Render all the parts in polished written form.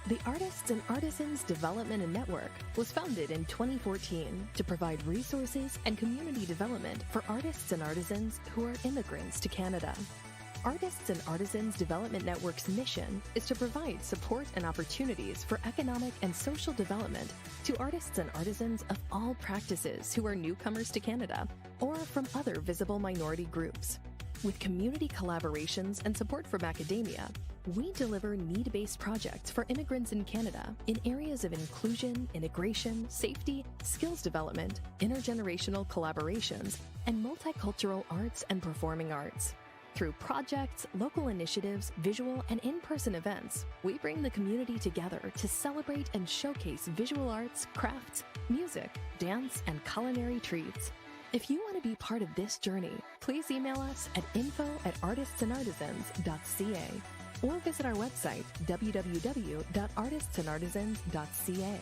The Artists and Artisans Development and Network was founded in 2014 to provide resources and community development for artists and artisans who are immigrants to Canada. Artists and Artisans Development Network's mission is to provide support and opportunities for economic and social development to artists and artisans of all practices who are newcomers to Canada or from other visible minority groups. With community collaborations and support from academia, we deliver need-based projects for immigrants in Canada in areas of inclusion, integration, safety, skills development, intergenerational collaborations, and multicultural arts and performing arts. Through projects, local initiatives, visual and in-person events, we bring the community together to celebrate and showcase visual arts, crafts, music, dance, and culinary treats. If you want to be part of this journey, please email us at info@artistsandartisans.ca or visit our website, www.artistsandartisans.ca.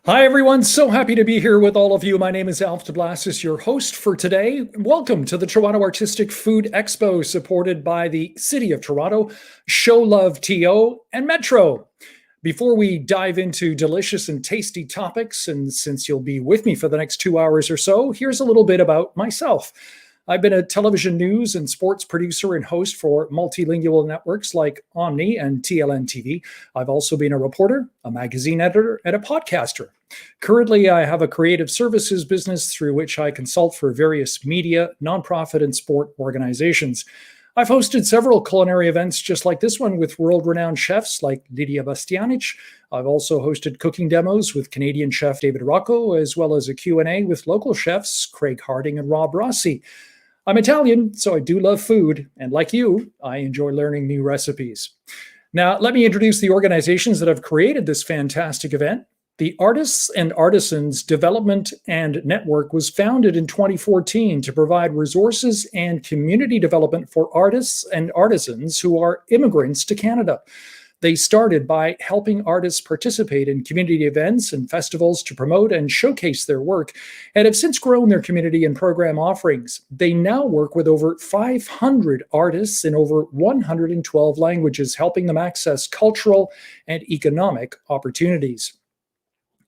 Hi, everyone. So happy to be here with all of you. My name is Alf de Blassis, your host for today. Welcome to the Toronto Artistic Food Expo, supported by the City of Toronto, Show Love TO, and Metro. Before we dive into delicious and tasty topics, and since you'll be with me for the next 2 hours or so, here's a little bit about myself. I've been a television news and sports producer and host for multilingual networks like Omni and TLN TV. I've also been a reporter, a magazine editor, and a podcaster. Currently, I have a creative services business through which I consult for various media, nonprofit, and sport organizations. I've hosted several culinary events just like this one with world-renowned chefs like Lidia Bastianich. I've also hosted cooking demos with Canadian chef David Rocco, as well as a Q&A with local chefs Craig Harding and Rob Rossi. I'm Italian, so I do love food, and like you, I enjoy learning new recipes. Now, let me introduce the organizations that have created this fantastic event. The Artists and Artisans Development and Network was founded in 2014 to provide resources and community development for artists and artisans who are immigrants to Canada. They started by helping artists participate in community events and festivals to promote and showcase their work, and have since grown their community and program offerings. They now work with over 500 artists in over 112 languages, helping them access cultural and economic opportunities.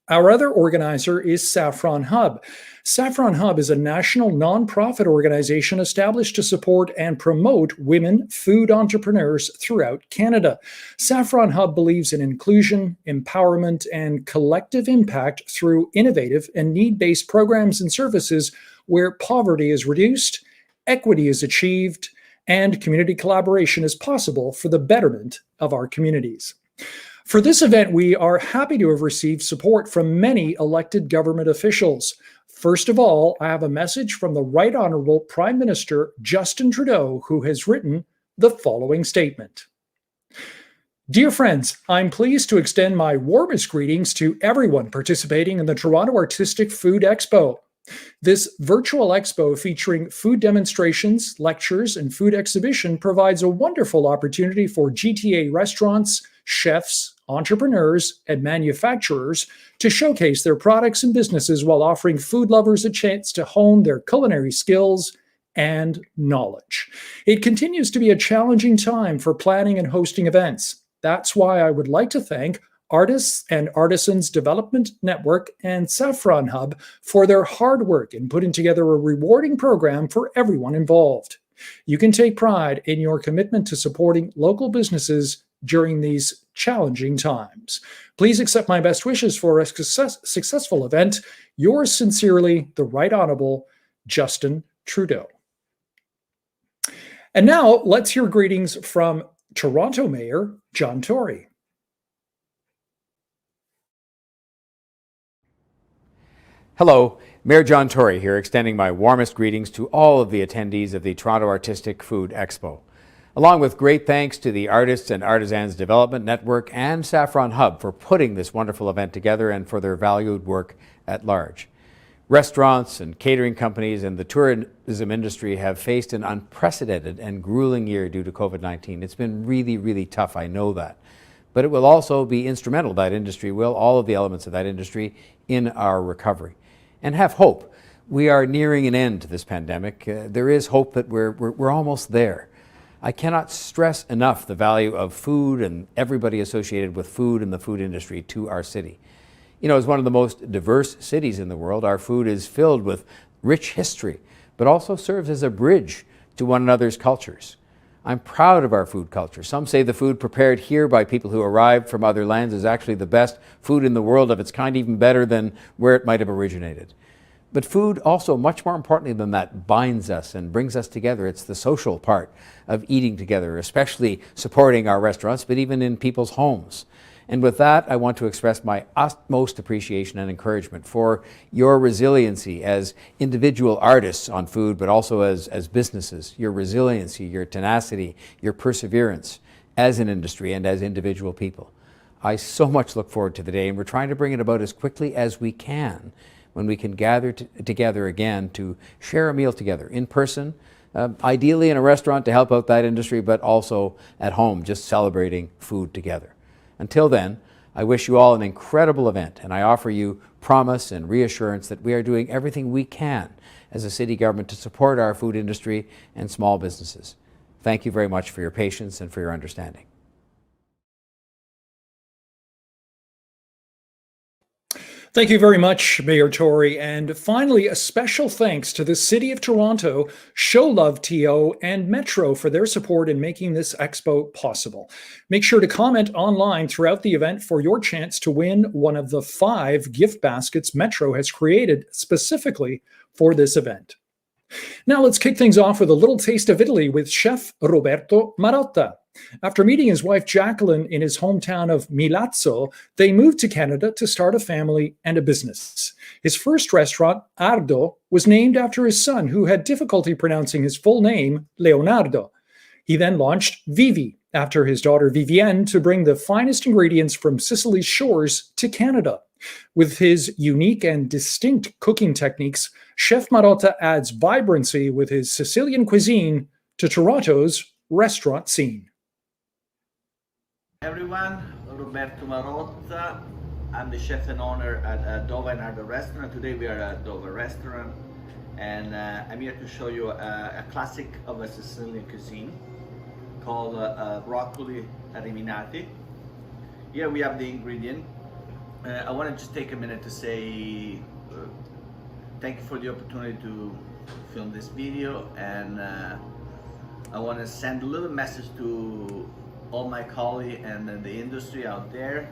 Our other organizer is Saffron Hub. Saffron Hub is a national nonprofit organization established to support and promote women food entrepreneurs throughout Canada. Saffron Hub believes in inclusion, empowerment, and collective impact through innovative and need-based programs and services where poverty is reduced, equity is achieved, and community collaboration is possible for the betterment of our communities. For this event, we are happy to have received support from many elected government officials. First of all, I have a message from the Right Honourable Prime Minister Justin Trudeau, who has written the following statement. Dear friends, I'm pleased to extend my warmest greetings to everyone participating in the Toronto Artistic Food Expo. This virtual expo featuring food demonstrations, lectures, and food exhibition provides a wonderful opportunity for GTA restaurants, chefs, entrepreneurs, and manufacturers to showcase their products and businesses while offering food lovers a chance to hone their culinary skills and knowledge. It continues to be a challenging time for planning and hosting events. That's why I would like to thank Artists and Artisans Development Network and Saffron Hub for their hard work in putting together a rewarding program for everyone involved. You can take pride in your commitment to supporting local businesses during these challenging times. Please accept my best wishes for a successful event. Yours sincerely, the Right Honourable Justin Trudeau. And now let's hear greetings from Toronto Mayor John Tory. Hello, Mayor John Tory here, extending my warmest greetings to all of the attendees of the Toronto Artistic Food Expo, along with great thanks to the Artists and Artisans Development Network and Saffron Hub for putting this wonderful event together and for their valued work at large. Restaurants and catering companies and the tourism industry have faced an unprecedented and grueling year due to COVID-19. It's been really, really tough, I know that. But it will also be instrumental, that industry will, all of the elements of that industry, in our recovery. And have hope. We are nearing an end to this pandemic. There is hope that we're almost there. I cannot stress enough the value of food and everybody associated with food and the food industry to our city. You know, as one of the most diverse cities in the world, our food is filled with rich history, but also serves as a bridge to one another's cultures. I'm proud of our food culture. Some say the food prepared here by people who arrived from other lands is actually the best food in the world of its kind, even better than where it might have originated. But food also, much more importantly than that, binds us and brings us together. It's the social part of eating together, especially supporting our restaurants, but even in people's homes. And with that, I want to express my utmost appreciation and encouragement for your resiliency as individual artists on food, but also as businesses, your resiliency, your tenacity, your perseverance as an industry and as individual people. I so much look forward to the day, and we're trying to bring it about as quickly as we can when we can gather together again to share a meal together in person, ideally in a restaurant to help out that industry, but also at home, just celebrating food together. Until then, I wish you all an incredible event, and I offer you promise and reassurance that we are doing everything we can as a city government to support our food industry and small businesses. Thank you very much for your patience and for your understanding. Thank you very much, Mayor Tory. And finally, a special thanks to the City of Toronto, Show Love TO, and Metro for their support in making this expo possible. Make sure to comment online throughout the event for your chance to win one of the 5 gift baskets Metro has created specifically for this event. Now let's kick things off with a little taste of Italy with Chef Roberto Marotta. After meeting his wife Jacqueline in his hometown of Milazzo, they moved to Canada to start a family and a business. His first restaurant, Ardo, was named after his son, who had difficulty pronouncing his full name, Leonardo. He then launched Vivi, after his daughter Vivienne, to bring the finest ingredients from Sicily's shores to Canada. With his unique and distinct cooking techniques, Chef Marotta adds vibrancy with his Sicilian cuisine to Toronto's restaurant scene. Everyone, Roberto Marotta. I'm the chef and owner at Dova and Ardo restaurant. Today we are at Dova restaurant, and I'm here to show you a classic of a Sicilian cuisine called broccoli riminati. Here we have the ingredient. I want to just take a minute to say thank you for the opportunity to film this video, and I want to send a little message to all my colleagues and the industry out there.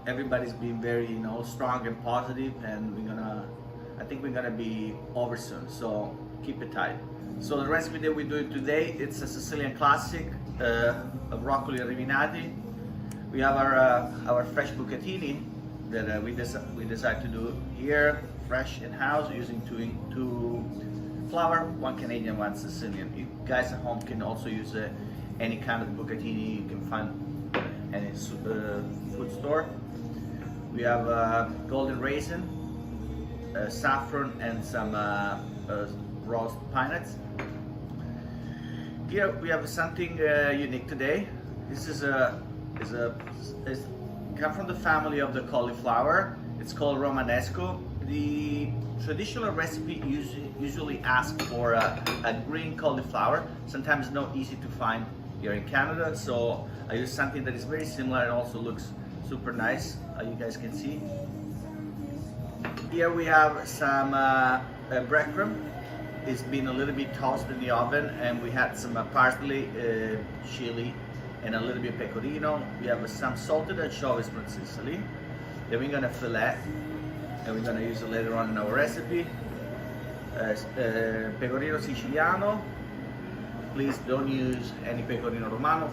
Everybody's been very, strong and positive, and I think we're gonna be over soon. So keep it tight. So the recipe that we're doing today, it's a Sicilian classic, of broccoli riminati. We have our fresh bucatini that we decided to do here, fresh in house, using two flour, 1 Canadian, 1 Sicilian. You guys at home can also use any kind of bucatini you can find in any food store. We have golden raisin, saffron, and some roast pine nuts. Here we have something unique today. This is come from the family of the cauliflower. It's called Romanesco. The traditional recipe usually asks for a green cauliflower. Sometimes not easy to find here in Canada, so I use something that is very similar and also looks super nice, you guys can see. Here we have some breadcrumb. It's been a little bit toasted in the oven, and we had some parsley, chili, and a little bit of pecorino. We have some salted anchovies from Sicily. Then we're gonna fillet, and we're gonna use it later on in our recipe. Pecorino Siciliano, Please don't use any pecorino romano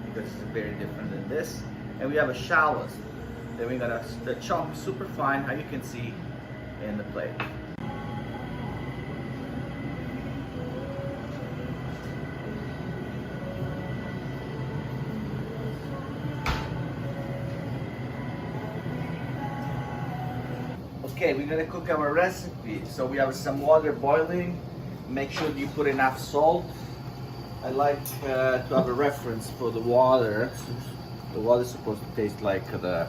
because it's very different than this. And we have a shallots that we're gonna chop super fine, how you can see in the plate. Okay, we're gonna cook our recipe. So we have some water boiling. Make sure you put enough salt. I like to have a reference for the water. The water is supposed to taste like the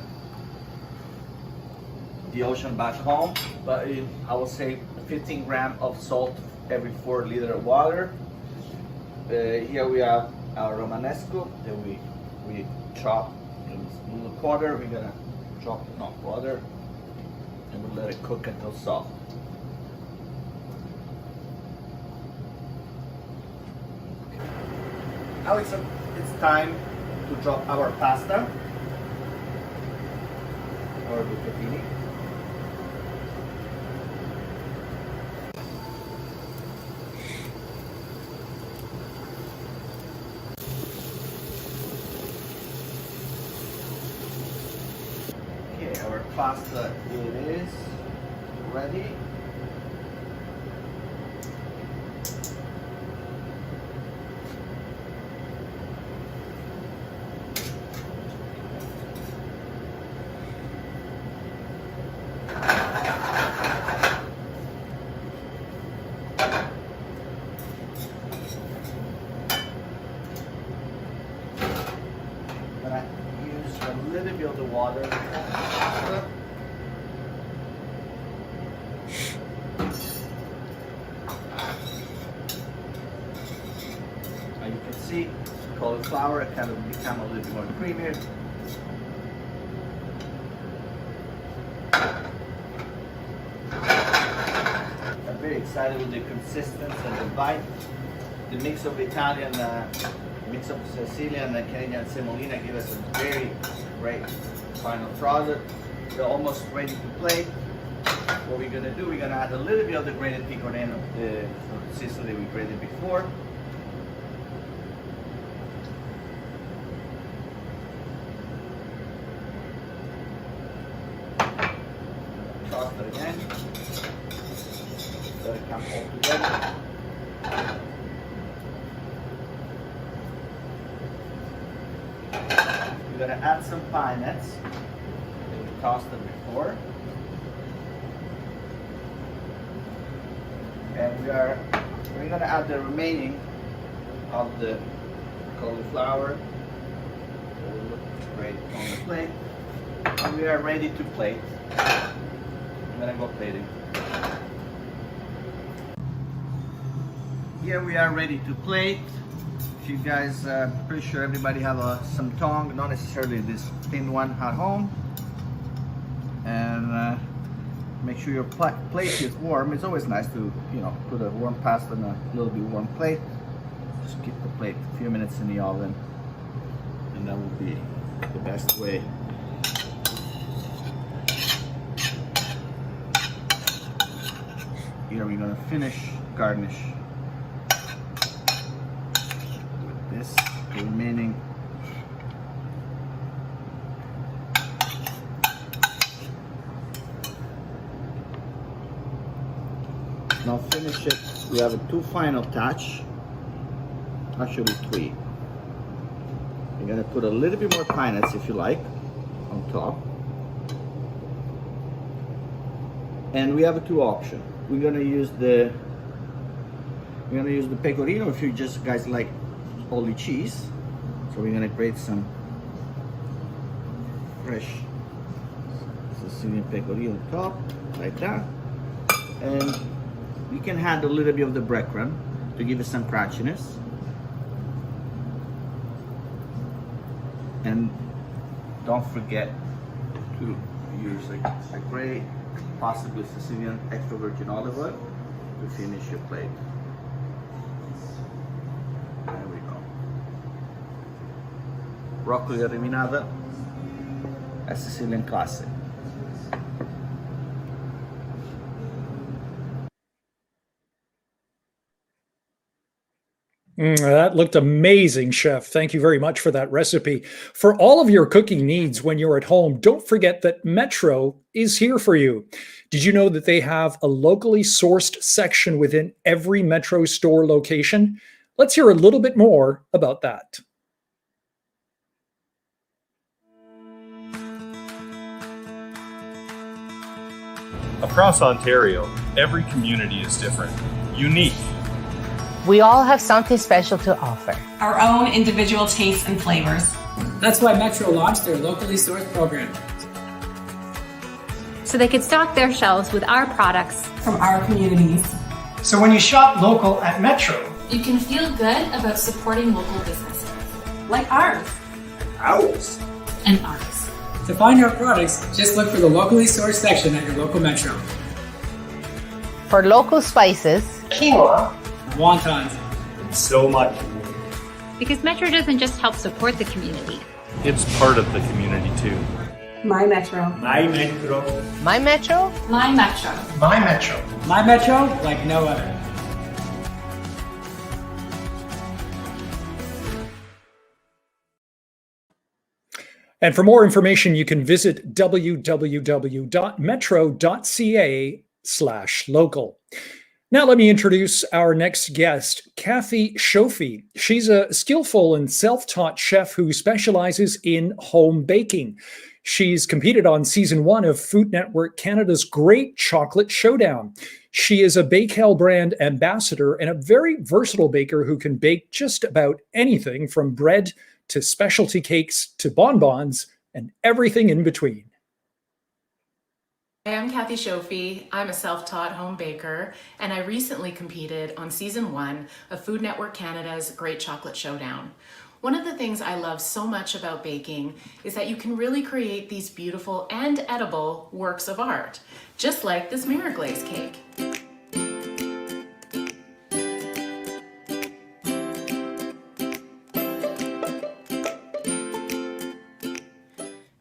ocean back home, but I will say 15 grams of salt every 4 liters of water. Here we have our Romanesco that we chop in little quarter. We're gonna chop not quarter, and we'll let it cook until soft. Now it's time to drop our pasta or bucatini. Okay, our pasta it is ready. Use a little bit of the water. As you can see, cauliflower kind of become a little bit more creamier. I'm very excited with the consistency and the bite. The mix of Italian, mix of Sicilian and Canadian semolina give us a very great final product. We're almost ready to plate. What we're gonna do, we're gonna add a little bit of the grated pecorino from Sicily we grated before. Toss it again. Let it come all together. We're gonna add some pine nuts that we tossed them before. And we're gonna add the remaining of the cauliflower. It will look great on the plate. And we are ready to plate. I'm gonna go plating. Here we are ready to plate. If you guys, pretty sure everybody have some tongue, not necessarily this thin one at home. And make sure your plate is warm. It's always nice to, put a warm pasta on a little bit warm plate. Just keep the plate a few minutes in the oven, and that will be the best way. Here we're gonna garnish with this, the remaining. Now finish it. We have two final touch, actually 3. You're gonna put a little bit more pine nuts if you like on top. And we have 2 options. We're gonna use the pecorino if you just guys like only cheese. So we're gonna grate some fresh Sicilian pecorino on top, like that. And you can add a little bit of the breadcrumb to give it some crunchiness. And don't forget to use a great, possibly Sicilian extra virgin olive oil to finish your plate. There we go. Broccoli riminata, a Sicilian classic. That looked amazing, Chef. Thank you very much for that recipe. For all of your cooking needs when you're at home, don't forget that Metro is here for you. Did you know that they have a locally sourced section within every Metro store location? Let's hear a little bit more about that. Across Ontario, every community is different, unique. We all have something special to offer. Our own individual tastes and flavors. That's why Metro launched their locally sourced program. So they could stock their shelves with our products from our communities. So when you shop local at Metro, you can feel good about supporting local businesses. Like ours. Ours. And ours. To find our products, just look for the locally sourced section at your local Metro. For local spices, quinoa, wontons, and so much more. Because Metro doesn't just help support the community. It's part of the community too. My Metro. My Metro. My Metro. My Metro. My Metro. My Metro like no other. And for more information, you can visit www.metro.ca/local. Now let me introduce our next guest, Kathy Shofi. She's a skillful and self-taught chef who specializes in home baking. She's competed on season 1 of Food Network Canada's Great Chocolate Showdown. She is a Bakewell brand ambassador and a very versatile baker who can bake just about anything from bread to specialty cakes to bonbons and everything in between. Hi, I'm Kathy Shofi. I'm a self-taught home baker, and I recently competed on season 1 of Food Network Canada's Great Chocolate Showdown. One of the things I love so much about baking is that you can really create these beautiful and edible works of art, just like this mirror glaze cake.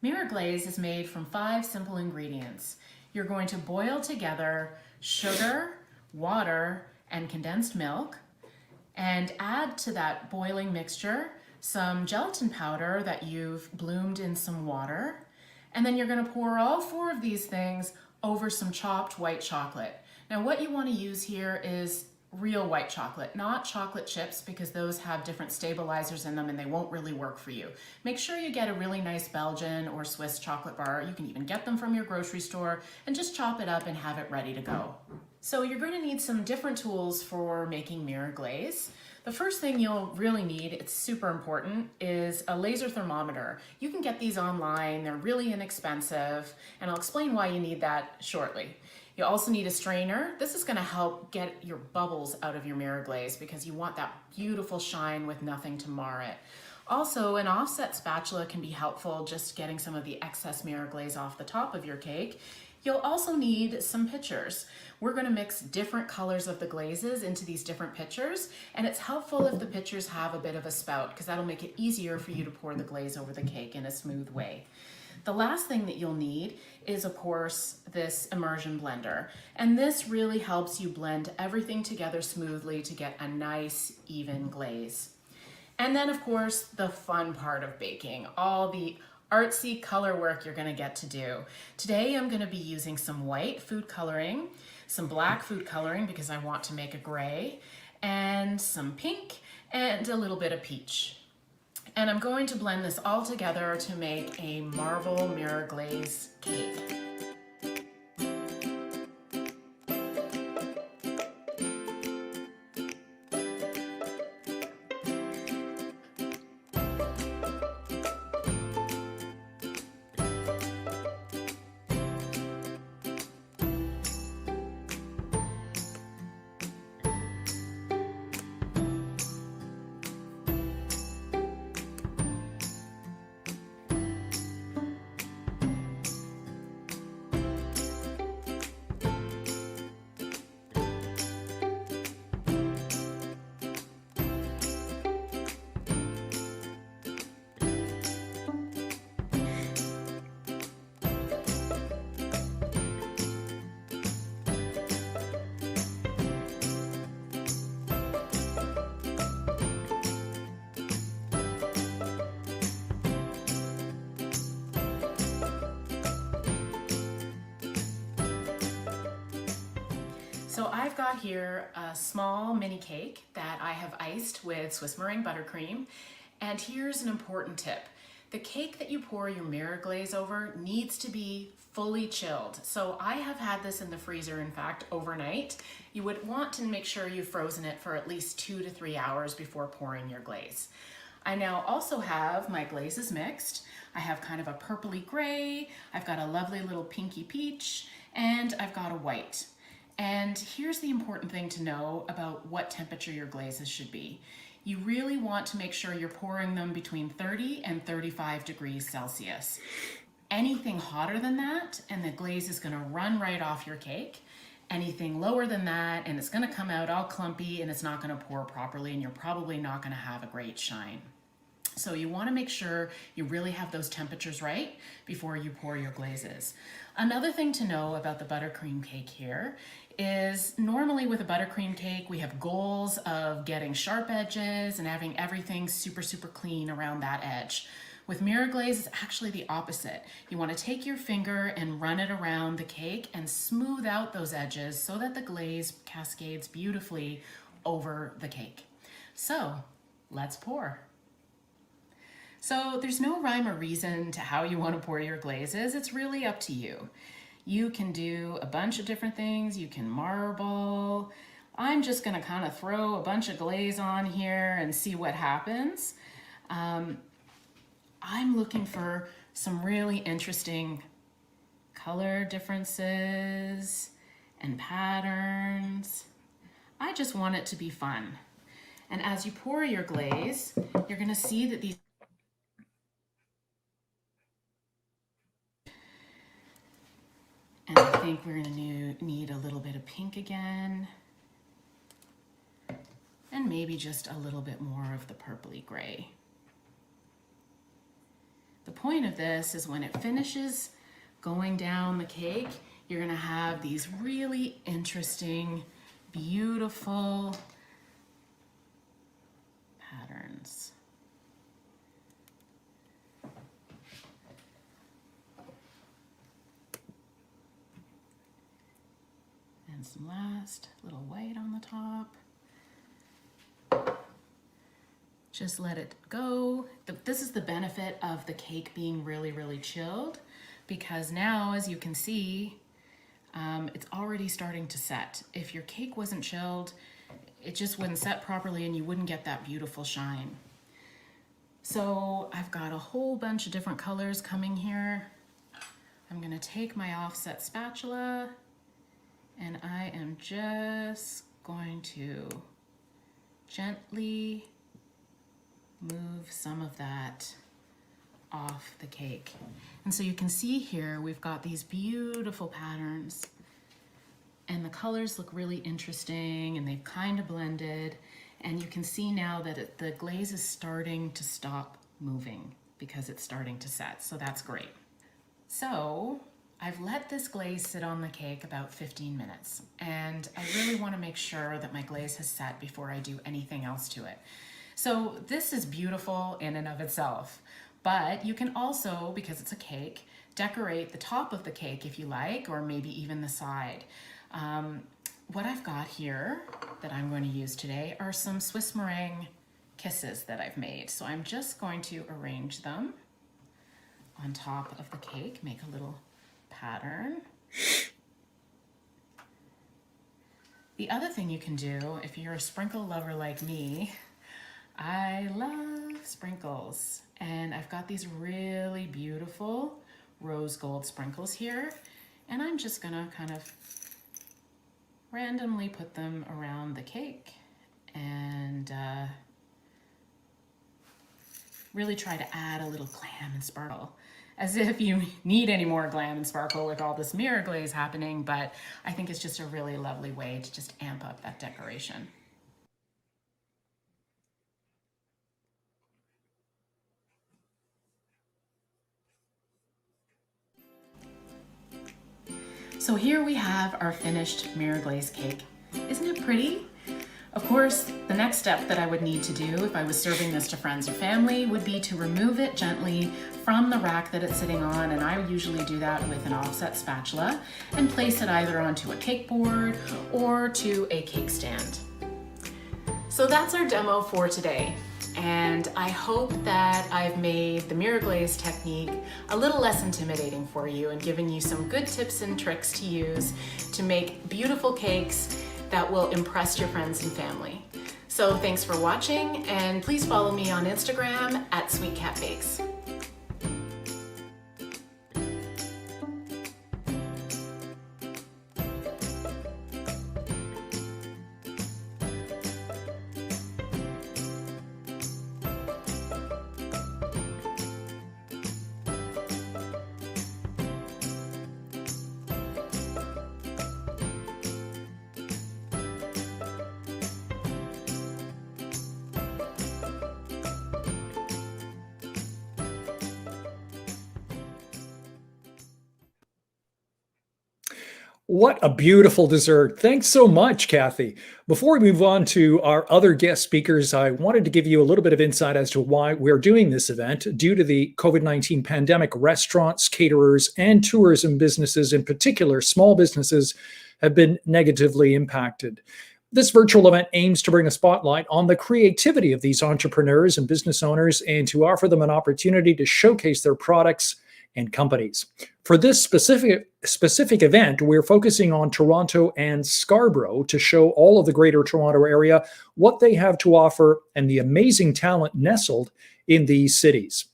Mirror glaze is made from 5 simple ingredients. You're going to boil together sugar, water, and condensed milk, and add to that boiling mixture some gelatin powder that you've bloomed in some water, and then you're going to pour all 4 of these things over some chopped white chocolate. Now what you want to use here is real white chocolate, not chocolate chips, because those have different stabilizers in them and they won't really work for you. Make sure you get a really nice Belgian or Swiss chocolate bar. You can even get them from your grocery store and just chop it up and have it ready to go. So you're going to need some different tools for making mirror glaze. The first thing you'll really need, it's super important, is a laser thermometer. You can get these online, they're really inexpensive, and I'll explain why you need that shortly. You also need a strainer. This is going to help get your bubbles out of your mirror glaze because you want that beautiful shine with nothing to mar it. Also, an offset spatula can be helpful, just getting some of the excess mirror glaze off the top of your cake. You'll also need some pitchers. We're going to mix different colors of the glazes into these different pitchers, and it's helpful if the pitchers have a bit of a spout because that'll make it easier for you to pour the glaze over the cake in a smooth way. The last thing that you'll need is, of course, this immersion blender. And this really helps you blend everything together smoothly to get a nice, even glaze. And then, of course, the fun part of baking, all the artsy color work you're going to get to do. Today, I'm going to be using some white food coloring, some black food coloring because I want to make a gray, and some pink, and a little bit of peach. And I'm going to blend this all together to make a marble mirror glaze cake. I've got here a small mini cake that I have iced with Swiss meringue buttercream. And here's an important tip. The cake that you pour your mirror glaze over needs to be fully chilled. So I have had this in the freezer, in fact, overnight. You would want to make sure you've frozen it for at least 2 to 3 hours before pouring your glaze. I now also have my glazes mixed. I have kind of a purpley gray, I've got a lovely little pinky peach, and I've got a white. And here's the important thing to know about what temperature your glazes should be. You really want to make sure you're pouring them between 30 and 35 degrees Celsius. Anything hotter than that, and the glaze is gonna run right off your cake. Anything lower than that, and it's gonna come out all clumpy and it's not gonna pour properly, and you're probably not gonna have a great shine. So you wanna make sure you really have those temperatures right before you pour your glazes. Another thing to know about the buttercream cake here is normally with a buttercream cake, we have goals of getting sharp edges and having everything super, super clean around that edge. With mirror glaze, it's actually the opposite. You want to take your finger and run it around the cake and smooth out those edges so that the glaze cascades beautifully over the cake. So let's pour. So there's no rhyme or reason to how you want to pour your glazes. It's really up to you. You can do a bunch of different things. You can marble. I'm just gonna kind of throw a bunch of glaze on here and see what happens. I'm looking for some really interesting color differences and patterns. I just want it to be fun. And as you pour your glaze, you're gonna see that these and I think we're gonna need a little bit of pink again. And maybe just a little bit more of the purpley gray. The point of this is when it finishes going down the cake, you're gonna have these really interesting, beautiful patterns. And some last little white on the top. Just let it go. This is the benefit of the cake being really, really chilled, because now, as you can see, it's already starting to set. If your cake wasn't chilled, it just wouldn't set properly and you wouldn't get that beautiful shine. So I've got a whole bunch of different colors coming here. I'm gonna take my offset spatula and I am just going to gently move some of that off the cake. And so you can see here, we've got these beautiful patterns and the colors look really interesting and they've kind of blended. And you can see now that the glaze is starting to stop moving because it's starting to set. So that's great. So I've let this glaze sit on the cake about 15 minutes, and I really want to make sure that my glaze has set before I do anything else to it. So this is beautiful in and of itself, but you can also, because it's a cake, decorate the top of the cake if you like, or maybe even the side. What I've got here that I'm going to use today are some Swiss meringue kisses that I've made. So I'm just going to arrange them on top of the cake, make a little pattern. The other thing you can do, if you're a sprinkle lover like me, I love sprinkles, and I've got these really beautiful rose gold sprinkles here, and I'm just gonna kind of randomly put them around the cake and really try to add a little glam and sparkle. As if you need any more glam and sparkle with all this mirror glaze happening, but I think it's just a really lovely way to just amp up that decoration. So here we have our finished mirror glaze cake. Isn't it pretty? Of course, the next step that I would need to do if I was serving this to friends or family would be to remove it gently from the rack that it's sitting on, and I usually do that with an offset spatula, and place it either onto a cake board or to a cake stand. So that's our demo for today, and I hope that I've made the Mirror Glaze technique a little less intimidating for you and given you some good tips and tricks to use to make beautiful cakes that will impress your friends and family. So thanks for watching, and please follow me on Instagram at Sweet Cat Bakes. What a beautiful dessert. Thanks so much, Kathy. Before we move on to our other guest speakers, I wanted to give you a little bit of insight as to why we're doing this event. Due to the COVID-19 pandemic, restaurants, caterers, and tourism businesses, in particular small businesses, have been negatively impacted. This virtual event aims to bring a spotlight on the creativity of these entrepreneurs and business owners and to offer them an opportunity to showcase their products and companies. For this specific event, we're focusing on Toronto and Scarborough to show all of the greater Toronto area what they have to offer and the amazing talent nestled in these cities.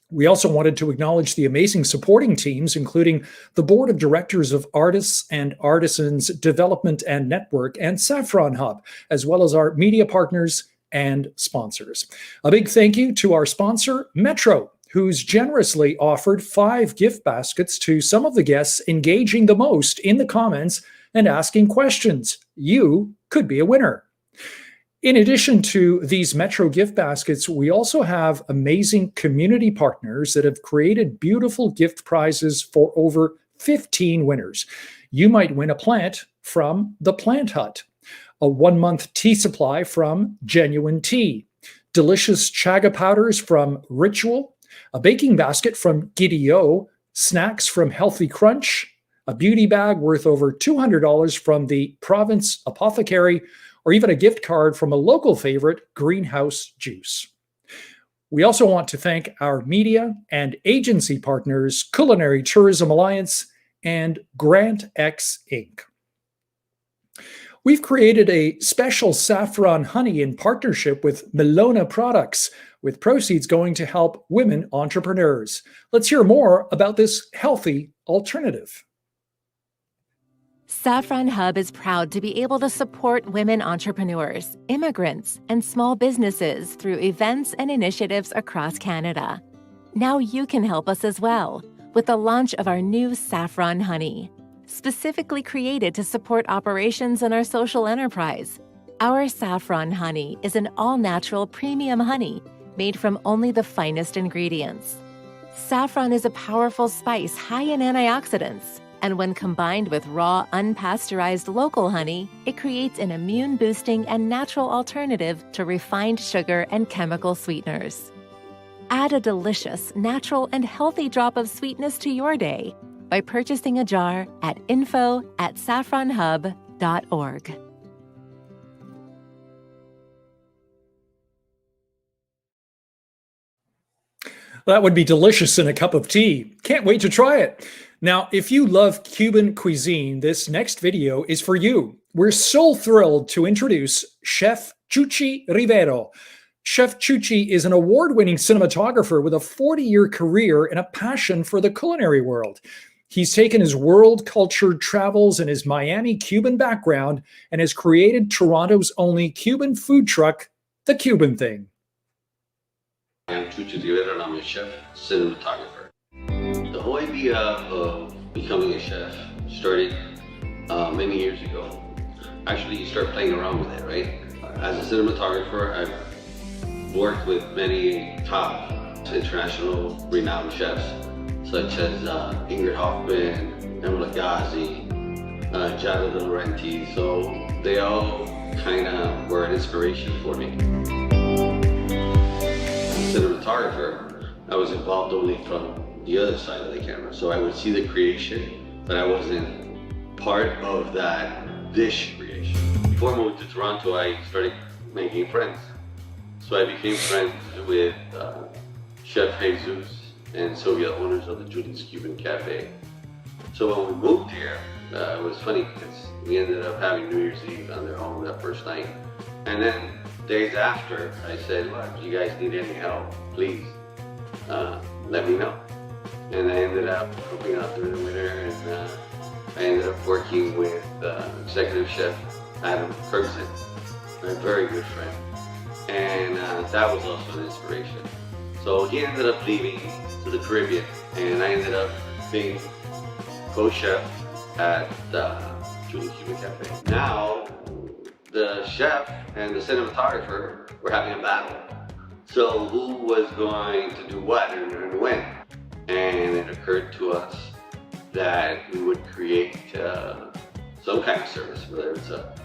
We also wanted to acknowledge the amazing supporting teams, including the Board of Directors of Artists and Artisans Development and Network and Saffron Hub, as well as our media partners and sponsors. A big thank you to our sponsor, Metro, who's generously offered 5 gift baskets to some of the guests engaging the most in the comments and asking questions. You could be a winner. In addition to these Metro gift baskets, we also have amazing community partners that have created beautiful gift prizes for over 15 winners. You might win a plant from The Plant Hut, a 1-month tea supply from Genuine Tea, delicious chaga powders from Ritual, a baking basket from Giddy-O, snacks from Healthy Crunch, a beauty bag worth over $200 from the Province Apothecary, or even a gift card from a local favorite, Greenhouse Juice. We also want to thank our media and agency partners, Culinary Tourism Alliance and Grant X Inc. We've created a special saffron honey in partnership with Melona Products, with proceeds going to help women entrepreneurs. Let's hear more about this healthy alternative. Saffron Hub is proud to be able to support women entrepreneurs, immigrants, and small businesses through events and initiatives across Canada. Now you can help us as well with the launch of our new Saffron Honey, specifically created to support operations in our social enterprise. Our Saffron Honey is an all-natural premium honey made from only the finest ingredients. Saffron is a powerful spice high in antioxidants, and when combined with raw, unpasteurized local honey, it creates an immune-boosting and natural alternative to refined sugar and chemical sweeteners. Add a delicious, natural, and healthy drop of sweetness to your day by purchasing a jar at info@saffronhub.org. That would be delicious in a cup of tea. Can't wait to try it. Now, if you love Cuban cuisine, this next video is for you. We're so thrilled to introduce Chef Chuchi Rivero. Chef Chuchi is an award-winning cinematographer with a 40-year career and a passion for the culinary world. He's taken his world culture travels and his Miami Cuban background and has created Toronto's only Cuban food truck, The Cuban Thing. I'm Chuchi Rivero and I'm a chef, cinematographer. The whole idea of becoming a chef started many years ago. Actually, you start playing around with it, right? As a cinematographer, I've worked with many top international renowned chefs, such as Ingrid Hoffman, Emma Lagasse, Giada De Laurentiis. So they all kind of were an inspiration for me. Cinematographer, I was involved only from the other side of the camera. So I would see the creation, but I wasn't part of that dish creation. Before I moved to Toronto, I started making friends. So I became friends with Chef Jesus and Sylvia, owners of the Julie's Cuban Cafe. So when we moved here, it was funny because we ended up having New Year's Eve on their home that first night. And then days after, I said, look, if you guys need any help, please let me know. And I ended up cooking out during the winter, and I ended up working with executive chef Adam Ferguson, my very good friend. And that was also an inspiration. So he ended up leaving to the Caribbean, and I ended up being co-chef at Julie's Cuban Cafe. Now, the chef and the cinematographer were having a battle. So who was going to do what and when? And it occurred to us that we would create some kind of service, whether it's a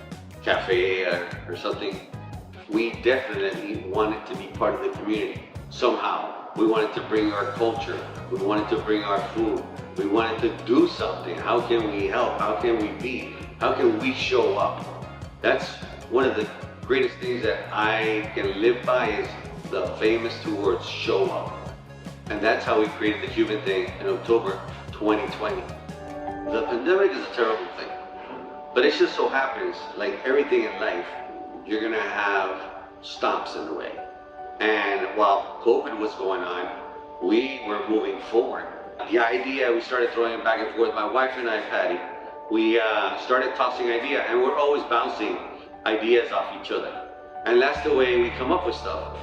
cafe or something. We definitely wanted to be part of the community somehow. We wanted to bring our culture. We wanted to bring our food. We wanted to do something. How can we help? How can we be? How can we show up? That's one of the greatest things that I can live by, is the famous two words, show up. And that's how we created the Cuban thing in October 2020. The pandemic is a terrible thing, but it just so happens, like everything in life, you're gonna have stops in the way. And while COVID was going on, we were moving forward. The idea, we started throwing it back and forth. My wife and I, Patty, we started tossing ideas, and we're always bouncing ideas off each other. And that's the way we come up with stuff.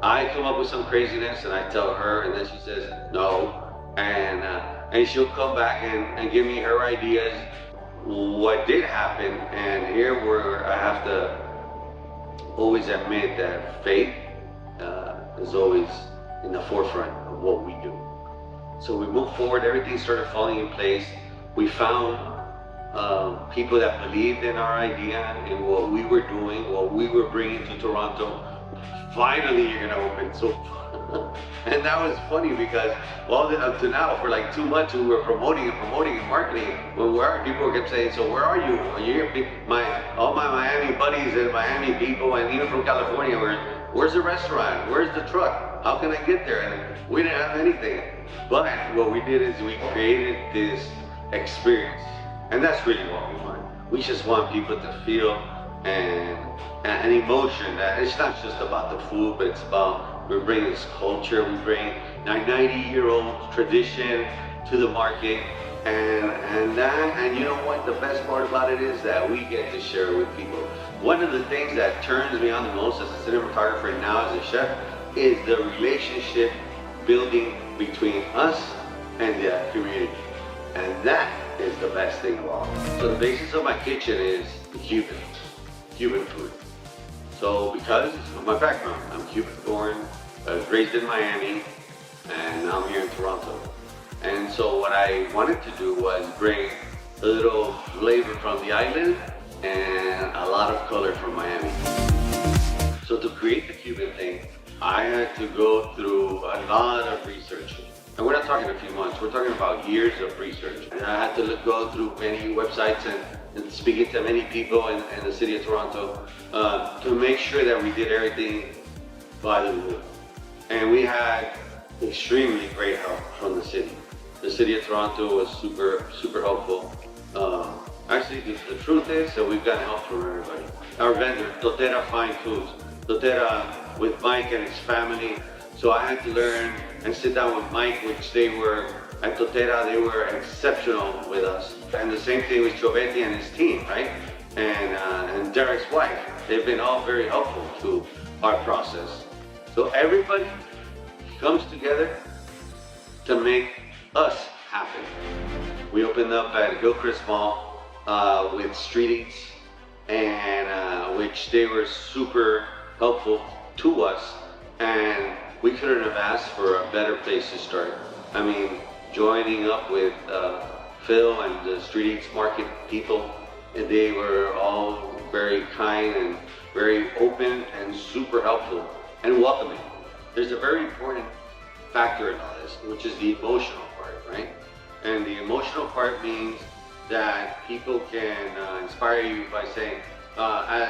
I come up with some craziness and I tell her, and then she says no, and she'll come back and give me her ideas. What did happen, and here where I have to always admit that faith is always in the forefront of what we do. So we moved forward, everything started falling in place. We found people that believed in our idea, in what we were doing, what we were bringing to Toronto. Finally, you're gonna open. So, and that was funny because up to now, for like 2 months, we were promoting and marketing. When people kept saying, so where are you? Are you here? All my Miami buddies and Miami people, and even from California, where's the restaurant? Where's the truck? How can I get there? And we didn't have anything. But what we did is we created this experience. And that's really what we want. We just want people to feel an emotion that it's not just about the food, but it's about, we're bringing this culture, we bring a 90-year-old tradition to the market, and you know what, the best part about it is that we get to share it with people. One of the things that turns me on the most as a cinematographer and now as a chef is the relationship building between us and the community. And that is the best thing of all. So the basis of my kitchen is Cuban food. So because of my background, I'm Cuban born, I was raised in Miami, and now I'm here in Toronto. And so what I wanted to do was bring a little flavor from the island and a lot of color from Miami. So to create the Cuban thing, I had to go through a lot of research. And we're not talking a few months, we're talking about years of research. And I had to go through many websites and speaking to many people in the city of Toronto to make sure that we did everything by the book. And we had extremely great help from the city. The city of Toronto was super, super helpful. Actually, the truth is that we've gotten help from everybody. Our vendor, Totera Fine Foods, Totera with Mike and his family. So I had to learn and sit down with Mike, which they were, at Totera, they were exceptional with us. And the same thing with Chovetti and his team, right? And Derek's wife. They've been all very helpful to our process. So everybody comes together to make us happen. We opened up at Gilchrist Mall with Street Eats, and which they were super helpful to us, and we couldn't have asked for a better place to start. I mean, joining up with Phil and the Street Eats Market people, and they were all very kind and very open and super helpful and welcoming. There's a very important factor in all this, which is the emotional part, right? And the emotional part means that people can inspire you by saying,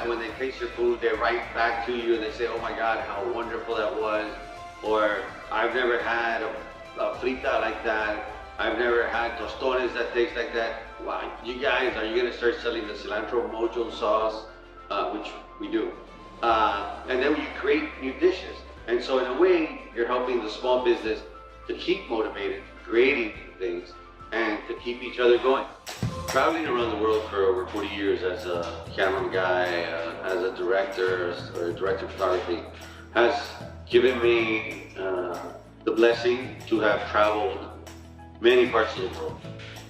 when they taste your food, they write back to you and they say, oh my God, how wonderful that was. Or I've never had a frita like that. I've never had tostones that taste like that. Wow, you guys, are you gonna start selling the cilantro mojo sauce? Which we do. And then you create new dishes. And so in a way, you're helping the small business to keep motivated, creating things, and to keep each other going. Traveling around the world for over 40 years as a camera guy, as a director, or director of photography, has given me the blessing to have traveled many parts of the world.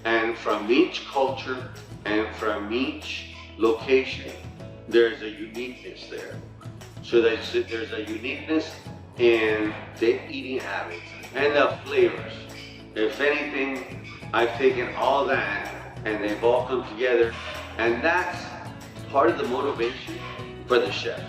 And from each culture and from each location, there's a uniqueness there. So there's a uniqueness in the eating habits and the flavors. If anything, I've taken all that and they've all come together, and that's part of the motivation for the chef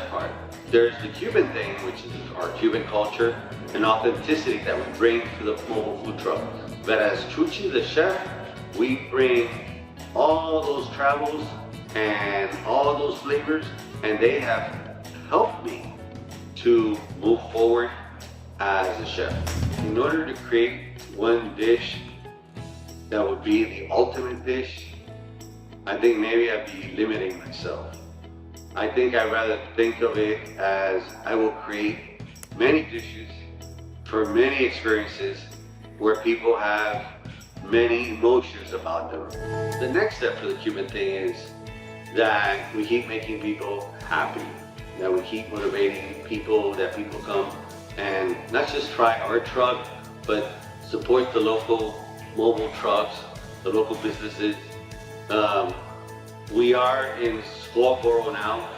part. There's the Cuban thing, which is our Cuban culture and authenticity that we bring to the mobile food truck. But as Chuchi the chef, we bring all those travels and all those flavors, and they have helped me to move forward as a chef. In order to create one dish that would be the ultimate dish, I think maybe I'd be limiting myself. I think I'd rather think of it as I will create many dishes for many experiences where people have many emotions about them. The next step for the Cuban thing is that we keep making people happy, that we keep motivating people, that people come and not just try our truck, but support the local mobile trucks, the local businesses. We are in Scarborough now.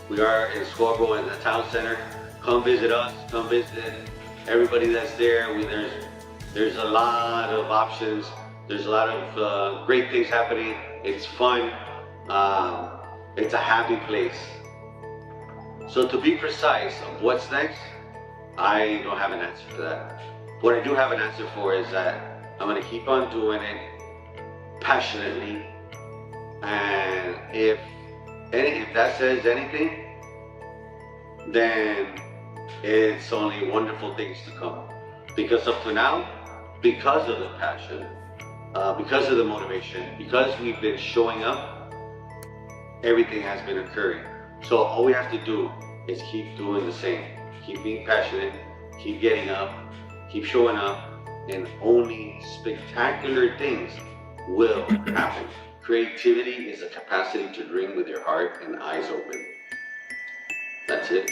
We are in Scarborough in the town center. Come visit us, come visit everybody that's there. There's a lot of options. There's a lot of great things happening. It's fun. It's a happy place. So to be precise of what's next, I don't have an answer for that. What I do have an answer for is that I'm gonna keep on doing it passionately. And if that says anything, then it's only wonderful things to come. Because up to now, because of the passion, because of the motivation, because we've been showing up, everything has been occurring. So all we have to do is keep doing the same. Keep being passionate, keep getting up, keep showing up, and only spectacular things will happen. Creativity is a capacity to dream with your heart and eyes open. That's it.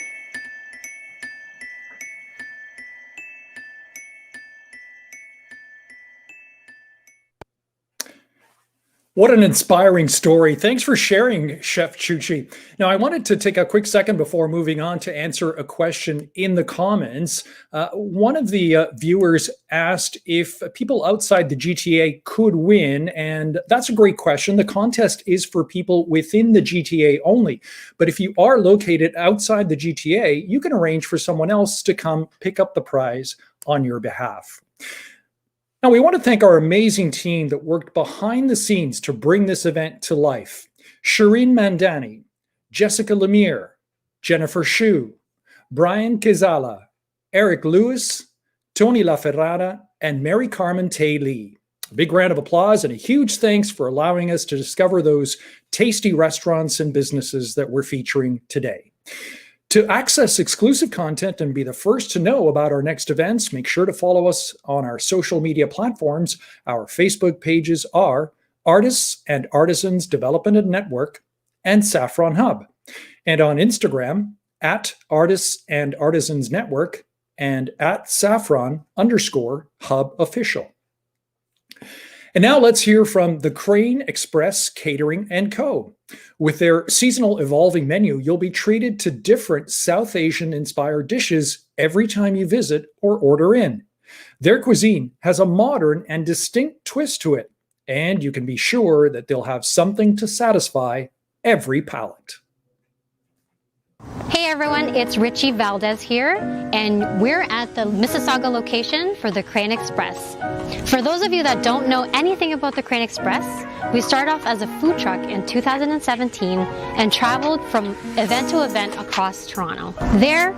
What an inspiring story. Thanks for sharing, Chef Chuchi. Now, I wanted to take a quick second before moving on to answer a question in the comments. One of the viewers asked if people outside the GTA could win, and that's a great question. The contest is for people within the GTA only. But if you are located outside the GTA, you can arrange for someone else to come pick up the prize on your behalf. Now, we want to thank our amazing team that worked behind the scenes to bring this event to life. Shireen Mandani, Jessica Lemire, Jennifer Shu, Brian Quezala, Eric Lewis, Tony LaFerrara, and Mary Carmen Tay Lee. A big round of applause and a huge thanks for allowing us to discover those tasty restaurants and businesses that we're featuring today. To access exclusive content and be the first to know about our next events, make sure to follow us on our social media platforms. Our Facebook pages are Artists and Artisans Development Network and Saffron Hub. And on Instagram, at Artists and Artisans Network and at Saffron_Hub Official. And now let's hear from the Crane Express Catering & Co. With their seasonal evolving menu, you'll be treated to different South Asian-inspired dishes every time you visit or order in. Their cuisine has a modern and distinct twist to it. and you can be sure that they'll have something to satisfy every palate. Hey everyone, it's Richie Valdez here, and we're at the Mississauga location for the Crane Express. For those of you that don't know anything about the Crane Express, we started off as a food truck in 2017 and traveled from event to event across Toronto. There,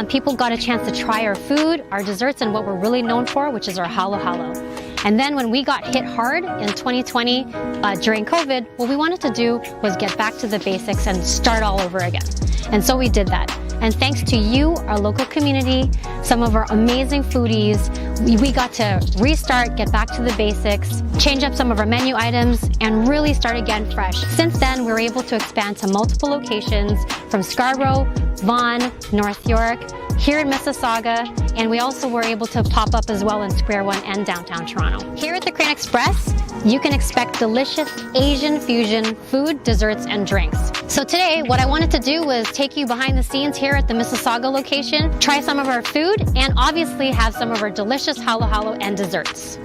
people got a chance to try our food, our desserts, and what we're really known for, which is our halo halo. And then when we got hit hard in 2020 during COVID, what we wanted to do was get back to the basics and start all over again. And so we did that. And thanks to you, our local community, some of our amazing foodies, we got to restart, get back to the basics, change up some of our menu items, and really start again fresh. Since then, we were able to expand to multiple locations from Scarborough, Vaughan, North York, here in Mississauga, and we also were able to pop up as well in Square One and downtown Toronto. Here at the Crane Express, you can expect delicious Asian fusion food, desserts, and drinks. So today, what I wanted to do was take you behind the scenes here at the Mississauga location, try some of our food, and obviously have some of our delicious halo halo and desserts.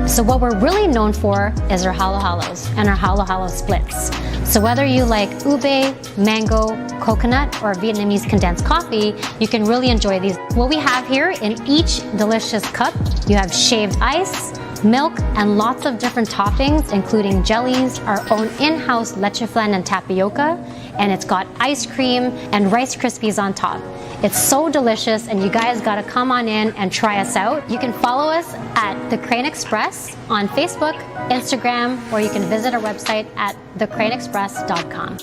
So what we're really known for is our halo halos and our halo halo splits. So whether you like ube, mango, coconut, or Vietnamese condensed coffee, you can really enjoy these. What we have here in each delicious cup, you have shaved ice, milk, and lots of different toppings, including jellies, our own in-house leche flan and tapioca, and it's got ice cream and Rice Krispies on top. It's so delicious, and you guys gotta come on in and try us out. You can follow us at The Crane Express on Facebook, Instagram, or you can visit our website at thecraneexpress.com.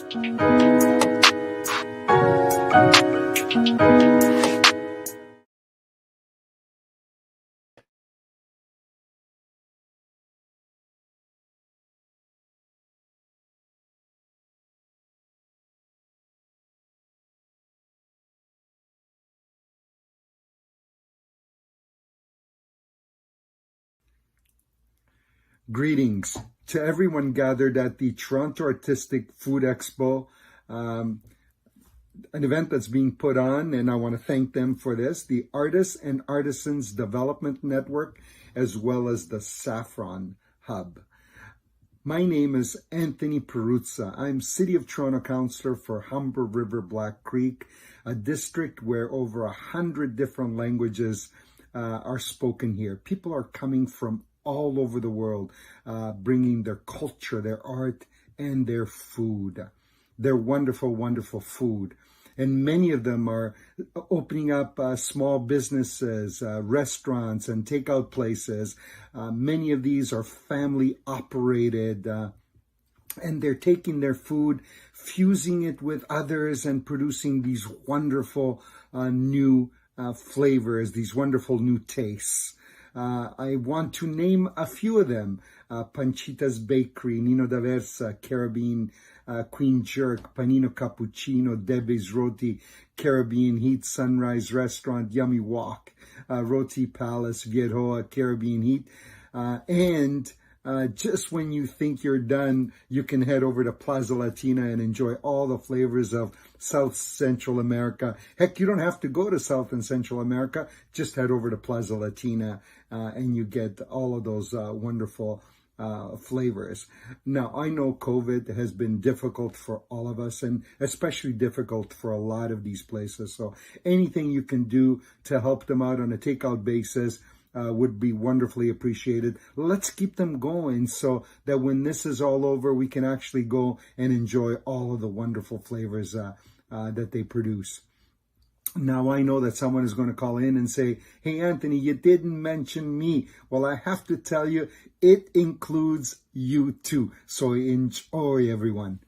Greetings to everyone gathered at the Toronto Artistic Food Expo, an event that's being put on, and I want to thank them for this, the Artists and Artisans Development Network, as well as the Saffron Hub. My name is Anthony Peruzza. I'm City of Toronto Councillor for Humber River Black Creek, a district where over 100 different languages are spoken here. People are coming from all over the world, bringing their culture, their art, and their food, their wonderful, wonderful food. And many of them are opening up small businesses, restaurants, and takeout places. Many of these are family operated, and they're taking their food, fusing it with others, and producing these wonderful new flavors, these wonderful new tastes. I want to name a few of them. Panchita's Bakery, Nino D'Aversa, Caribbean Queen Jerk, Panino Cappuccino, Debbie's Roti, Caribbean Heat, Sunrise Restaurant, Yummy Walk, Roti Palace, Viejoa, Caribbean Heat. And just when you think you're done, you can head over to Plaza Latina and enjoy all the flavors of South Central America. Heck, you don't have to go to South and Central America. Just head over to Plaza Latina and you get all of those wonderful flavors. Now, I know COVID has been difficult for all of us, and especially difficult for a lot of these places. So anything you can do to help them out on a takeout basis would be wonderfully appreciated. Let's keep them going so that when this is all over, we can actually go and enjoy all of the wonderful flavors that they produce. Now, I know that someone is going to call in and say, hey, Anthony, you didn't mention me. Well, I have to tell you, it includes you too. So enjoy, everyone.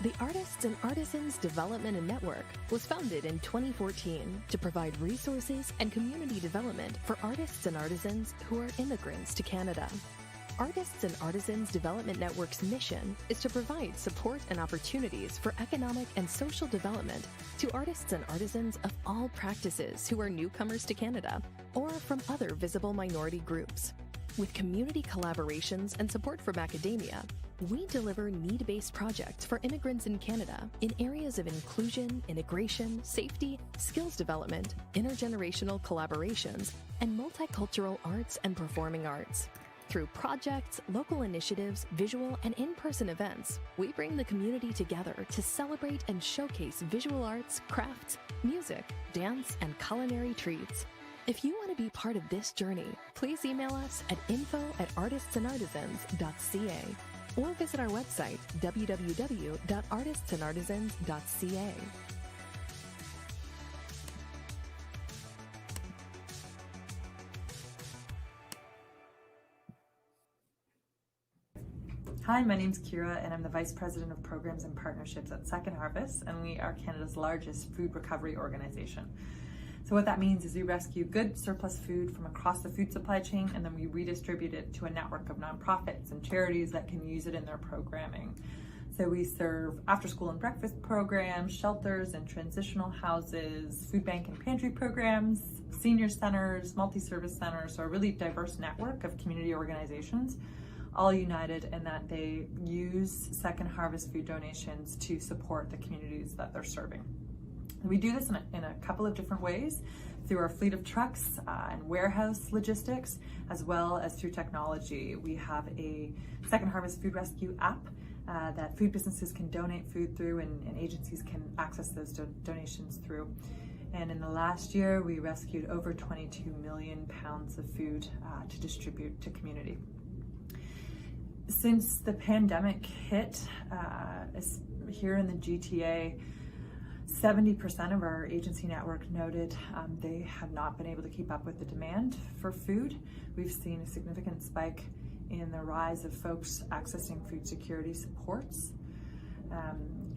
The Artists and Artisans Development and Network was founded in 2014 to provide resources and community development for artists and artisans who are immigrants to Canada. Artists and Artisans Development Network's mission is to provide support and opportunities for economic and social development to artists and artisans of all practices who are newcomers to Canada or from other visible minority groups. With community collaborations and support from academia, we deliver need-based projects for immigrants in Canada in areas of inclusion, integration, safety, skills development, intergenerational collaborations, and multicultural arts and performing arts. Through projects, local initiatives, visual and in-person events, we bring the community together to celebrate and showcase visual arts, crafts, music, dance, and culinary treats. If you want to be part of this journey, please email us at info@artistsandartisans.ca or visit our website, www.artistsandartisans.ca. Hi, my name's Kira and I'm the Vice President of Programs and Partnerships at Second Harvest, and we are Canada's largest food recovery organization. So what that means is we rescue good surplus food from across the food supply chain, and then we redistribute it to a network of nonprofits and charities that can use it in their programming. So we serve after school and breakfast programs, shelters and transitional houses, food bank and pantry programs, senior centers, multi-service centers, so a really diverse network of community organizations, all united in that they use Second Harvest food donations to support the communities that they're serving. We do this in a couple of different ways, through our fleet of trucks and warehouse logistics, as well as through technology. We have a Second Harvest Food Rescue app that food businesses can donate food through, and agencies can access those donations through. And in the last year, we rescued over 22 million pounds of food to distribute to community. Since the pandemic hit here in the GTA, 70% of our agency network noted they have not been able to keep up with the demand for food. We've seen a significant spike in the rise of folks accessing food security supports.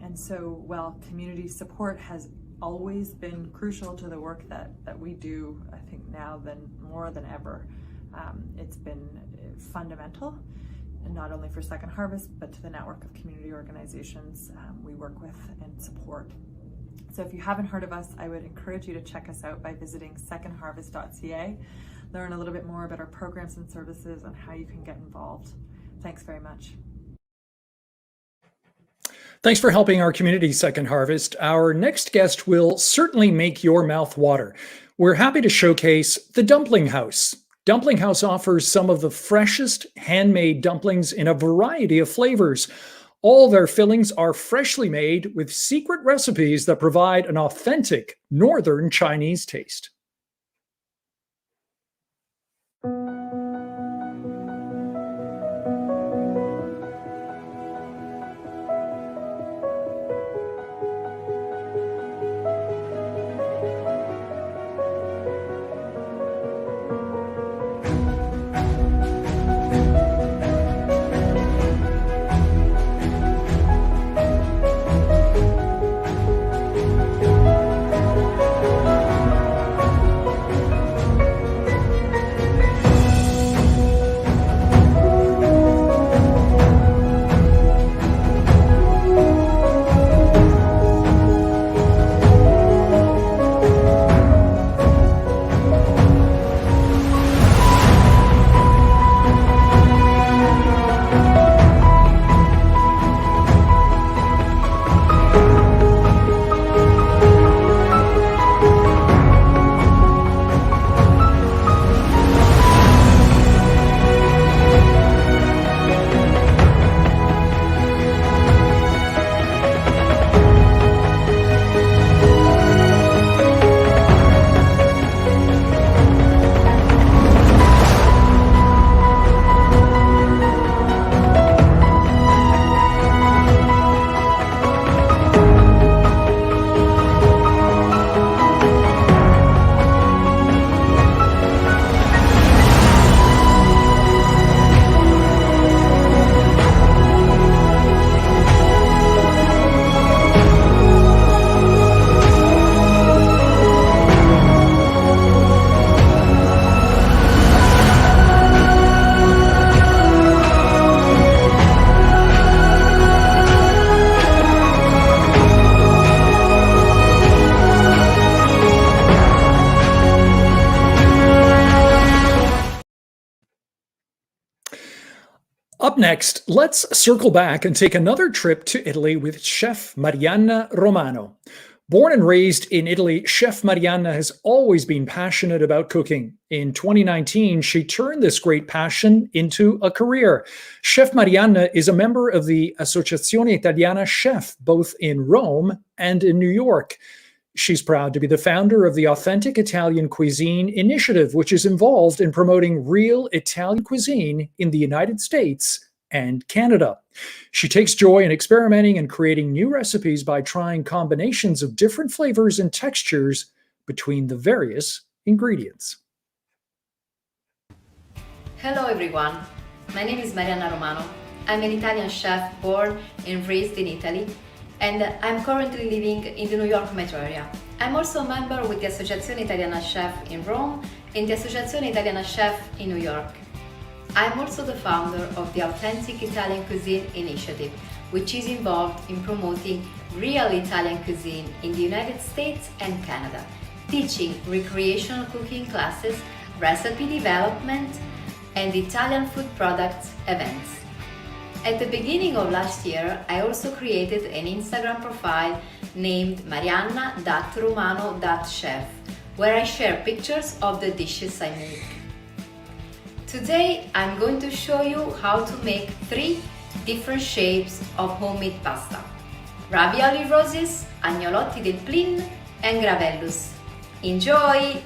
And so while community support has always been crucial to the work that we do, I think now more than ever, it's been fundamental, and not only for Second Harvest, but to the network of community organizations we work with and support. So if you haven't heard of us, I would encourage you to check us out by visiting secondharvest.ca, learn a little bit more about our programs and services and how you can get involved. Thanks very much. Thanks for helping our community, Second Harvest. Our next guest will certainly make your mouth water. We're happy to showcase the Dumpling House. Dumpling House offers some of the freshest handmade dumplings in a variety of flavors. All their fillings are freshly made with secret recipes that provide an authentic Northern Chinese taste. Up next, let's circle back and take another trip to Italy with Chef Marianna Romano. Born and raised in Italy, Chef Marianna has always been passionate about cooking. In 2019, she turned this great passion into a career. Chef Marianna is a member of the Associazione Italiana Chef, both in Rome and in New York. She's proud to be the founder of the Authentic Italian Cuisine Initiative, which is involved in promoting real Italian cuisine in the United States and Canada. She takes joy in experimenting and creating new recipes by trying combinations of different flavors and textures between the various ingredients. Hello everyone, my name is Marianna Romano. I'm an Italian chef born and raised in Italy, and I'm currently living in the New York metro area. I'm also a member with the Associazione Italiana Chef in Rome and the Associazione Italiana Chef in New York. I'm also the founder of the Authentic Italian Cuisine Initiative, which is involved in promoting real Italian cuisine in the United States and Canada, teaching recreational cooking classes, recipe development, and Italian food products events. At the beginning of last year, I also created an Instagram profile named marianna.romano.chef, where I share pictures of the dishes I make. Today, I'm going to show you how to make 3 different shapes of homemade pasta: ravioli roses, agnolotti del plin, and gravellus. Enjoy!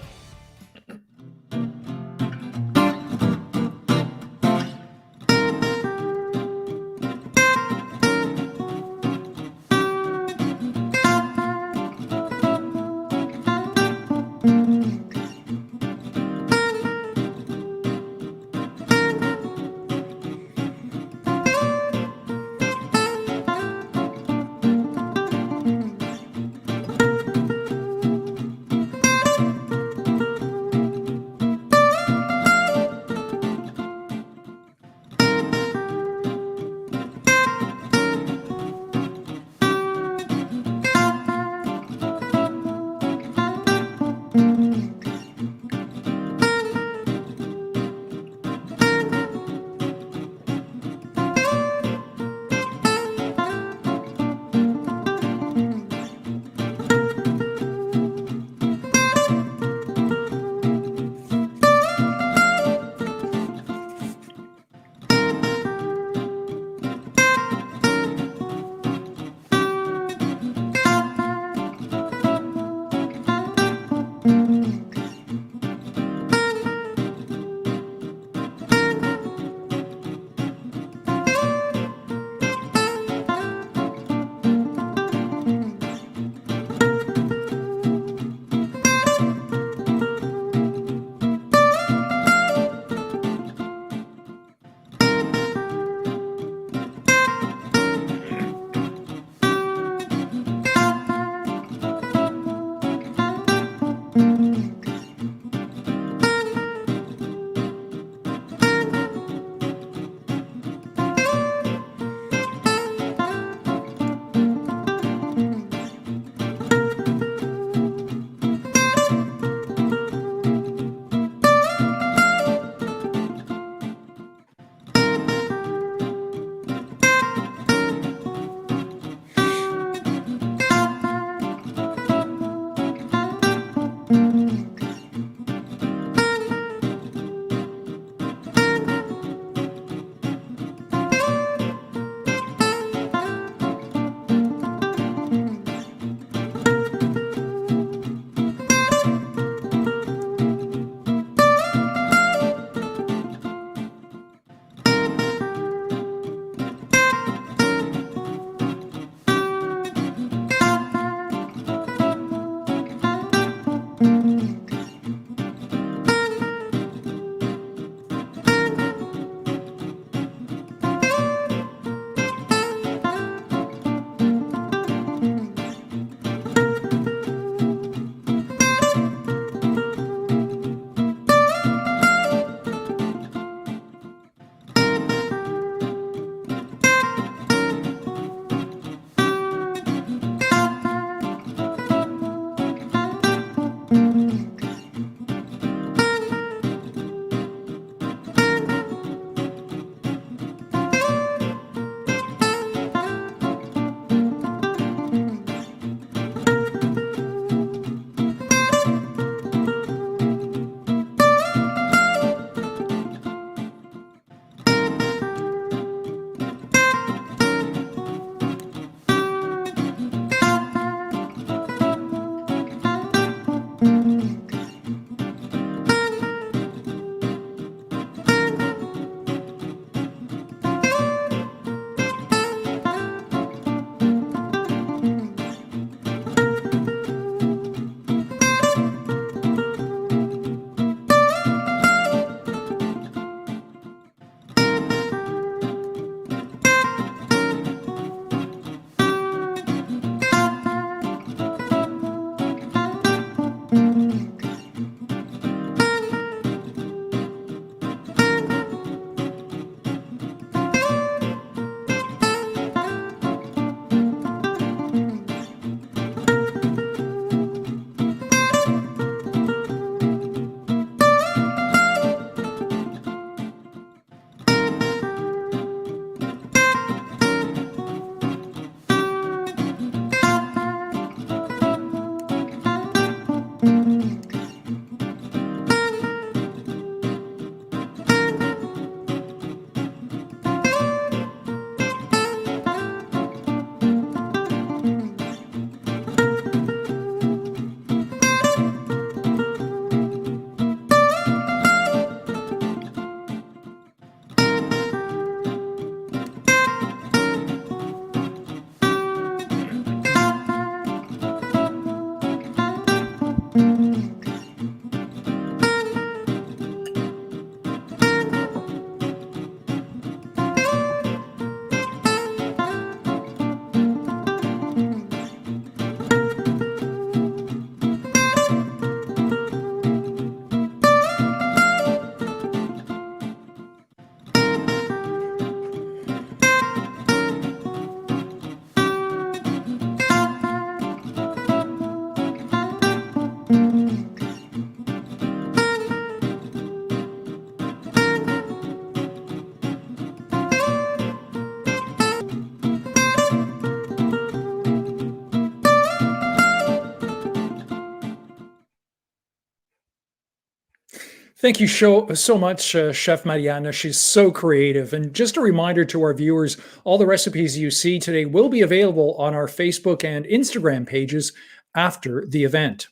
Thank you so much, Chef Mariana. She's so creative. And just a reminder to our viewers, all the recipes you see today will be available on our Facebook and Instagram pages after the event.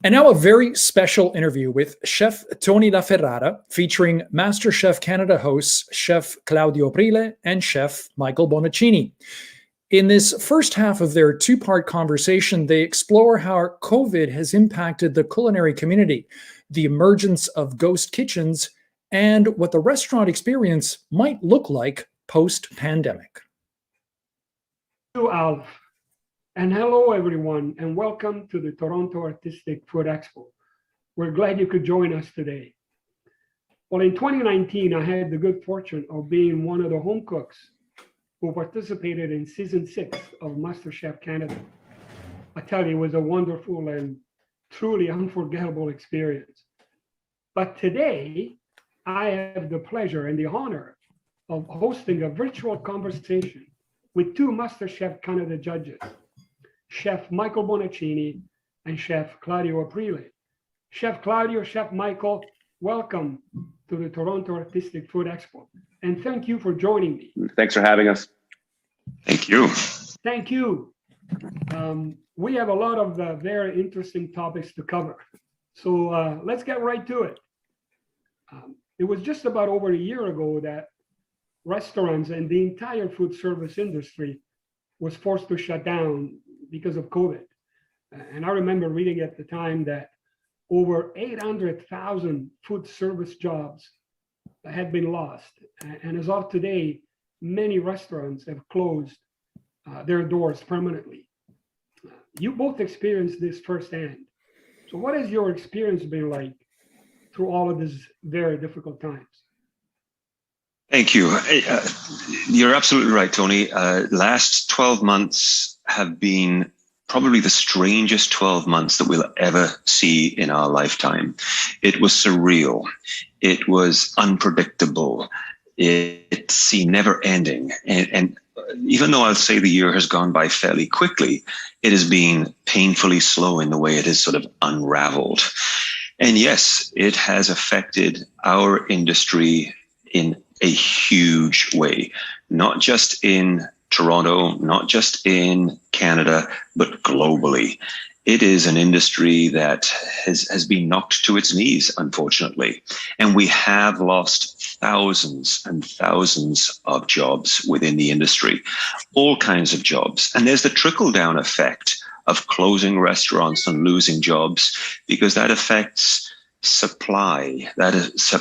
And now a very special interview with Chef Tony LaFerrara, featuring MasterChef Canada hosts Chef Claudio Aprile and Chef Michael Bonaccini. In this first half of their two-part conversation, they explore how COVID has impacted the culinary community, the emergence of ghost kitchens, and what the restaurant experience might look like post-pandemic. Hello, Alf. And hello, everyone, and welcome to the Toronto Artistic Food Expo. We're glad you could join us today. Well, in 2019, I had the good fortune of being one of the home cooks who participated in season 6 of MasterChef Canada. I tell you, it was a wonderful and truly unforgettable experience. But today, I have the pleasure and the honor of hosting a virtual conversation with two MasterChef Canada judges, Chef Michael Bonaccini and Chef Claudio Aprile. Chef Claudio, Chef Michael, welcome to the Toronto Artistic Food Expo. And thank you for joining me. Thanks for having us. Thank you. Thank you. We have a lot of very interesting topics to cover. So let's get right to it. It was just about over a year ago that restaurants and the entire food service industry was forced to shut down because of COVID. And I remember reading at the time that over 800,000 food service jobs had been lost. And as of today, many restaurants have closed their doors permanently. You both experienced this firsthand. So what has your experience been like through all of these very difficult times? Thank you. You're absolutely right, Tony. Last 12 months have been probably the strangest 12 months that we'll ever see in our lifetime. It was surreal. It was unpredictable. It seemed never ending. And even though I'll say the year has gone by fairly quickly, it has been painfully slow in the way it has sort of unraveled. And yes, it has affected our industry in a huge way, not just in Toronto, not just in Canada, but globally. It is an industry that has been knocked to its knees, unfortunately. And we have lost thousands and thousands of jobs within the industry, all kinds of jobs. And there's the trickle-down effect of closing restaurants and losing jobs, because that affects supply, that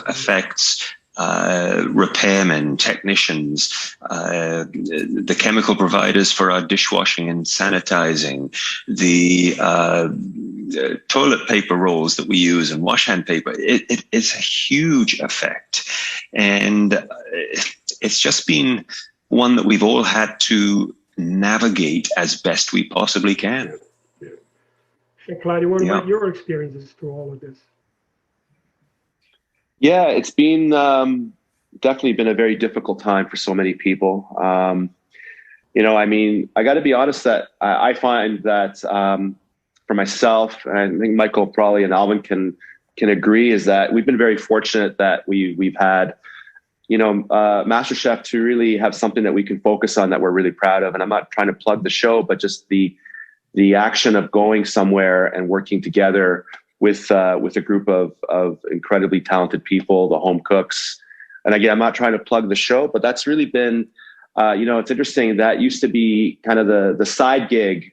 affects repairmen, technicians, the chemical providers for our dishwashing and sanitizing, the toilet paper rolls that we use and wash hand paper. It is a huge effect. And it's just been one that we've all had to navigate as best we possibly can. Yeah. Claudia, what about your experiences through all of this? Yeah, it's been definitely been a very difficult time for so many people. You know, I mean, I got to be honest that I find that for myself, and I think Michael probably and Alvin can agree, is that we've been very fortunate that we've had, you know, MasterChef to really have something that we can focus on that we're really proud of. And I'm not trying to plug the show, but just the action of going somewhere and working together with a group of incredibly talented people, the home cooks. And again, I'm not trying to plug the show, but that's really been, you know, it's interesting. That used to be kind of the side gig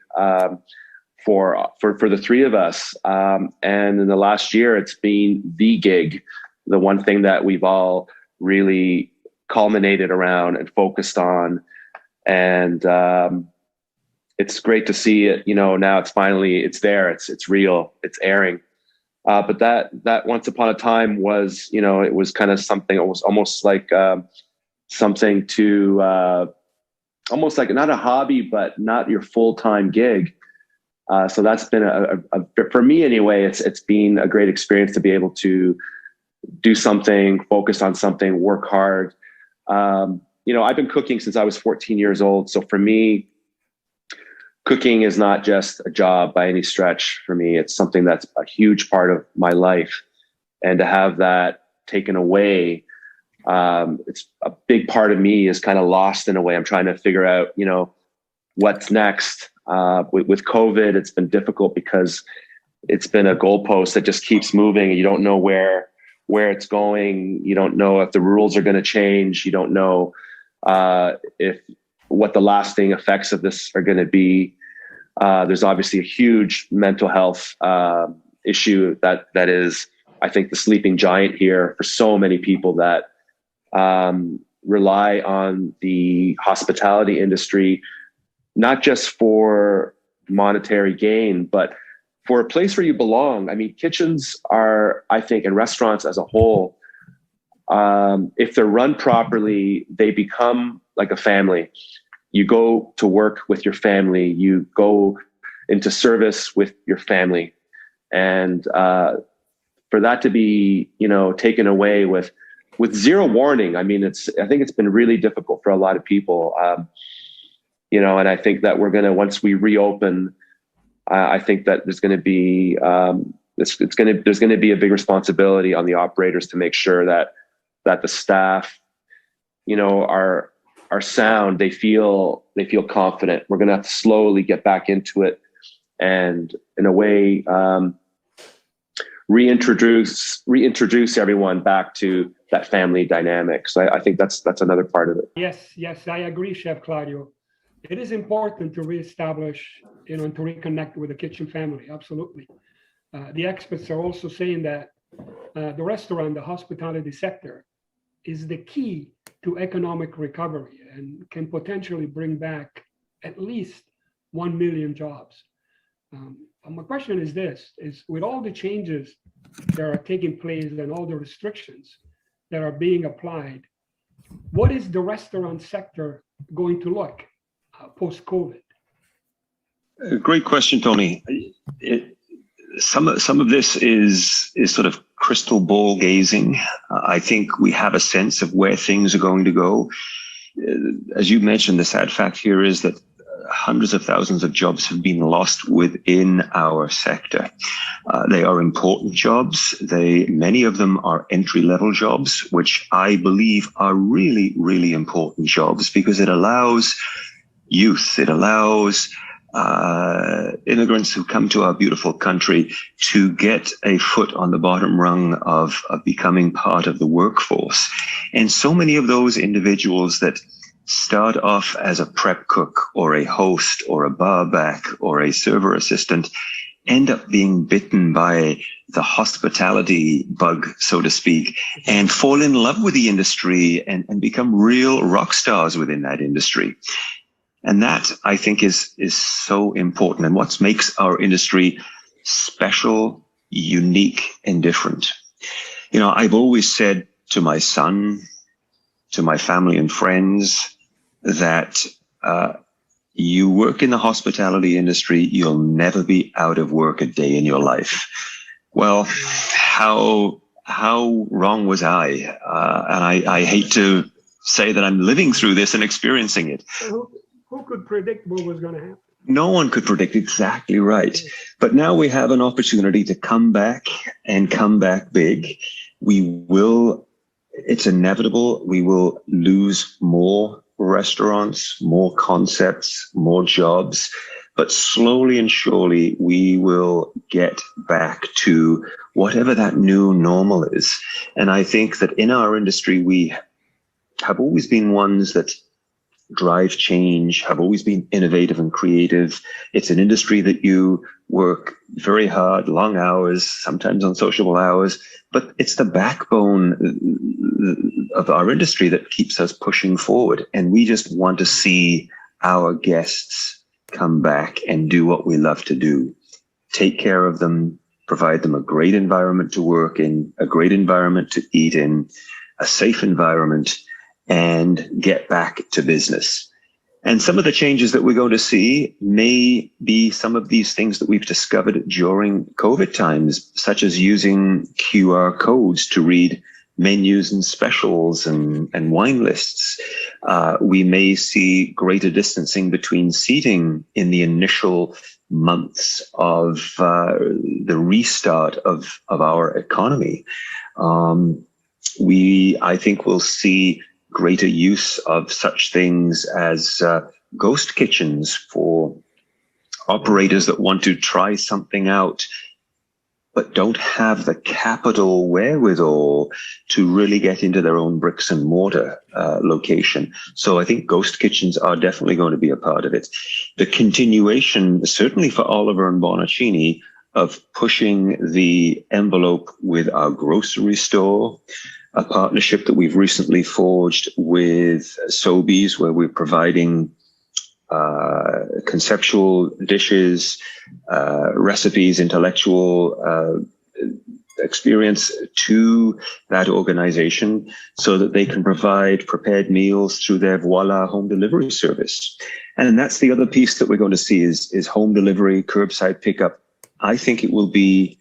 for the three of us. And in the last year, it's been the gig, the one thing that we've all really culminated around and focused on. And it's great to see it, you know, now it's there, it's real, it's airing. But that once upon a time was, you know, it was kind of something, it was almost like something to, almost like not a hobby, but not your full-time gig. So that's been for me anyway, it's been a great experience to be able to do something, focus on something, work hard. You know, I've been cooking since I was 14 years old. So for me, cooking is not just a job by any stretch for me. It's something that's a huge part of my life. and to have that taken away, it's a big part of me is kind of lost in a way. I'm trying to figure out, what's next. With COVID, it's been difficult because it's been a goalpost that just keeps moving, and you don't know where it's going. You don't know if the rules are going to change. You don't know if what the lasting effects of this are going to be. There's obviously a huge mental health issue that is, I think, the sleeping giant here for so many people that rely on the hospitality industry, not just for monetary gain, but for a place where you belong. I mean, kitchens are, I think, and restaurants as a whole, if they're run properly, they become like a family. You go to work with your family, you go into service with your family. And for that to be, taken away with zero warning, I mean, I think it's been really difficult for a lot of people. And I think that we're going to, once we reopen, I think that there's going to be there's going to be a big responsibility on the operators to make sure that the staff, are sound. They feel confident. We're going to have to slowly get back into it, and in a way, reintroduce everyone back to that family dynamic. So I think that's another part of it. Yes, I agree, Chef Claudio. It is important to reestablish, and to reconnect with the kitchen family. Absolutely. The experts are also saying that the restaurant, the hospitality sector, is the key to economic recovery and can potentially bring back at least 1 million jobs. My question is this: with all the changes that are taking place and all the restrictions that are being applied, what is the restaurant sector going to look post-COVID? Great question, Tony. Some of this is sort of crystal ball gazing. I think we have a sense of where things are going to go. As you mentioned, the sad fact here is that hundreds of thousands of jobs have been lost within our sector. They are important jobs. Many of them are entry-level jobs, which I believe are really, really important jobs because it allows youth, it allows immigrants who come to our beautiful country to get a foot on the bottom rung of becoming part of the workforce. And so many of those individuals that start off as a prep cook or a host or a barback or a server assistant end up being bitten by the hospitality bug, so to speak, and fall in love with the industry and become real rock stars within that industry. And that, I think, is so important, and what makes our industry special, unique, and different. I've always said to my son, to my family and friends, that you work in the hospitality industry, you'll never be out of work a day in your life. Well, how wrong was I? And I hate to say that I'm living through this and experiencing it. Who could predict what was going to happen? No one could predict. Exactly right. But now we have an opportunity to come back and come back big. It's inevitable. We will lose more restaurants, more concepts, more jobs, but slowly and surely we will get back to whatever that new normal is. And I think that in our industry, we have always been ones that drive change, have always been innovative and creative. It's an industry that you work very hard, long hours, sometimes unsociable hours, but it's the backbone of our industry that keeps us pushing forward. And we just want to see our guests come back and do what we love to do. Take care of them, provide them a great environment to work in, a great environment to eat in, a safe environment, and get back to business. And some of the changes that we're going to see may be some of these things that we've discovered during COVID times, such as using QR codes to read menus and specials and wine lists. We may see greater distancing between seating in the initial months of the restart of our economy, I think we'll see greater use of such things as ghost kitchens for operators that want to try something out but don't have the capital wherewithal to really get into their own bricks and mortar location. So I think ghost kitchens are definitely going to be a part of it. The continuation, certainly for Oliver and Bonacini, of pushing the envelope with our grocery store, a partnership that we've recently forged with Sobeys, where we're providing conceptual dishes, recipes, intellectual experience to that organization so that they can provide prepared meals through their Voila home delivery service. And that's the other piece that we're going to see is home delivery, curbside pickup. I think it will be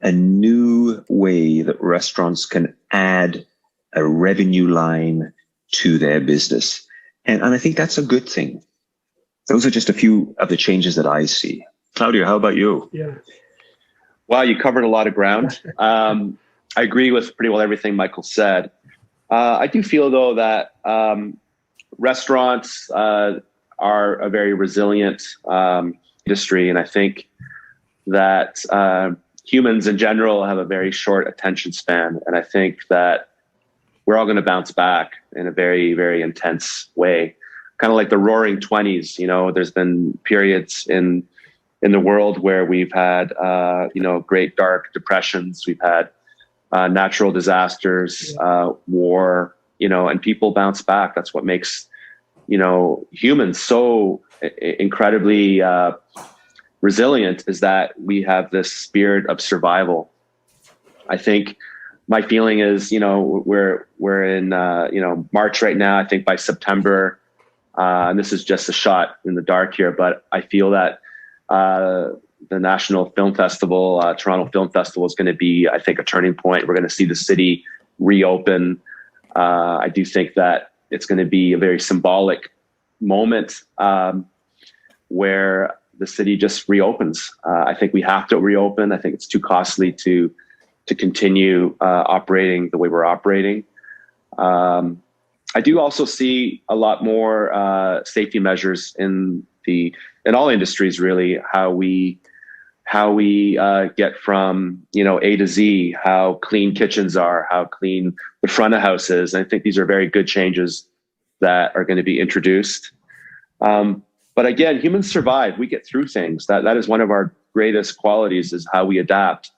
a new way that restaurants can add a revenue line to their business. And I think that's a good thing. Those are just a few of the changes that I see. Claudia, how about you? Yeah. Wow, you covered a lot of ground. I agree with pretty well everything Michael said. I do feel, though, that restaurants are a very resilient industry, and I think that humans in general have a very short attention span, and I think that we're all going to bounce back in a very, very intense way. Kind of like the Roaring 20s, there's been periods in the world where we've had, great dark depressions. We've had natural disasters, war, and people bounce back. That's what makes, humans so incredibly resilient, is that we have this spirit of survival. I think my feeling is, we're in, March right now. I think by September, and this is just a shot in the dark here, but I feel that the National Film Festival, Toronto Film Festival, is going to be, I think, a turning point. We're going to see the city reopen. I do think that it's going to be a very symbolic moment where the city just reopens. I think we have to reopen. I think it's too costly to continue operating the way we're operating. I do also see a lot more safety measures in all industries, really, how we get from A to Z, how clean kitchens are, how clean the front of house is. And I think these are very good changes that are going to be introduced. But again, humans survive. We get through things. That is one of our greatest qualities, is how we adapt.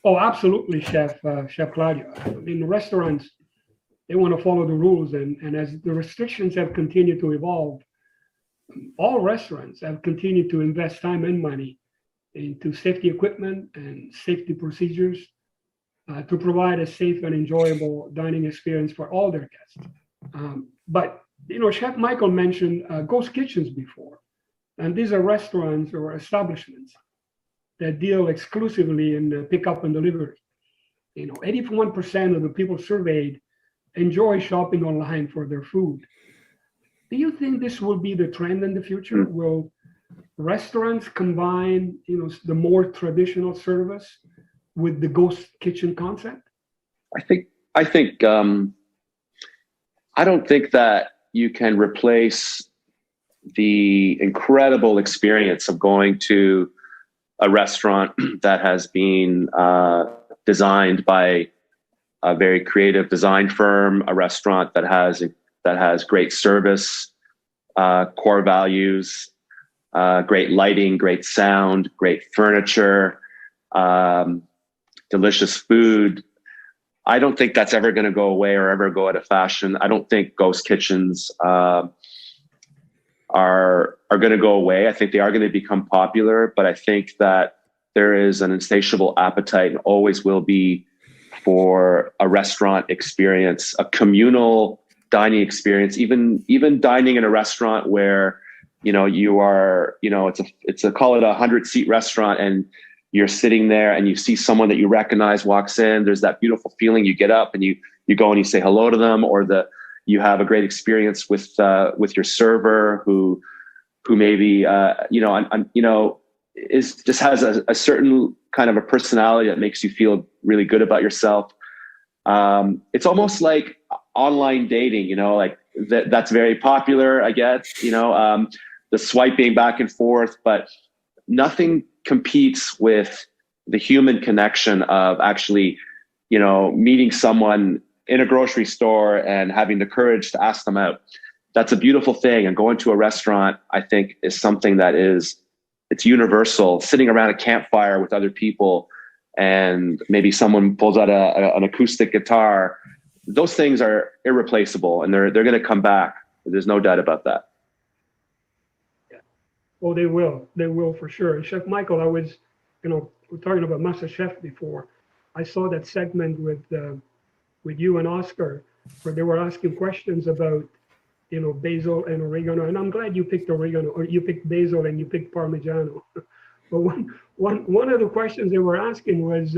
Oh, absolutely, Chef Claudio. I mean, restaurants, they want to follow the rules. And as the restrictions have continued to evolve, all restaurants have continued to invest time and money into safety equipment and safety procedures to provide a safe and enjoyable dining experience for all their guests. But, Chef Michael mentioned ghost kitchens before. And these are restaurants or establishments that deal exclusively in pickup and delivery. 81% of the people surveyed enjoy shopping online for their food. Do you think this will be the trend in the future? Will restaurants combine, the more traditional service with the ghost kitchen concept? I don't think that you can replace the incredible experience of going to a restaurant that has been designed by a very creative design firm, a restaurant that has great service, core values, great lighting, great sound, great furniture, delicious food. I don't think that's ever going to go away or ever go out of fashion. I don't think ghost kitchens are going to go away. I think they are going to become popular, but I think that there is an insatiable appetite and always will be for a restaurant experience, a communal dining experience, even dining in a restaurant where, you are, it's a call it 100-seat restaurant, and you're sitting there and you see someone that you recognize walks in. There's that beautiful feeling. You get up and you go and you say hello to them, or you have a great experience with your server who who maybe is just has a certain kind of a personality that makes you feel really good about yourself. It's almost like online dating, like that's very popular, I guess, the swiping back and forth, but nothing competes with the human connection of actually, meeting someone in a grocery store and having the courage to ask them out. That's a beautiful thing. And going to a restaurant, I think, is something that it's universal. Sitting around a campfire with other people, and maybe someone pulls out an acoustic guitar. Those things are irreplaceable, and they're going to come back. There's no doubt about that. Oh, they will for sure. And Chef Michael, I was, we're talking about MasterChef before. I saw that segment with you and Oscar, where they were asking questions about, basil and oregano. And I'm glad you picked oregano, or you picked basil and you picked Parmigiano. But one of the questions they were asking was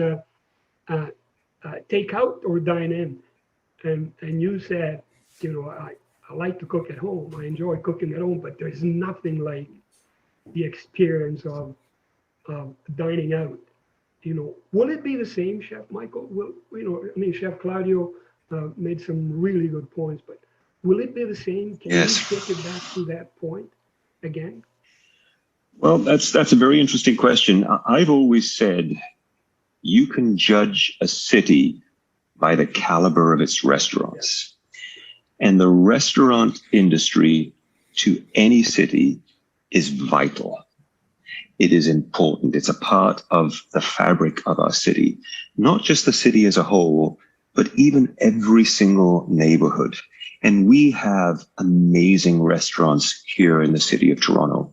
take out or dine in, and you said, I like to cook at home. I enjoy cooking at home, but there's nothing like the experience of dining out. Will it be the same, Chef Michael? Chef Claudio made some really good points, but will it be the same? Can Yes. you take it back to that point again? Well, that's a very interesting question. I've always said you can judge a city by the caliber of its restaurants. And the restaurant industry to any city is vital. It is important. It's a part of the fabric of our city, not just the city as a whole, but even every single neighborhood. And we have amazing restaurants here in the city of Toronto.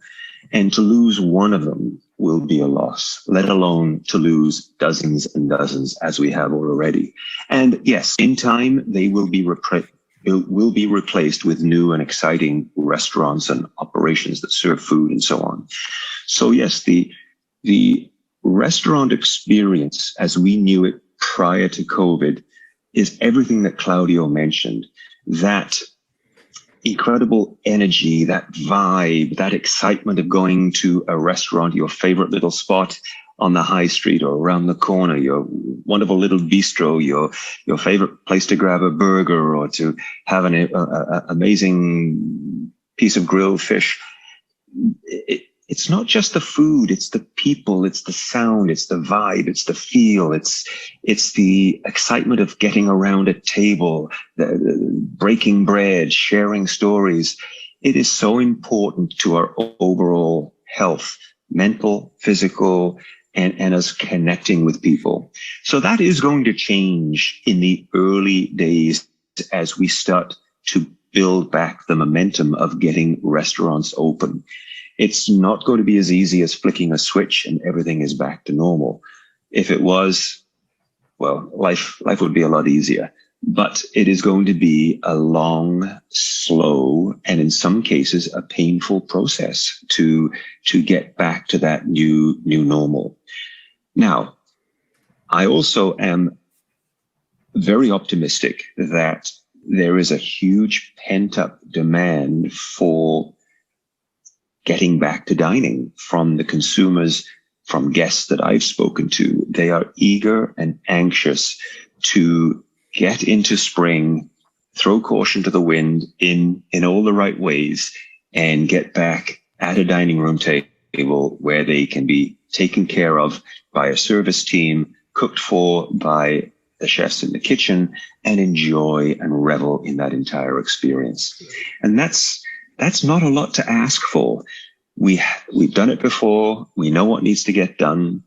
And to lose one of them will be a loss, let alone to lose dozens and dozens as we have already. And yes, in time, they will be replaced with new and exciting restaurants and operations that serve food and so on. So yes, the restaurant experience as we knew it prior to COVID is everything that Claudio mentioned. That incredible energy, that vibe, that excitement of going to a restaurant, your favorite little spot on the high street or around the corner, your wonderful little bistro, your favorite place to grab a burger or to have an amazing piece of grilled fish. It's not just the food, it's the people, it's the sound, it's the vibe, it's the feel, it's the excitement of getting around a table, breaking bread, sharing stories. It is so important to our overall health, mental, physical, and us connecting with people. So that is going to change in the early days as we start to build back the momentum of getting restaurants open. It's not going to be as easy as flicking a switch and everything is back to normal. If it was, well, life would be a lot easier. But it is going to be a long, slow, and in some cases, a painful process to get back to that new normal. Now, I also am very optimistic that there is a huge pent-up demand for getting back to dining from the consumers, from guests that I've spoken to. They are eager and anxious to get into spring, throw caution to the wind in all the right ways, and get back at a dining room table where they can be taken care of by a service team, cooked for by the chefs in the kitchen, and enjoy and revel in that entire experience. And that's not a lot to ask for. We've done it before. We know what needs to get done.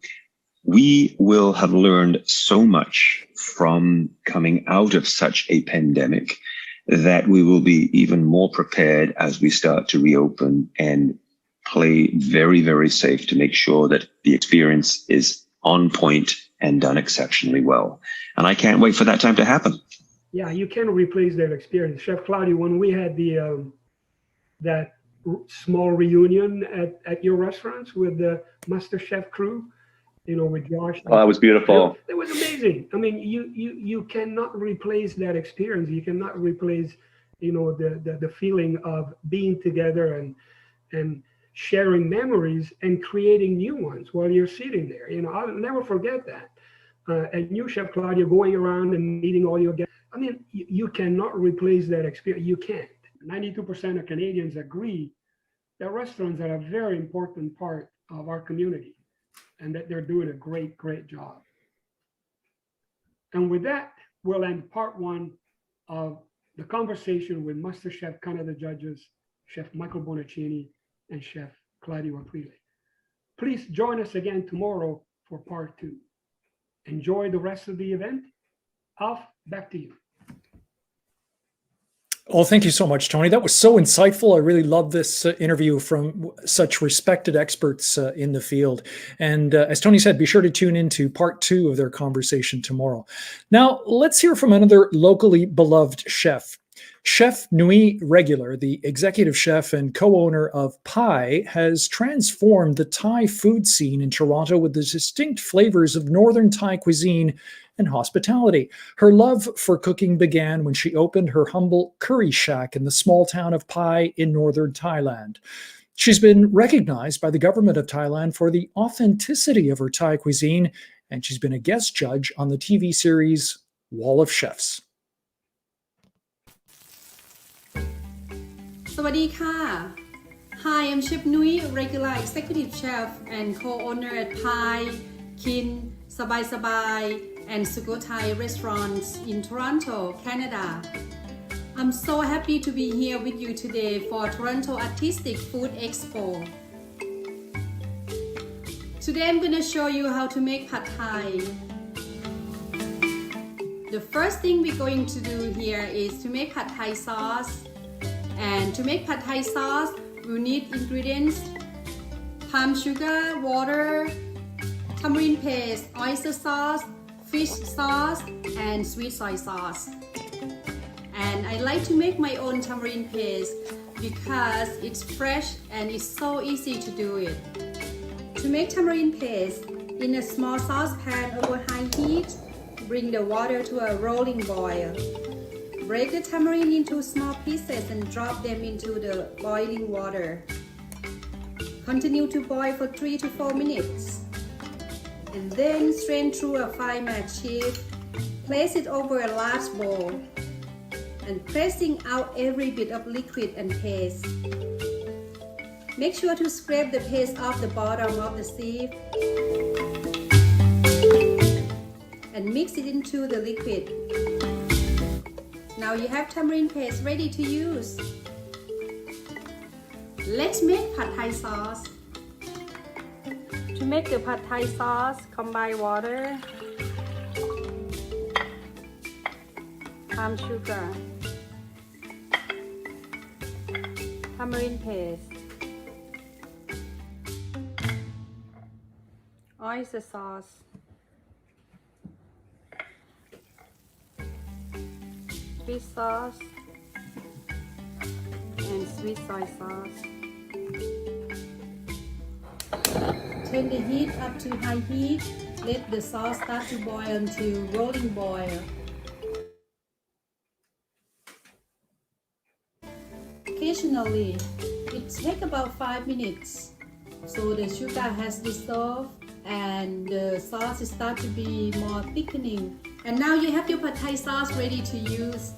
We will have learned so much from coming out of such a pandemic that we will be even more prepared as we start to reopen and play very, very safe to make sure that the experience is on point and done exceptionally well. And I can't wait for that time to happen. Yeah, you can replace that experience. Chef Claudio, when we had that small reunion at your restaurants with the MasterChef crew, with Josh. Oh, that was beautiful. It was amazing. I mean, you cannot replace that experience. You cannot replace, the feeling of being together and sharing memories and creating new ones while you're sitting there. You know, I'll never forget that. And you, Chef Claudio, going around and meeting all your guests. I mean, you cannot replace that experience. You can't. 92% of Canadians agree that restaurants are a very important part of our community and that they're doing a great, great job. And with that, we'll end part one of the conversation with MasterChef Canada judges, Chef Michael Bonaccini and Chef Claudio Aprile. Please join us again tomorrow for part two. Enjoy the rest of the event. Alf, back to you. Oh, thank you so much, Tony. That was so insightful. I really love this interview from such respected experts in the field. And as Tony said, be sure to tune into part two of their conversation tomorrow. Now, let's hear from another locally beloved chef. Chef Nui Regular, the executive chef and co-owner of Pai, has transformed the Thai food scene in Toronto with the distinct flavors of Northern Thai cuisine and hospitality. Her love for cooking began when she opened her humble curry shack in the small town of Pai in northern Thailand. She's been recognized by the government of Thailand for the authenticity of her Thai cuisine, and she's been a guest judge on the TV series Wall of Chefs. สวัสดีค่ะ Hi, I'm Chef Nui, regular executive chef and co-owner at Pai, Kin, Sabai Sabai, and Sukhothai restaurants in Toronto, Canada. I'm so happy to be here with you today for Toronto Artistic Food Expo. Today I'm going to show you how to make Pad Thai. The first thing we're going to do here is to make Pad Thai sauce. And to make Pad Thai sauce, we need ingredients: palm sugar, water, tamarind paste, oyster sauce, fish sauce, and sweet soy sauce. And I like to make my own tamarind paste because it's fresh and it's so easy to do it. To make tamarind paste, in a small saucepan over high heat, bring the water to a rolling boil. Break the tamarind into small pieces and drop them into the boiling water. Continue to boil for 3 to 4 minutes. And then strain through a fine mat sheet. Place it over a large bowl and pressing out every bit of liquid and paste. Make sure to scrape the paste off the bottom of the sieve and mix it into the liquid. Now you have tamarind paste ready to use. Let's make Pad Thai sauce. To make the Pad Thai sauce, combine water, palm sugar, tamarind paste, oyster sauce, fish sauce, and sweet soy sauce. Turn the heat up to high heat. Let the sauce start to boil until rolling boil. Occasionally, it takes about 5 minutes. So the sugar has dissolved and the sauce starts to be more thickening. And now you have your Pad Thai sauce ready to use.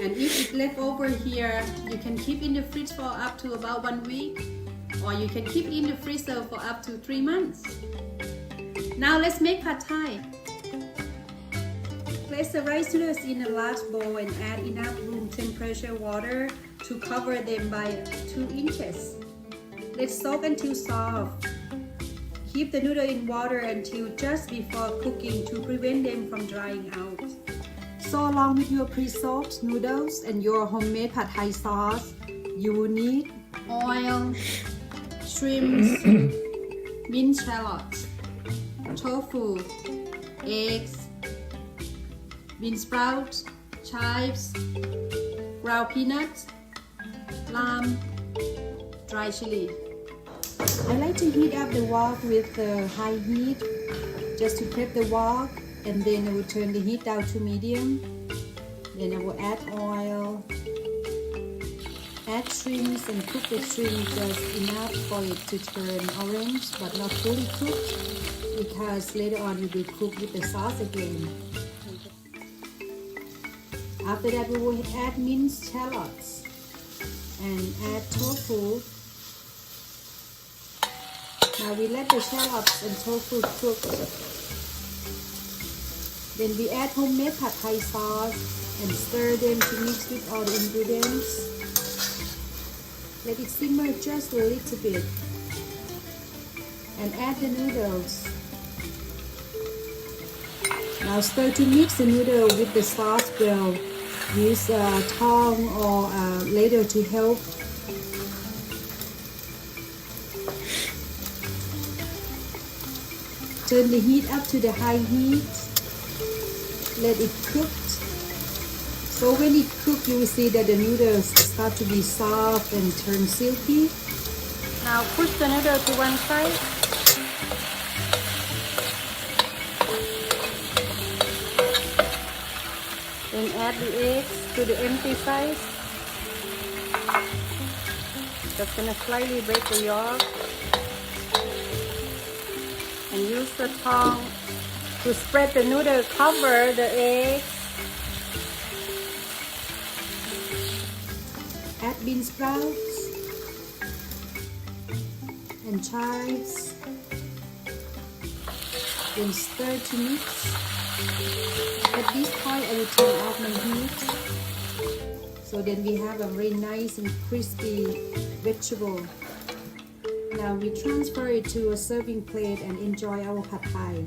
And if it's left over here, you can keep in the fridge for up to about 1 week. Or you can keep it in the freezer for up to 3 months. Now let's make Pad Thai. Place the rice noodles in a large bowl and add enough room temperature water to cover them by 2 inches. Let soak until soft. Keep the noodle in water until just before cooking to prevent them from drying out. So along with your pre-soaked noodles and your homemade Pad Thai sauce, you will need oil, shrimps, minced shallots, tofu, eggs, bean sprouts, chives, ground peanuts, lamb, dry chili. I like to heat up the wok with high heat just to prep the wok, and then I will turn the heat down to medium. Then I will add oil, add shrimps and cook the shrimp just enough for it to turn orange, but not fully cooked, because later on we will cook with the sauce again. After that, we will add minced shallots and add tofu. Now we let the shallots and tofu cook. Then we add homemade pad thai sauce and stir them to mix with all the ingredients. Let it simmer just a little bit. And add the noodles. Now stir to mix the noodle with the sauce well. Use a tongue or a ladle to help. Turn the heat up to the high heat. Let it cook. So when it cooks, you will see that the noodles start to be soft and turn silky. Now push the noodle to one side. Then add the eggs to the empty side. Just gonna slightly break the yolk. And use the tongue to spread the noodle, cover the eggs. Add bean sprouts and chives. Then stir to mix. At this point, I will turn off my heat. So then we have a very nice and crispy vegetable. Now we transfer it to a serving plate and enjoy our pad thai.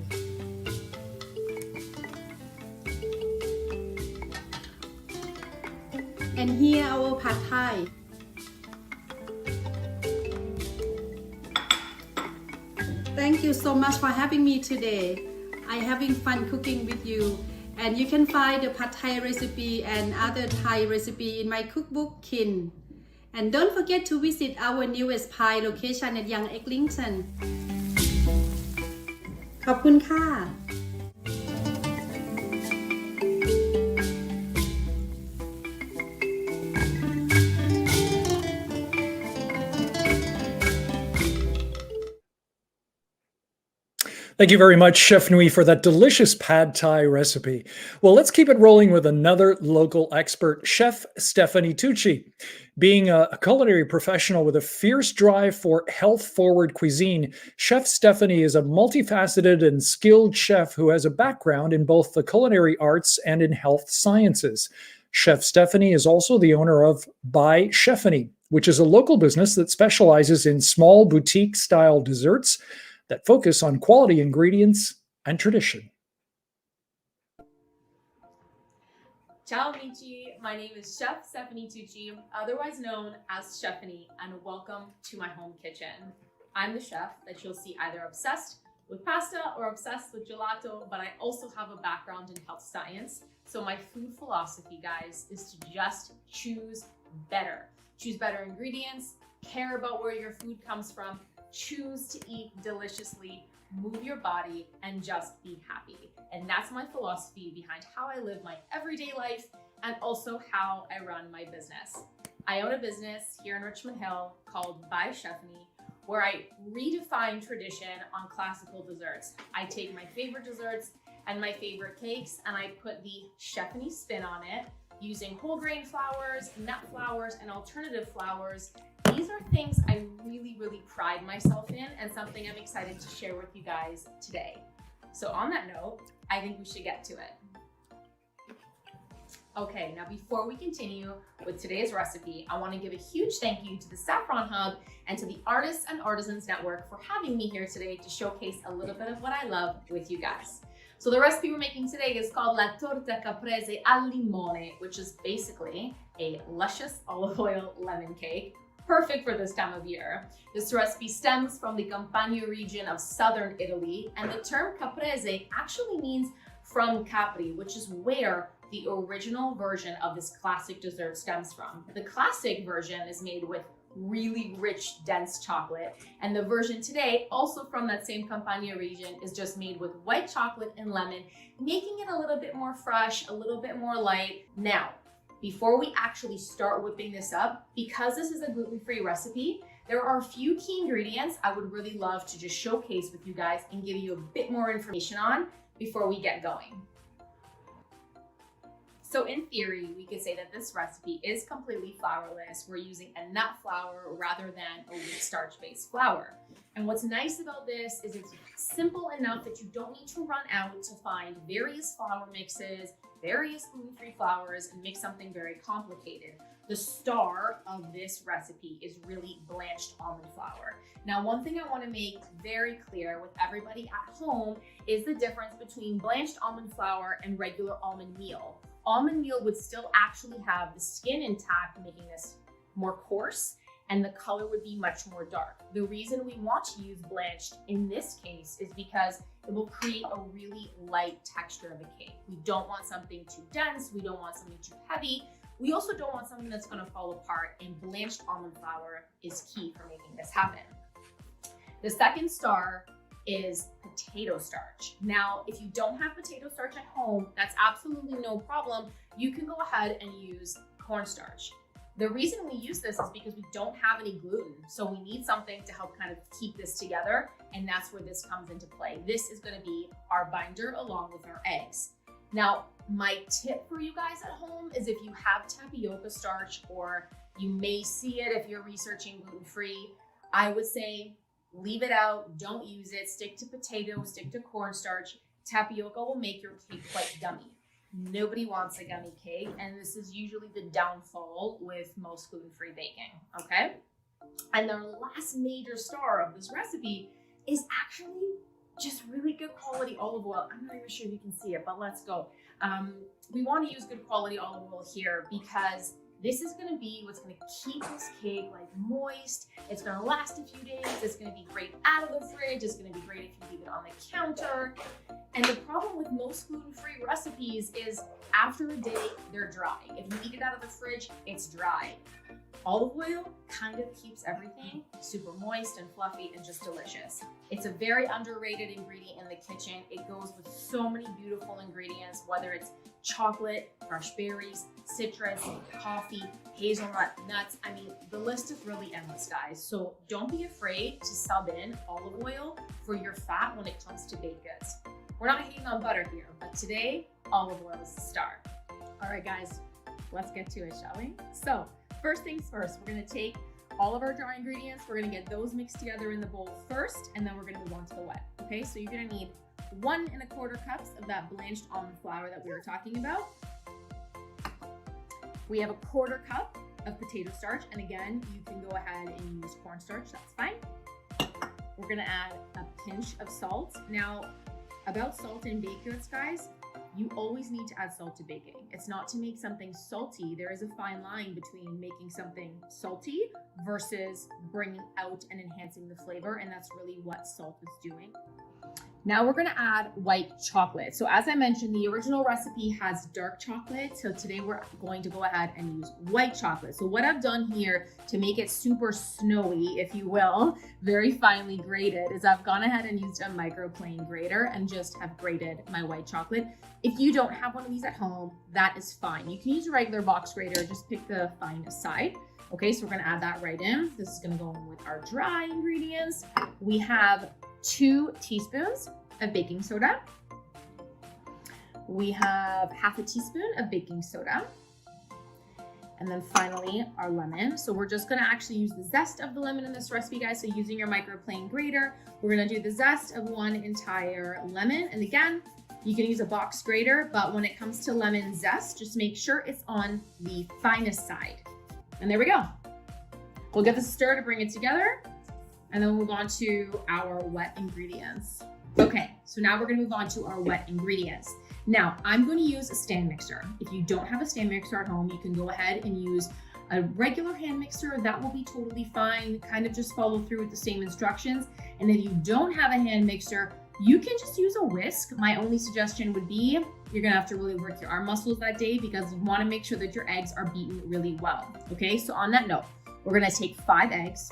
And here our pad thai. Thank you so much for having me today. I'm having fun cooking with you. And you can find the pad thai recipe and other Thai recipe in my cookbook, Kin. And don't forget to visit our newest Pai location at Young Eglinton. ขอบคุณค่ะ Thank you very much, Chef Nui, for that delicious pad thai recipe. Well, let's keep it rolling with another local expert, Chef Stephanie Tucci. Being a culinary professional with a fierce drive for health-forward cuisine, Chef Stephanie is a multifaceted and skilled chef who has a background in both the culinary arts and in health sciences. Chef Stephanie is also the owner of By Chefany, which is a local business that specializes in small boutique-style desserts that focus on quality ingredients and tradition. Ciao amici, my name is Chef Stephanie Tucci, otherwise known as Chefany, and welcome to my home kitchen. I'm the chef that you'll see either obsessed with pasta or obsessed with gelato, but I also have a background in health science. So my food philosophy, guys, is to just choose better. Choose better ingredients, care about where your food comes from, choose to eat deliciously, move your body, and just be happy. And that's my philosophy behind how I live my everyday life and also how I run my business. I own a business here in Richmond Hill called By Chefany, where I redefine tradition on classical desserts. I take my favorite desserts and my favorite cakes and I put the Chefany spin on it using whole grain flours, nut flours, and alternative flours. These are things I really pride myself in and something I'm excited to share with you guys today. So on that note, I think we should get to it. Okay, now before we continue with today's recipe, I want to give a huge thank you to the Saffron Hub and to the Artists and Artisans Network for having me here today to showcase a little bit of what I love with you guys. So the recipe we're making today is called La Torta Caprese al Limone, which is basically a luscious olive oil lemon cake, perfect for this time of year. This recipe stems from the Campania region of southern Italy, and the term caprese actually means from Capri, which is where the original version of this classic dessert stems from. The classic version is made with really rich, dense chocolate, and the version today, also from that same Campania region, is just made with white chocolate and lemon, making it a little bit more fresh, a little bit more light. Now, before we actually start whipping this up, because this is a gluten-free recipe, there are a few key ingredients I would really love to just showcase with you guys and give you a bit more information on before we get going. So in theory, we could say that this recipe is completely flourless. We're using a nut flour rather than a wheat starch-based flour. And what's nice about this is it's simple enough that you don't need to run out to find various flour mixes, various gluten-free flours, and make something very complicated. The star of this recipe is really blanched almond flour. Now, one thing I want to make very clear with everybody at home is the difference between blanched almond flour and regular almond meal. Almond meal would still actually have the skin intact, making this more coarse, and the color would be much more dark. The reason we want to use blanched in this case is because it will create a really light texture of a cake. We don't want something too dense, we don't want something too heavy. We also don't want something that's going to fall apart, and blanched almond flour is key for making this happen. The second star is potato starch. Now, if you don't have potato starch at home, that's absolutely no problem. You can go ahead and use cornstarch. The reason we use this is because we don't have any gluten, so we need something to help kind of keep this together, and that's where this comes into play. This is going to be our binder along with our eggs. Now, my tip for you guys at home is if you have tapioca starch, or you may see it if you're researching gluten-free, I would say leave it out, don't use it, stick to potato, stick to cornstarch. Tapioca will make your cake quite gummy. Nobody wants a gummy cake, and this is usually the downfall with most gluten-free baking, okay? And the last major star of this recipe is actually just really good quality olive oil. I'm not even sure if you can see it, but let's go. We want to use good quality olive oil here because this is going to be what's going to keep this cake like moist. It's going to last a few days. It's going to be great out of the fridge. It's going to be great if you leave it on the counter. And the problem with most gluten-free recipes is after a day, they're dry. If you eat it out of the fridge, it's dry. Olive oil kind of keeps everything super moist and fluffy and just delicious. It's a very underrated ingredient in the kitchen. It goes with so many beautiful ingredients, whether it's chocolate, fresh berries, citrus, coffee, hazelnut, nuts. I mean, the list is really endless, guys. So don't be afraid to sub in olive oil for your fat when it comes to baked goods. We're not hating on butter here, but today, olive oil is the star. All right, guys, let's get to it, shall we? So, first things first, we're gonna take all of our dry ingredients, we're gonna get those mixed together in the bowl first, and then we're gonna move on to the wet, okay? So you're gonna need 1 1/4 cups of that blanched almond flour that we were talking about. We have 1/4 cup of potato starch, and again, you can go ahead and use cornstarch, that's fine. We're gonna add a pinch of salt. Now, about salt in baked goods, guys, you always need to add salt to baking. It's not to make something salty. There is a fine line between making something salty versus bringing out and enhancing the flavor, and that's really what salt is doing. Now we're gonna add white chocolate. So as I mentioned, the original recipe has dark chocolate. So today we're going to go ahead and use white chocolate. So what I've done here to make it super snowy, if you will, very finely grated, is I've gone ahead and used a microplane grater and just have grated my white chocolate. If you don't have one of these at home, that is fine. You can use a regular box grater, just pick the finest side. Okay, so we're gonna add that right in. This is gonna go in with our dry ingredients. We have 2 teaspoons of baking soda. We have 1/2 teaspoon of baking soda. And then finally, our lemon. So we're just gonna actually use the zest of the lemon in this recipe, guys. So using your microplane grater, we're gonna do the zest of 1 entire lemon. And again, you can use a box grater, but when it comes to lemon zest, just make sure it's on the finest side. And there we go. We'll get the stir to bring it together, and then we'll move on to our wet ingredients. Okay, so now we're gonna move on to our wet ingredients. Now, I'm gonna use a stand mixer. If you don't have a stand mixer at home, you can go ahead and use a regular hand mixer. That will be totally fine. Kind of just follow through with the same instructions. And if you don't have a hand mixer, you can just use a whisk. My only suggestion would be you're gonna have to really work your arm muscles that day because you wanna make sure that your eggs are beaten really well. Okay, so on that note, we're gonna take 5 eggs,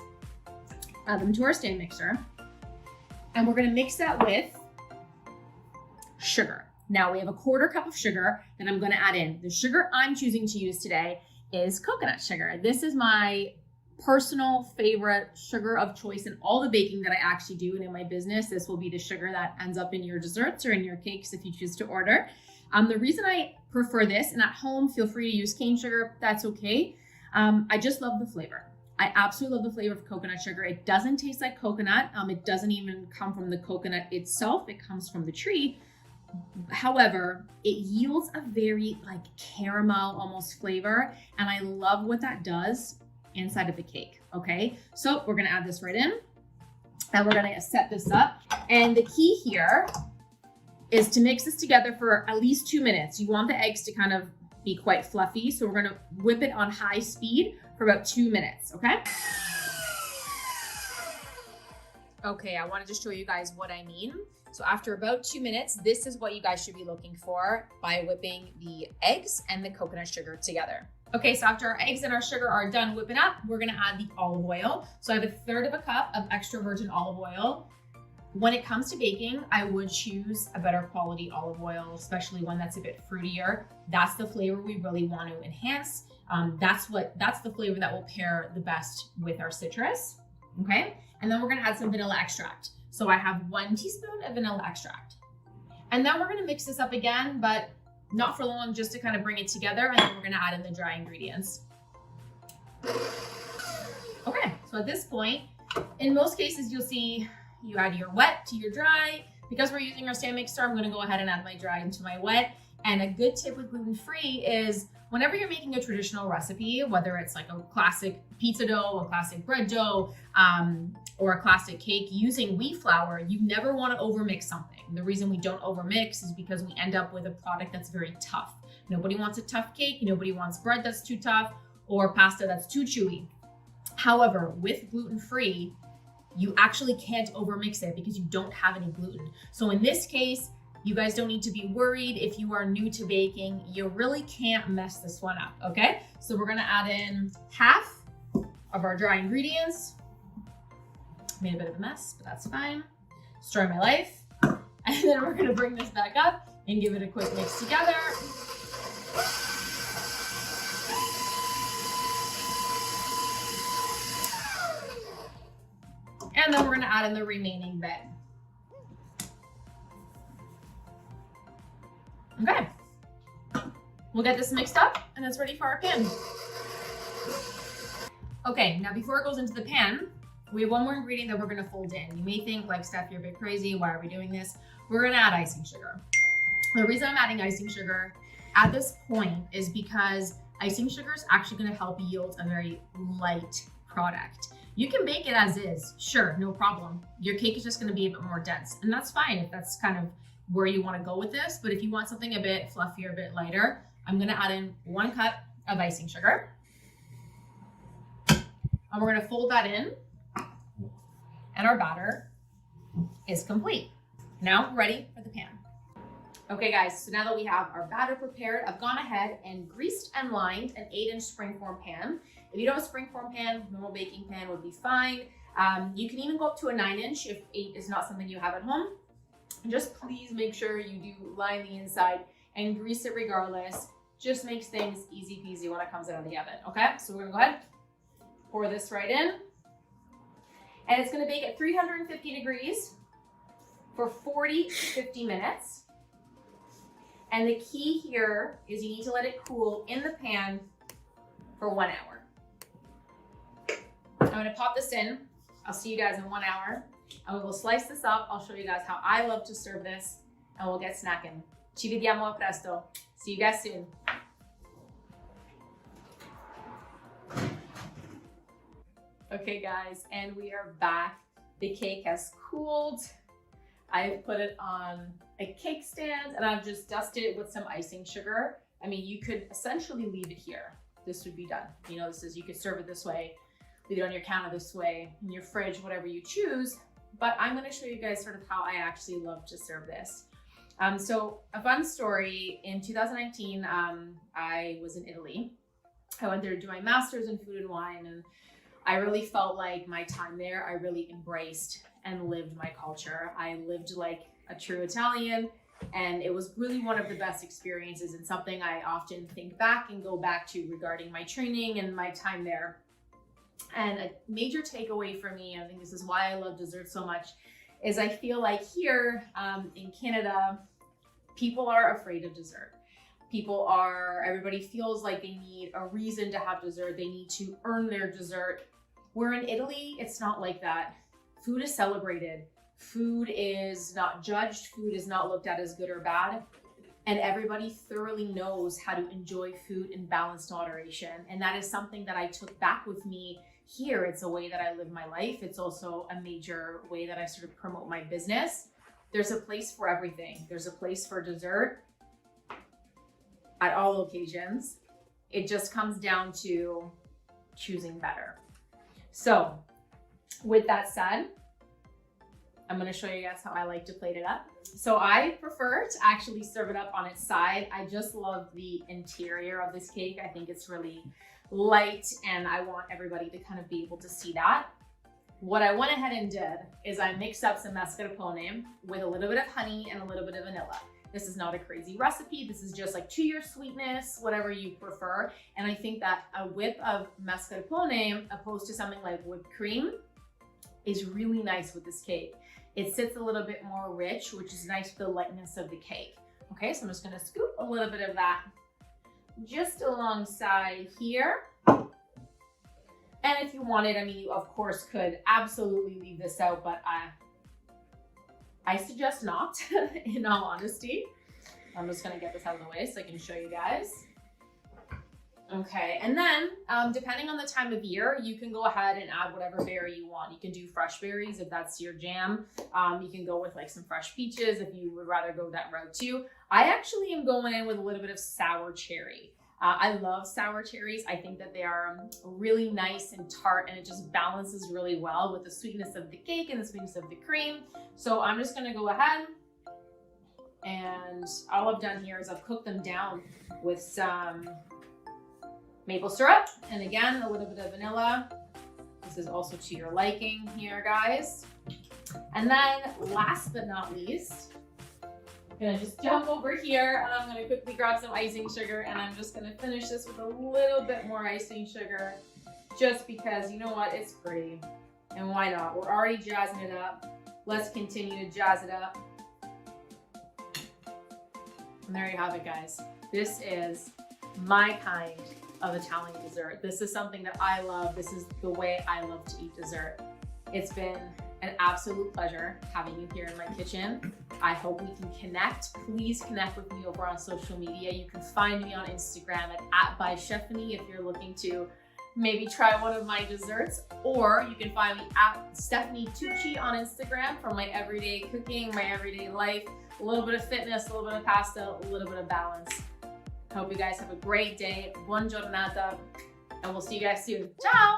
add them to our stand mixer, and we're gonna mix that with sugar. Now we have a 1/4 cup of sugar that I'm gonna add in. The sugar I'm choosing to use today is coconut sugar. This is my personal favorite sugar of choice in all the baking that I actually do. And in my business, this will be the sugar that ends up in your desserts or in your cakes if you choose to order. The reason I prefer this, and at home, feel free to use cane sugar, that's okay. I just love the flavor. I absolutely love the flavor of coconut sugar. It doesn't taste like coconut. It doesn't even come from the coconut itself. It comes from the tree. However, it yields a very like caramel almost flavor. And I love what that does inside of the cake. Okay, so we're gonna add this right in and we're gonna set this up. And the key here is to mix this together for at least 2 minutes. You want the eggs to kind of be quite fluffy. So we're gonna whip it on high speed for about 2 minutes, okay? Okay, I wanted to show you guys what I mean. So after about 2 minutes, this is what you guys should be looking for by whipping the eggs and the coconut sugar together. Okay, so after our eggs and our sugar are done whipping up, we're gonna add the olive oil. So I have 1/3 of a cup of extra virgin olive oil. When it comes to baking, I would choose a better quality olive oil, especially one that's a bit fruitier. That's the flavor we really want to enhance. That's the flavor that will pair the best with our citrus, okay? And then we're gonna add some vanilla extract. So I have 1 teaspoon of vanilla extract. And then we're gonna mix this up again, but not for long, just to kind of bring it together. And then we're gonna add in the dry ingredients. Okay, so at this point, in most cases, you'll see you add your wet to your dry. Because we're using our stand mixer, I'm gonna go ahead and add my dry into my wet. And a good tip with gluten-free is whenever you're making a traditional recipe, whether it's like a classic pizza dough, a classic bread dough, or a classic cake using wheat flour, you never wanna overmix something. The reason we don't overmix is because we end up with a product that's very tough. Nobody wants a tough cake, nobody wants bread that's too tough, or pasta that's too chewy. However, with gluten-free, you actually can't overmix it because you don't have any gluten. So in this case, you guys don't need to be worried if you are new to baking. You really can't mess this one up, okay? So we're gonna add in half of our dry ingredients. Made a bit of a mess, but that's fine. Story of my life. And then we're gonna bring this back up and give it a quick mix together. And then we're gonna add in the remaining bit. Okay, we'll get this mixed up and it's ready for our pan. Okay, now before it goes into the pan, we have one more ingredient that we're gonna fold in. You may think like, Steph, you're a bit crazy. Why are we doing this? We're gonna add icing sugar. The reason I'm adding icing sugar at this point is because icing sugar is actually gonna help yield a very light product. You can bake it as is, sure, no problem. Your cake is just gonna be a bit more dense, and that's fine if that's kind of where you wanna go with this. But if you want something a bit fluffier, a bit lighter, I'm gonna add in 1 cup of icing sugar. And we're gonna fold that in, and our batter is complete. Now we're ready for the pan. Okay guys, so now that we have our batter prepared, I've gone ahead and greased and lined an 8-inch springform pan. If you don't have a springform pan, normal baking pan would be fine. You can even go up to a 9-inch if 8 is not something you have at home. Just please make sure you do line the inside and grease it regardless. Just makes things easy peasy when it comes out of the oven, okay? So we're gonna go ahead, pour this right in. And it's gonna bake at 350 degrees for 40 to 50 minutes. And the key here is you need to let it cool in the pan for 1 hour. I'm gonna pop this in. I'll see you guys in 1 hour. And we will slice this up. I'll show you guys how I love to serve this, and we'll get snacking. Ci vediamo a presto. See you guys soon. Okay guys, and we are back. The cake has cooled. I put it on a cake stand and I've just dusted it with some icing sugar. I mean, you could essentially leave it here. This would be done. You know, you could serve it this way, leave it on your counter this way, in your fridge, whatever you choose. But I'm gonna show you guys sort of how I actually love to serve this. So a fun story, in 2019, I was in Italy. I went there to do my master's in food and wine, and I really felt like my time there, I really embraced and lived my culture. I lived like a true Italian. And it was really one of the best experiences and something I often think back and go back to regarding my training and my time there. And a major takeaway for me, I think this is why I love dessert so much, is I feel like here in Canada, people are afraid of dessert. Everybody feels like they need a reason to have dessert. They need to earn their dessert. Where in Italy, it's not like that. Food is celebrated. Food is not judged. Food is not looked at as good or bad. And everybody thoroughly knows how to enjoy food in balanced moderation. And that is something that I took back with me here. It's a way that I live my life. It's also a major way that I sort of promote my business. There's a place for everything. There's a place for dessert at all occasions. It just comes down to choosing better. So with that said, I'm going to show you guys how I like to plate it up. So I prefer to actually serve it up on its side. I just love the interior of this cake. I think it's really light and I want everybody to kind of be able to see that. What I went ahead and did is I mixed up some mascarpone with a little bit of honey and a little bit of vanilla. This is not a crazy recipe. This is just like to your sweetness, whatever you prefer. And I think that a whip of mascarpone opposed to something like whipped cream is really nice with this cake. It sits a little bit more rich, which is nice for the lightness of the cake. Okay, so I'm just gonna scoop a little bit of that just alongside here. And if you wanted, I mean, you of course could absolutely leave this out, but I suggest not, in all honesty. I'm just gonna get this out of the way so I can show you guys. Okay, and then depending on the time of year, you can go ahead and add whatever berry you want. You can do fresh berries if that's your jam. You can go with like some fresh peaches if you would rather go that route too. I actually am going in with a little bit of sour cherry. I love sour cherries. I think that they are really nice and tart and it just balances really well with the sweetness of the cake and the sweetness of the cream. So I'm just gonna go ahead and all I've done here is I've cooked them down with some maple syrup and again a little bit of vanilla. This is also to your liking here, guys. And then last but not least, I'm gonna just jump over here and I'm gonna quickly grab some icing sugar and I'm just gonna finish this with a little bit more icing sugar just because, you know what, it's pretty and why not? We're already jazzing it up. Let's continue to jazz it up. And there you have it, guys. This is my kind of Italian dessert. This is something that I love. This is the way I love to eat dessert. It's been an absolute pleasure having you here in my kitchen. I hope we can connect. Please connect with me over on social media. You can find me on Instagram at @bychefany if you're looking to maybe try one of my desserts, or you can find me at Stephanie Tucci on Instagram for my everyday cooking, my everyday life, a little bit of fitness, a little bit of pasta, a little bit of balance. Hope you guys have a great day. Buon giornata, and we'll see you guys soon. Ciao!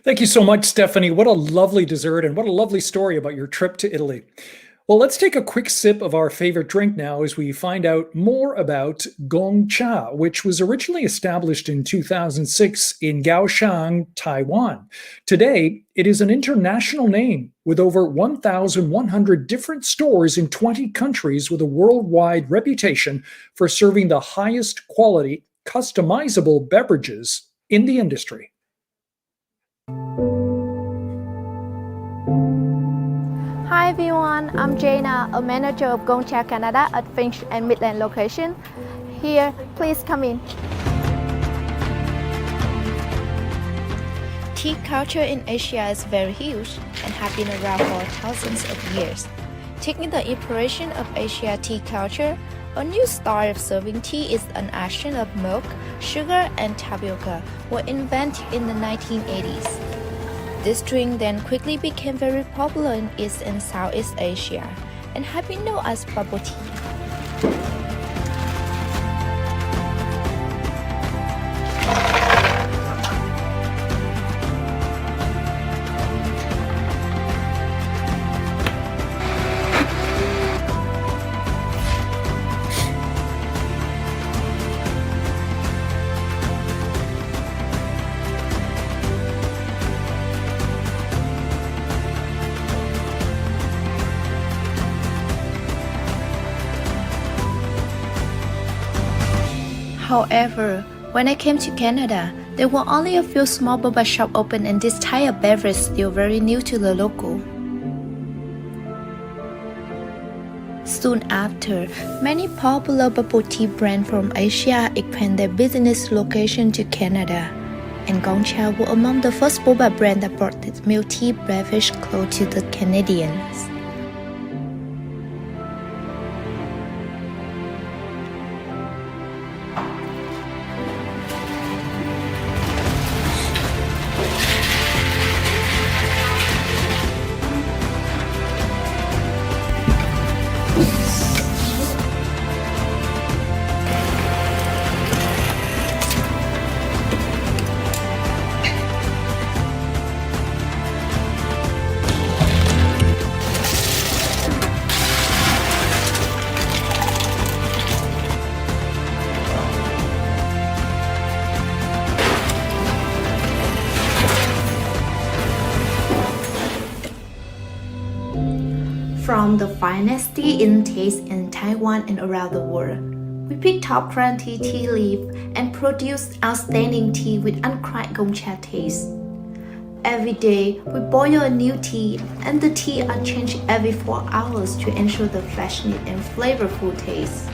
Thank you so much, Stephanie. What a lovely dessert and what a lovely story about your trip to Italy. Well, let's take a quick sip of our favorite drink now as we find out more about Gong Cha, which was originally established in 2006 in Kaohsiung, Taiwan. Today, it is an international name with over 1,100 different stores in 20 countries with a worldwide reputation for serving the highest quality, customizable beverages in the industry. Hi everyone, I'm Jaina, a manager of Gong Cha Canada at Finch and Midland location. Here, please come in. Tea culture in Asia is very huge and have been around for thousands of years. Taking the inspiration of Asia tea culture, a new style of serving tea is an action of milk, sugar, and tapioca were invented in the 1980s. This drink then quickly became very popular in East and Southeast Asia and have been known as bubble tea. However, when I came to Canada, there were only a few small boba shops open and this type of beverage still very new to the local. Soon after, many popular bubble tea brands from Asia expand their business location to Canada, and Gongcha were among the first boba brands that brought this milk tea beverage close to the Canadians. From the finest tea in taste in Taiwan and around the world, we pick top quality tea leaf and produce outstanding tea with uncried Gongcha taste. Every day, we boil a new tea, and the tea are changed every 4 hours to ensure the freshness and flavorful taste.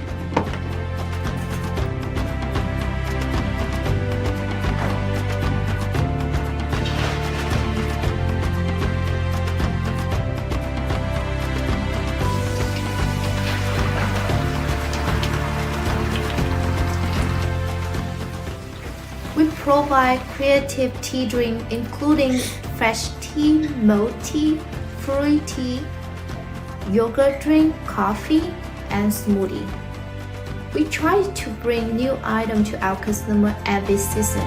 We provide creative tea drinks including fresh tea, milk tea, fruit tea, yogurt drink, coffee, and smoothie. We try to bring new items to our customers every season.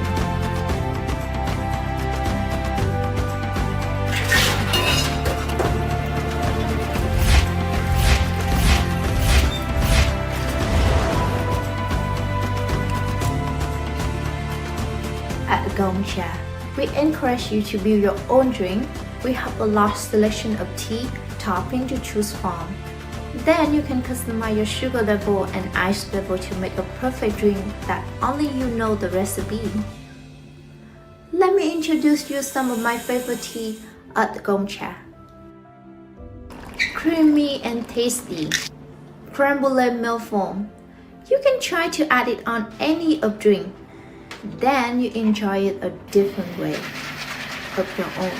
At Gongcha, we encourage you to build your own drink. We have a large selection of tea topping to choose from. Then you can customize your sugar level and ice level to make a perfect drink that only you know the recipe. Let me introduce you some of my favorite tea at Gongcha. Creamy and tasty creme brulee milk foam. You can try to add it on any of drink. Then you enjoy it a different way of your own.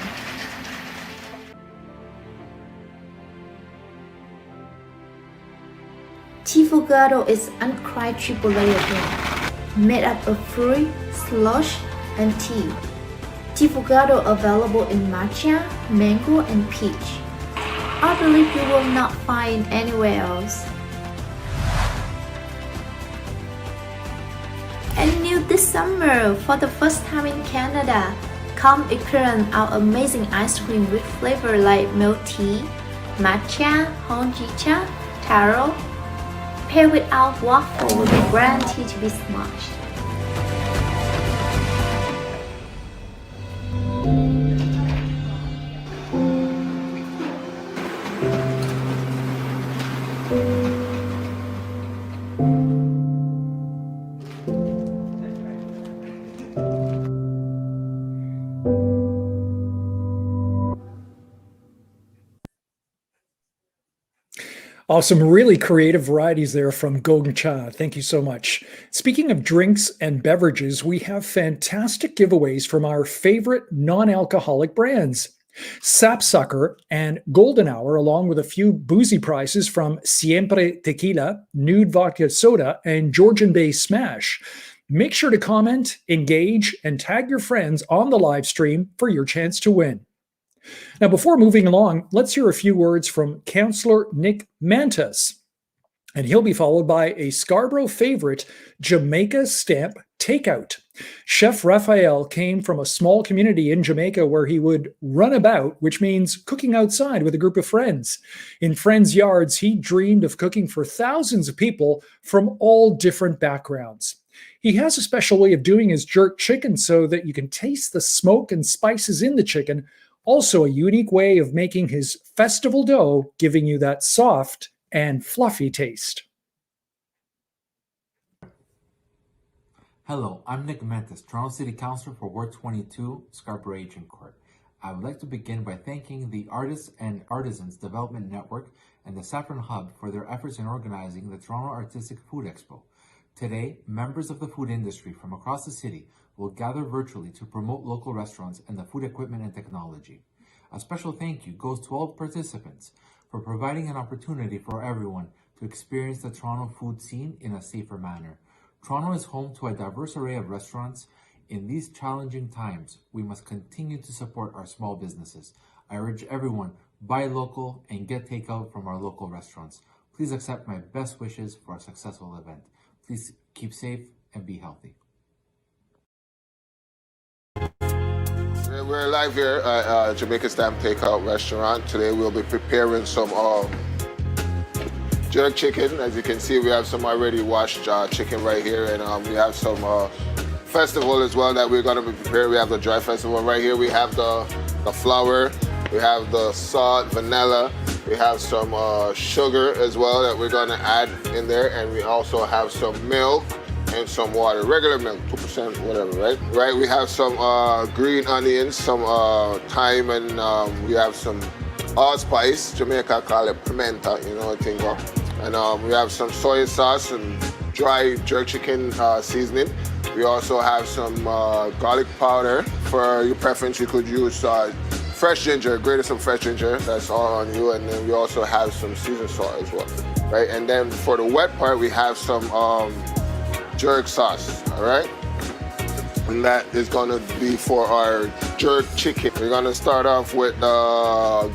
Tea Fugado is uncried triple layer drink made up of fruit, slush, and tea. Tea Fugado available in matcha, mango, and peach. I believe you will not find anywhere else. And new this summer, for the first time in Canada, come experience our amazing ice cream with flavor like milk tea, matcha, honjicha, taro. Pair with our waffle will be guaranteed to be smashed. Awesome, really creative varieties there from Gongcha. Thank you so much. Speaking of drinks and beverages, we have fantastic giveaways from our favorite non-alcoholic brands. Sapsucker and Golden Hour, along with a few boozy prizes from Siempre Tequila, Nude Vodka Soda, and Georgian Bay Smash. Make sure to comment, engage, and tag your friends on the live stream for your chance to win. Now, before moving along, let's hear a few words from Councillor Nick Mantas, and he'll be followed by a Scarborough favorite, Jamaica Stamp Takeout. Chef Raphael came from a small community in Jamaica where he would run about, which means cooking outside with a group of friends. In friends' yards, he dreamed of cooking for thousands of people from all different backgrounds. He has a special way of doing his jerk chicken so that you can taste the smoke and spices in the chicken. Also a unique way of making his festival dough, giving you that soft and fluffy taste. Hello, I'm Nick Mentis, Toronto City Councillor for Ward 22, Scarborough Agincourt. I would like to begin by thanking the Artists and Artisans Development Network and the Saffron Hub for their efforts in organizing the Toronto Artistic Food Expo. Today, members of the food industry from across the city will gather virtually to promote local restaurants and the food equipment and technology. A special thank you goes to all participants for providing an opportunity for everyone to experience the Toronto food scene in a safer manner. Toronto is home to a diverse array of restaurants. In these challenging times, we must continue to support our small businesses. I urge everyone, buy local and get takeout from our local restaurants. Please accept my best wishes for a successful event. Please keep safe and be healthy. We're live here at Jamaica Stamp Takeout Restaurant. Today we'll be preparing some jerk chicken. As you can see, we have some already washed chicken right here, and we have some festival as well that we're going to be preparing. We have the dry festival right here. We have the flour, we have the salt, vanilla, we have some sugar as well that we're going to add in there, and we also have some milk and some water, regular milk, 2%, whatever, right? We have some green onions, some thyme, and we have some allspice. Jamaica call it pimenta, you know what I think of. And we have some soy sauce and dry jerk chicken seasoning. We also have some garlic powder. For your preference, you could use fresh ginger, grated some fresh ginger, that's all on you. And then we also have some seasoned salt as well, right? And then for the wet part, we have some jerk sauce, all right? And that is gonna be for our jerk chicken. We're gonna start off with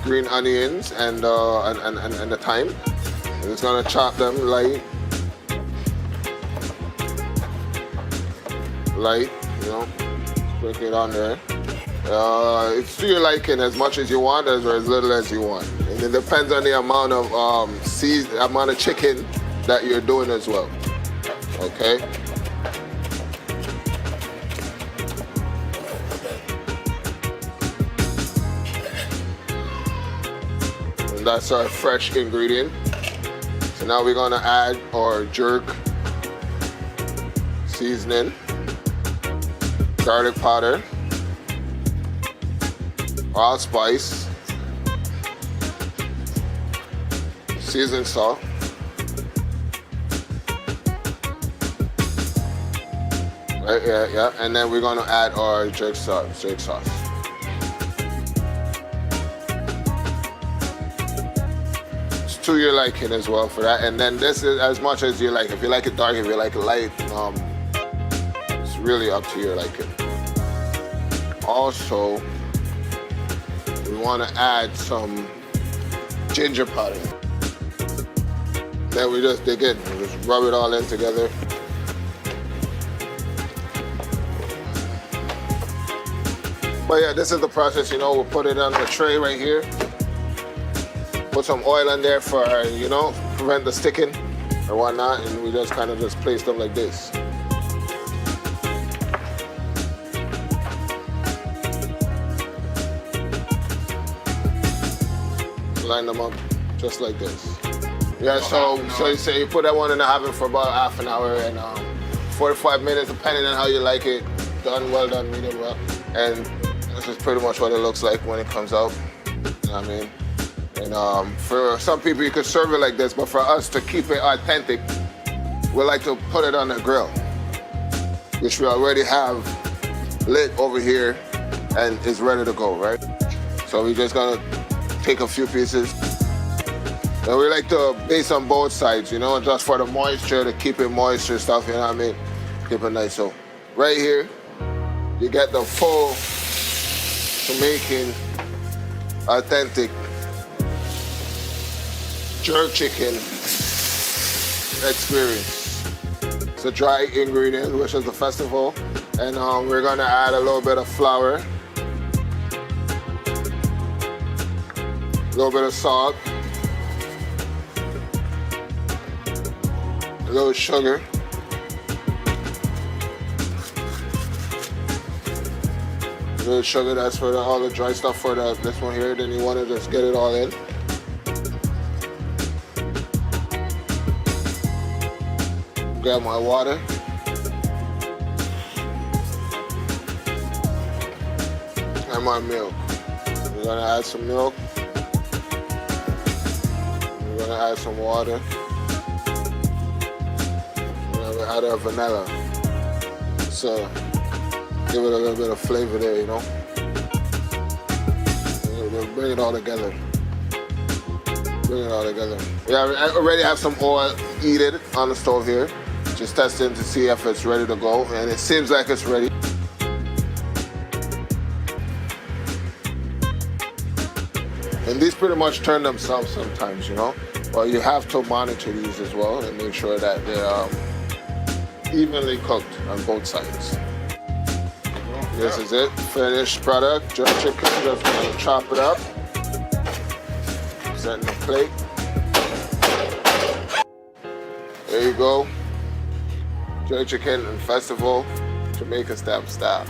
green onions and the thyme. We're just gonna chop them light, you know, break it on there. It's to your liking, as much as you want, or as little as you want. And it depends on the amount of amount of chicken that you're doing as well. Okay. And that's our fresh ingredient. So now we're gonna add our jerk seasoning, garlic powder, allspice, seasoned salt, right, yeah, and then we're gonna add our jerk sauce. It's to your liking as well for that, and then this is as much as you like. If you like it dark, if you like it light, it's really up to your liking. Also, we want to add some ginger powder. Then we just dig in, we just rub it all in together. But yeah, this is the process, you know, we'll put it on the tray right here. Put some oil in there for, you know, prevent the sticking or whatnot, and we just kind of just place them like this. Line them up just like this. Yeah, so you say you put that one in the oven for about half an hour and 45 minutes, depending on how you like it. Done, well done, medium well. And this is pretty much what it looks like when it comes out. You know what I mean? And for some people, you could serve it like this, but for us to keep it authentic, we like to put it on the grill, which we already have lit over here and is ready to go, right? So we're just gonna take a few pieces. And we like to base on both sides, you know, just for the moisture, to keep it moisture stuff, you know what I mean? Keep it nice. So right here, you get the full Jamaican, authentic jerk chicken experience. It's a dry ingredient, which is the festival. And we're gonna add a little bit of flour, a little bit of salt, a little sugar, a little sugar, that's for all the dry stuff for this one here. Then you want to just get it all in. Grab my water. some more milk. We're gonna add some milk. We're gonna add some water. We're gonna add our vanilla. So give it a little bit of flavor there, you know. We'll bring it all together. Bring it all together. I already have some oil heated on the stove here. Just testing to see if it's ready to go, and it seems like it's ready. And these pretty much turn themselves sometimes, you know. But you have to monitor these as well and make sure that they're evenly cooked on both sides. This is it, finished product. Just chicken, just gonna chop it up. Set in a plate. There you go. Jerry Chicken and Festival, Jamaica Stamp style.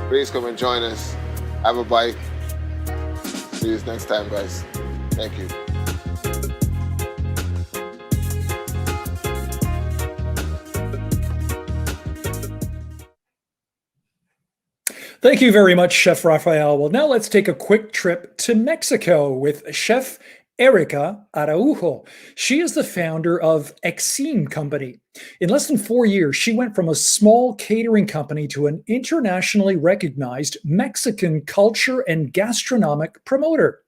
Please come and join us. Have a bite. See you next time, guys. Thank you. Thank you very much, Chef Rafael. Well, now let's take a quick trip to Mexico with Chef Erica Araujo. She is the founder of Exim Company. In less than 4 years, she went from a small catering company to an internationally recognized Mexican culture and gastronomic promoter.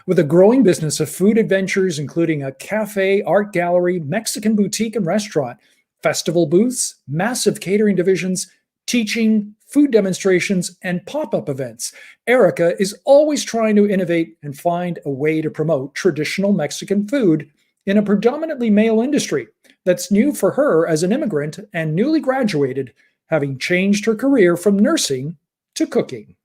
With a growing business of food adventures, including a cafe, art gallery, Mexican boutique and restaurant, festival booths, massive catering divisions, teaching, food demonstrations, and pop-up events, Erica is always trying to innovate and find a way to promote traditional Mexican food in a predominantly male industry that's new for her as an immigrant and newly graduated, having changed her career from nursing to cooking.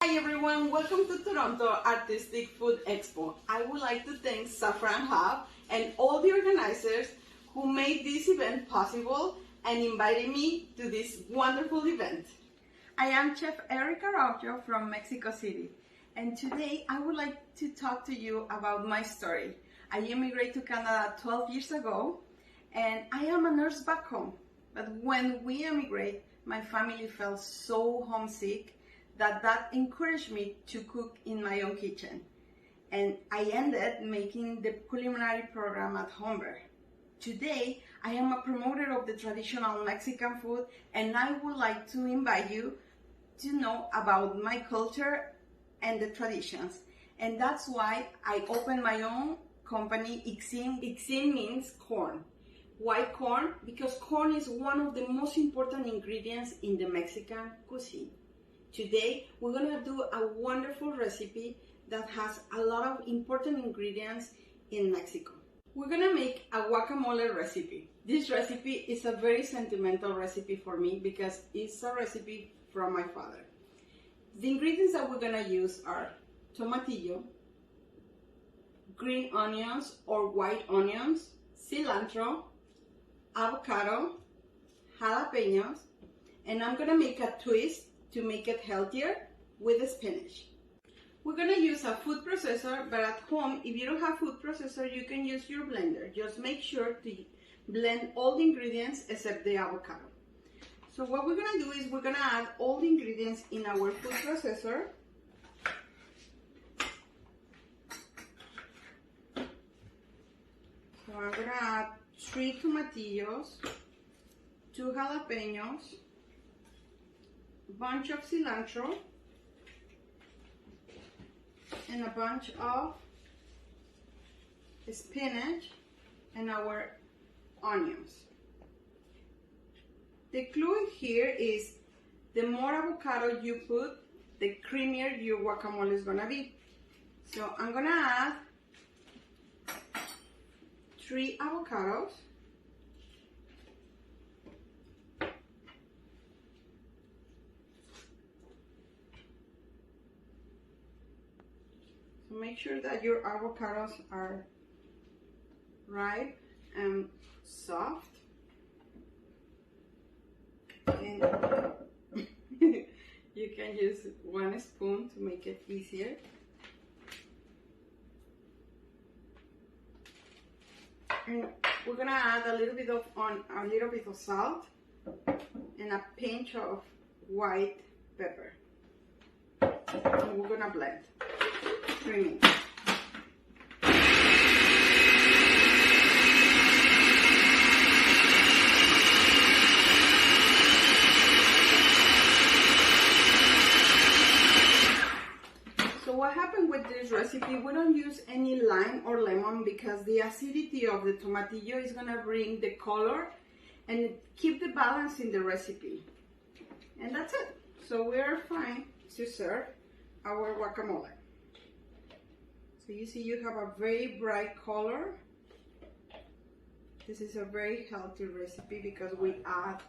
Hi everyone, welcome to Toronto Artistic Food Expo. I would like to thank Saffron Hub and all the organizers who made this event possible and invited me to this wonderful event. I am Chef Erica Araujo from Mexico City, and today I would like to talk to you about my story. I immigrated to Canada 12 years ago, and I am a nurse back home. But when we immigrated, my family felt so homesick that encouraged me to cook in my own kitchen. And I ended making the culinary program at Humber. Today, I am a promoter of the traditional Mexican food, and I would like to invite you to know about my culture and the traditions. And that's why I opened my own company, Exim. Exim means corn. Why corn? Because corn is one of the most important ingredients in the Mexican cuisine. Today, we're gonna do a wonderful recipe that has a lot of important ingredients in Mexico. We're gonna make a guacamole recipe. This recipe is a very sentimental recipe for me because it's a recipe from my father. The ingredients that we're gonna use are tomatillo, green onions or white onions, cilantro, avocado, jalapenos, and I'm gonna make a twist to make it healthier with the spinach. We're gonna use a food processor, but at home, if you don't have food processor, you can use your blender. Just make sure to blend all the ingredients except the avocado. So what we're gonna do is we're gonna add all the ingredients in our food processor. So I'm gonna add 3 tomatillos, 2 jalapenos, a bunch of cilantro, and a bunch of spinach and our onions. The clue here is the more avocado you put, the creamier your guacamole is gonna be. So I'm gonna add 3 avocados, so make sure that your avocados are ripe and soft, and you can use 1 spoon to make it easier. And we're gonna add a little bit of salt and a pinch of white pepper. and we're gonna blend. 3 minutes. So what happened with this recipe, we don't use any lime or lemon because the acidity of the tomatillo is gonna bring the color and keep the balance in the recipe. And that's it. So we're fine to serve our guacamole. So you see you have a very bright color. This is a very healthy recipe because we add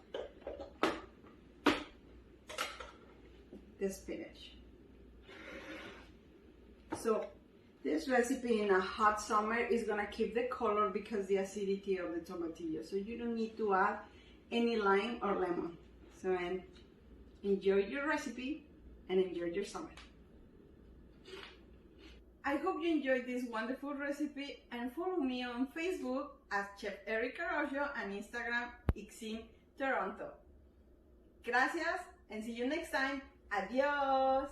the spinach. So this recipe in a hot summer is gonna keep the color because the acidity of the tomatillo. So you don't need to add any lime or lemon. So enjoy your recipe and enjoy your summer. I hope you enjoyed this wonderful recipe and follow me on Facebook as Chef Erica Araujo and Instagram Ixin Toronto. Gracias and see you next time. Adios.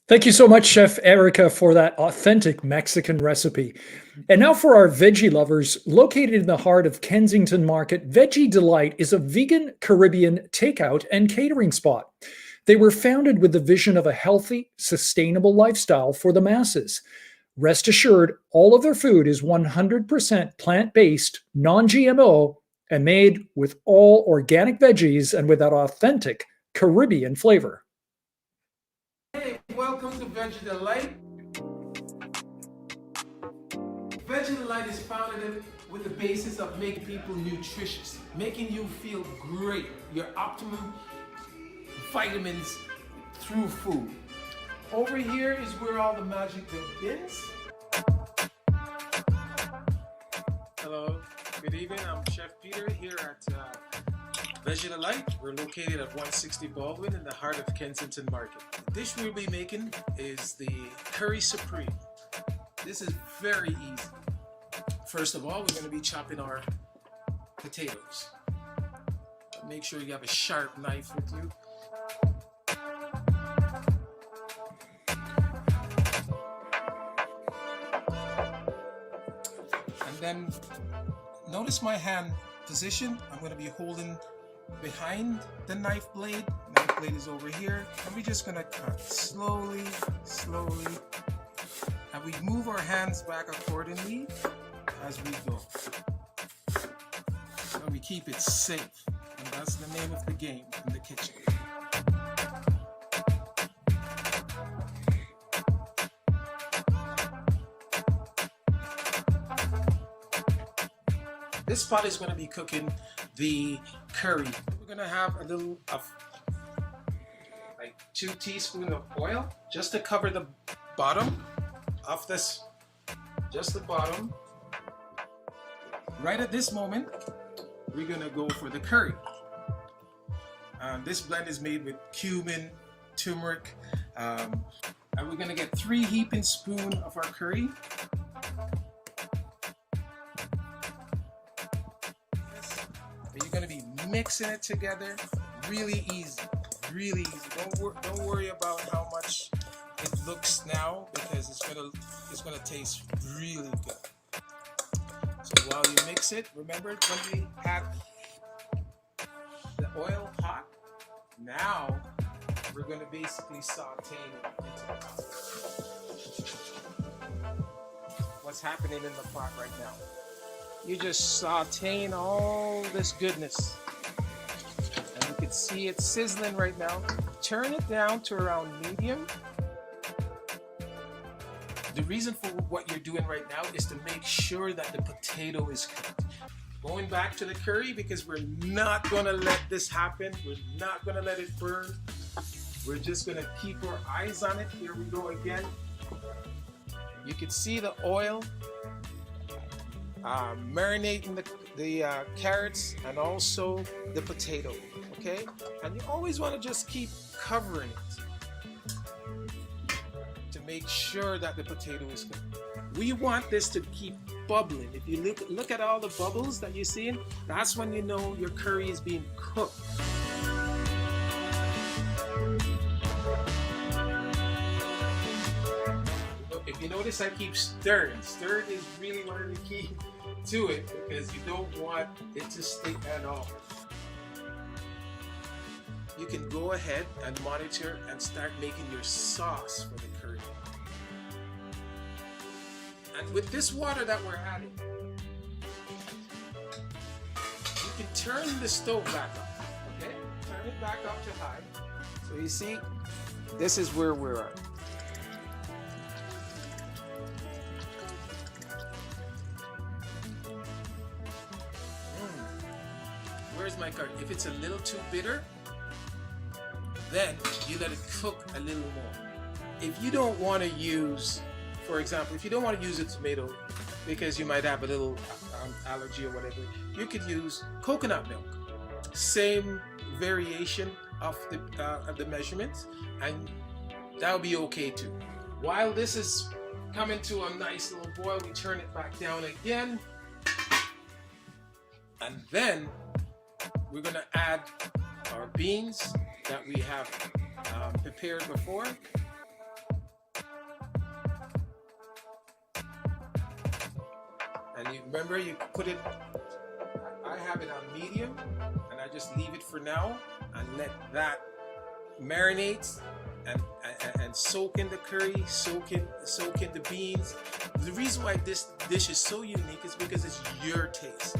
Thank you so much, Chef Erica, for that authentic Mexican recipe. And now for our veggie lovers, located in the heart of Kensington Market, Veggie Delight is a vegan Caribbean takeout and catering spot. They were founded with the vision of a healthy, sustainable lifestyle for the masses. Rest assured, all of their food is 100% plant-based, non-GMO, and made with all organic veggies and with that authentic Caribbean flavor. Hey, welcome to Veggie Delight. Veggie Delight is founded with the basis of making people nutritious, making you feel great, your optimum vitamins through food. Over here is where all the magic begins. Hello, good evening. I'm Chef Peter here at Veggie Delight. We're located at 160 Baldwin in the heart of Kensington Market. The dish we'll be making is the Curry Supreme. This is very easy. First of all, we're going to be chopping our potatoes. Make sure you have a sharp knife with you. And then notice my hand position. I'm going to be holding behind the knife blade. Knife blade is over here. And we're just going to cut slowly, slowly. And we move our hands back accordingly as we go. So we keep it safe. And that's the name of the game in the kitchen. This pot is going to be cooking the curry. We're going to have a little of like 2 teaspoons of oil just to cover the bottom of this, just the bottom. Right at this moment, we're going to go for the curry. This blend is made with cumin, turmeric, and we're going to get 3 heaping spoons of our curry. You're going to be mixing it together. Really easy, really easy. Don't worry about how much it looks now because it's gonna taste really good. So while you mix it, remember when we have the oil hot, now we're going to basically saute it into the pot. What's happening in the pot right now? You're just sauteing all this goodness. And you can see it sizzling right now. Turn it down to around medium. The reason for what you're doing right now is to make sure that the potato is cooked. Going back to the curry because we're not gonna let this happen. We're not gonna let it burn. We're just gonna keep our eyes on it. Here we go again. You can see the oil marinating the carrots and also the potato, okay? And you always want to just keep covering it to make sure that the potato is cooked. We want this to keep bubbling. If you look at all the bubbles that you're seeing, that's when you know your curry is being cooked. Notice I keep stirring. Stirring is really one of the key to it because you don't want it to stick at all. You can go ahead and monitor and start making your sauce for the curry. And with this water that we're adding, you can turn the stove back up, okay? Turn it back up to high. So you see, this is where we're at. Where's my curry? If it's a little too bitter, then you let it cook a little more. If you don't want to use, for example, if you don't want to use a tomato because you might have a little allergy or whatever, you could use coconut milk. Same variation of the measurements, and that'll be okay too. While this is coming to a nice little boil, we turn it back down again, and then we're gonna add our beans that we have prepared before. And you remember, you put it, I have it on medium, and I just leave it for now and let that marinate and soak in the curry, soak in the beans. The reason why this dish is so unique is because it's your taste.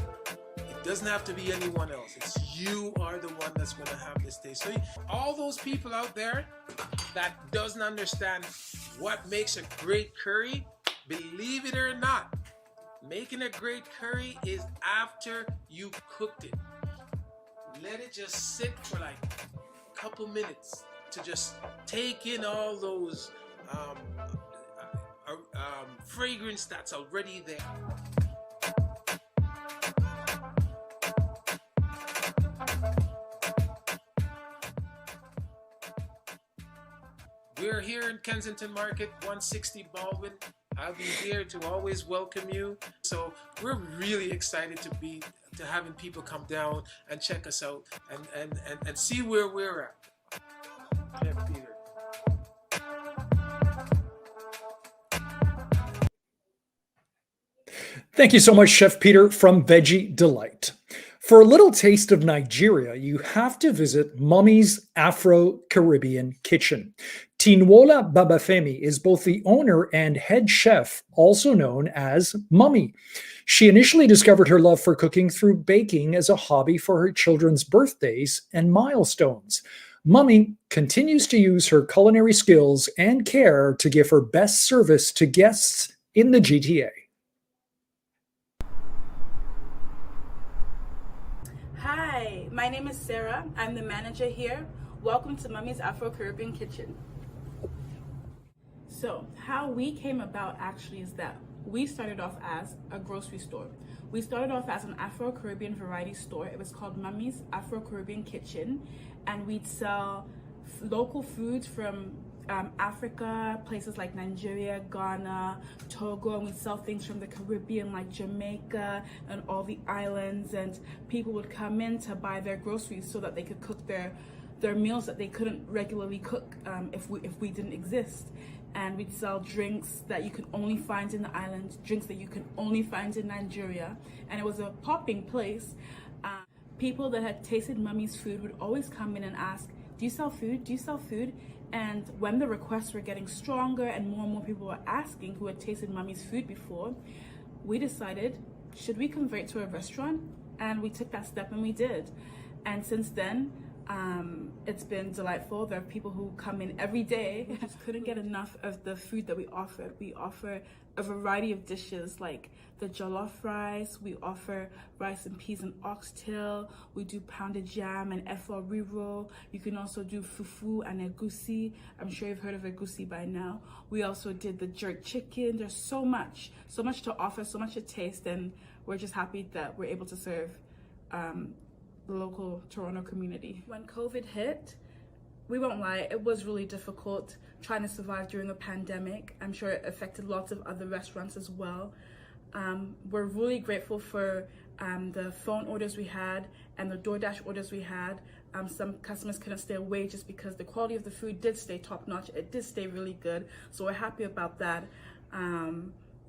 It doesn't have to be anyone else. It's you are the one that's going to have this taste. So all those people out there that doesn't understand what makes a great curry, believe it or not, making a great curry is after you cooked it. Let it just sit for like a couple minutes to just take in all those fragrance that's already there. We're here in Kensington Market, 160 Baldwin. I'll be here to always welcome you. So we're really excited to having people come down and check us out and see where we're at. Chef Peter. Thank you so much, Chef Peter from Veggie Delight. For a little taste of Nigeria, you have to visit Mummy's Afro-Caribbean Kitchen. Tinwola Babafemi is both the owner and head chef, also known as Mummy. She initially discovered her love for cooking through baking as a hobby for her children's birthdays and milestones. Mummy continues to use her culinary skills and care to give her best service to guests in the GTA. Hi, my name is Sarah. I'm the manager here. Welcome to Mummy's Afro-Caribbean Kitchen. So, how we came about actually is that we started off as a grocery store. We started off as an Afro-Caribbean variety store. It was called Mummy's Afro-Caribbean Kitchen, and we'd sell local foods from Africa, places like Nigeria, Ghana, Togo, and we sell things from the Caribbean like Jamaica and all the islands, and people would come in to buy their groceries so that they could cook their meals that they couldn't regularly cook if we didn't exist. And we'd sell drinks that you could only find in the islands, drinks that you can only find in Nigeria, and it was a popping place. People that had tasted Mummy's food would always come in and ask, do you sell food? Do you sell food? And when the requests were getting stronger and more people were asking who had tasted Mummy's food before, we decided, should we convert to a restaurant? And we took that step and we did. And since then, it's been delightful. There are people who come in every day. We just couldn't get enough of the food that we offered. We offer a variety of dishes like the jollof rice. We offer rice and peas and oxtail. We do pounded yam and efo riro. You can also do fufu and egusi. I'm sure you've heard of egusi by now. We also did the jerk chicken. There's so much to offer, so much to taste, and we're just happy that we're able to serve the local Toronto community. When COVID hit, we won't lie, it was really difficult trying to survive during a pandemic. I'm sure it affected lots of other restaurants as well. We're really grateful for the phone orders we had and the DoorDash orders we had. Some customers couldn't stay away just because the quality of the food did stay top notch. It did stay really good, so we're happy about that.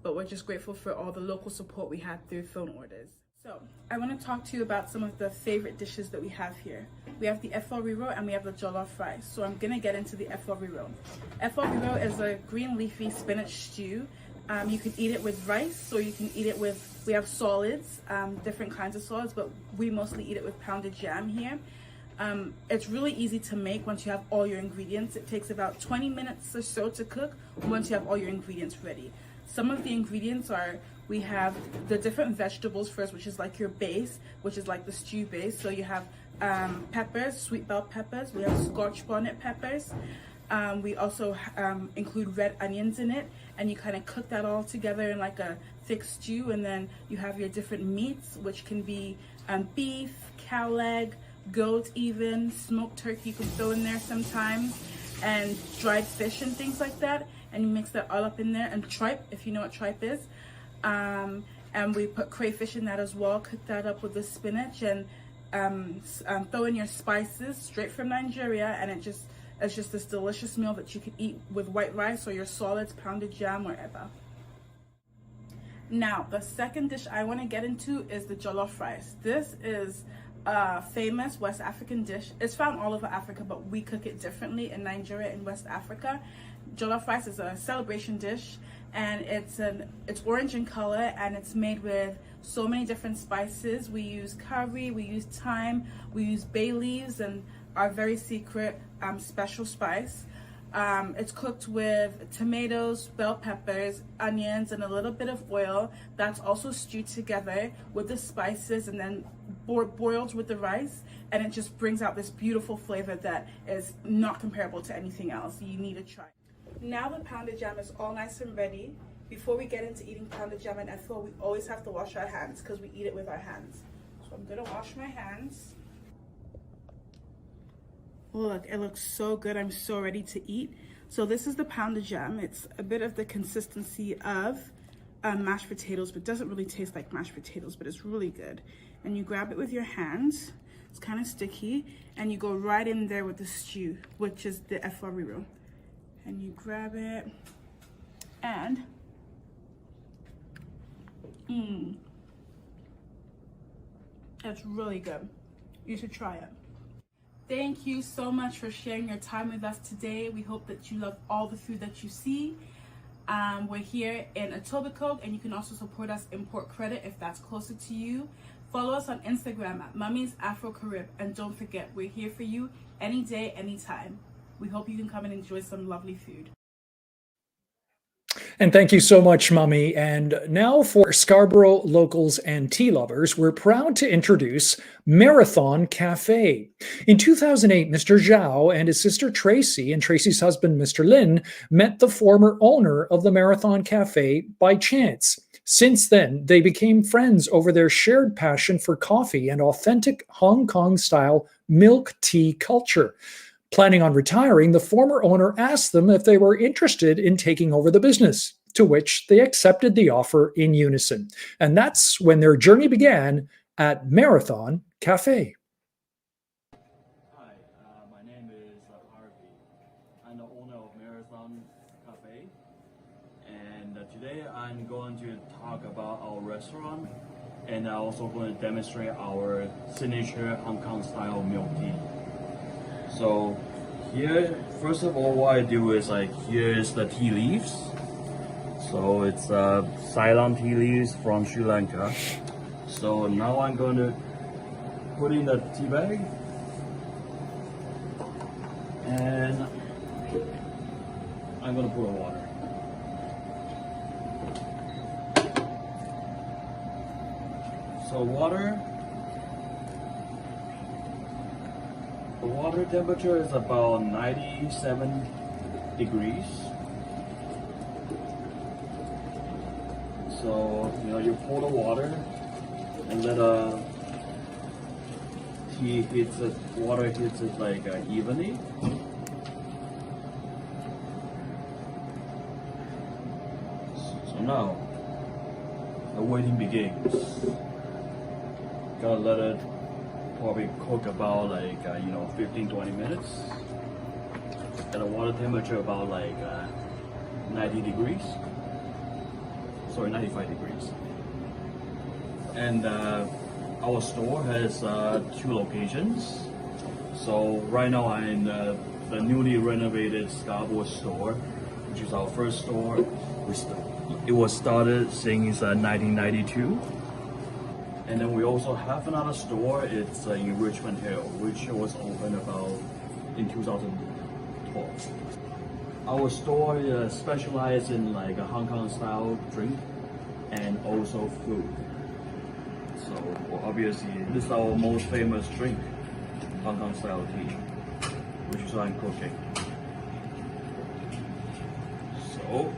but we're just grateful for all the local support we had through phone orders. So I want to talk to you about some of the favorite dishes that we have here. We have the efo riro and we have the jollof rice. So I'm gonna get into the efo riro. Efo riro is a green leafy spinach stew. You can eat it with rice, or you can eat it with, we have solids, different kinds of solids, but we mostly eat it with pounded jam here. It's really easy to make once you have all your ingredients. It takes about 20 minutes or so to cook once you have all your ingredients ready. Some of the ingredients are, we have the different vegetables first, which is like your base, which is like the stew base. So you have peppers, sweet bell peppers, we have scotch bonnet peppers. We also include red onions in it, and you kind of cook that all together in like a thick stew. And then you have your different meats, which can be beef, cow leg, goat even, smoked turkey you can throw in there sometimes, and dried fish and things like that. And you mix that all up in there, and tripe, if you know what tripe is. And we put crayfish in that as well, cook that up with the spinach, and throw in your spices straight from Nigeria, and it's just this delicious meal that you could eat with white rice or your solids, pounded jam, wherever. Now, the second dish I want to get into is the jollof rice. This is a famous West African dish. It's found all over Africa, but we cook it differently in Nigeria and West Africa. Jollof rice is a celebration dish, and it's orange in color, and it's made with so many different spices. We use curry, we use thyme, we use bay leaves, and our very secret special spice. It's cooked with tomatoes, bell peppers, onions, and a little bit of oil. That's also stewed together with the spices and then boiled with the rice, and it just brings out this beautiful flavor that is not comparable to anything else. You need to try. Now the pounded jam is all nice and ready. Before we get into eating pounded jam and efo, we always have to wash our hands because we eat it with our hands. So I'm gonna wash my hands. Look, it looks so good. I'm so ready to eat. So this is the pounded jam. It's a bit of the consistency of mashed potatoes, but doesn't really taste like mashed potatoes, but it's really good. And you grab it with your hands. It's kind of sticky, and you go right in there with the stew, which is the efo riro. And you grab it, and it's really good. You should try it. Thank you so much for sharing your time with us today. We hope that you love all the food that you see. We're here in Etobicoke, and you can also support us in Port Credit if that's closer to you. Follow us on Instagram at Mummy's Afro Carib, and don't forget, we're here for you any day, anytime. We hope you can come and enjoy some lovely food. And thank you so much, Mummy. And now for Scarborough locals and tea lovers, we're proud to introduce Marathon Cafe. In 2008, Mr. Zhao and his sister Tracy and Tracy's husband, Mr. Lin, met the former owner of the Marathon Cafe by chance. Since then, they became friends over their shared passion for coffee and authentic Hong Kong-style milk tea culture. Planning on retiring, the former owner asked them if they were interested in taking over the business, to which they accepted the offer in unison. And that's when their journey began at Marathon Cafe. Hi, my name is Harvey. I'm the owner of Marathon Cafe. And today I'm going to talk about our restaurant, and I'm also going to demonstrate our signature Hong Kong style milk tea. So here, first of all, what I do is here's the tea leaves. So it's Ceylon tea leaves from Sri Lanka. So now I'm going to put in the tea bag, and I'm going to put the water. So the water temperature is about 97 degrees. So, you pour the water and let tea hits it, water hits it evenly. So now, the waiting begins. Gotta let it probably cook about 15-20 minutes at a water temperature about 90 degrees. 95 degrees. And our store has 2 locations. So right now I'm in the newly renovated Scarborough store, which is our first store. It was started since 1992. And then we also have another store. It's in Richmond Hill, which was opened about in 2012. Our store specializes in like a Hong Kong style drink and also food. So obviously this is our most famous drink, Hong Kong style tea, which is what I'm cooking. So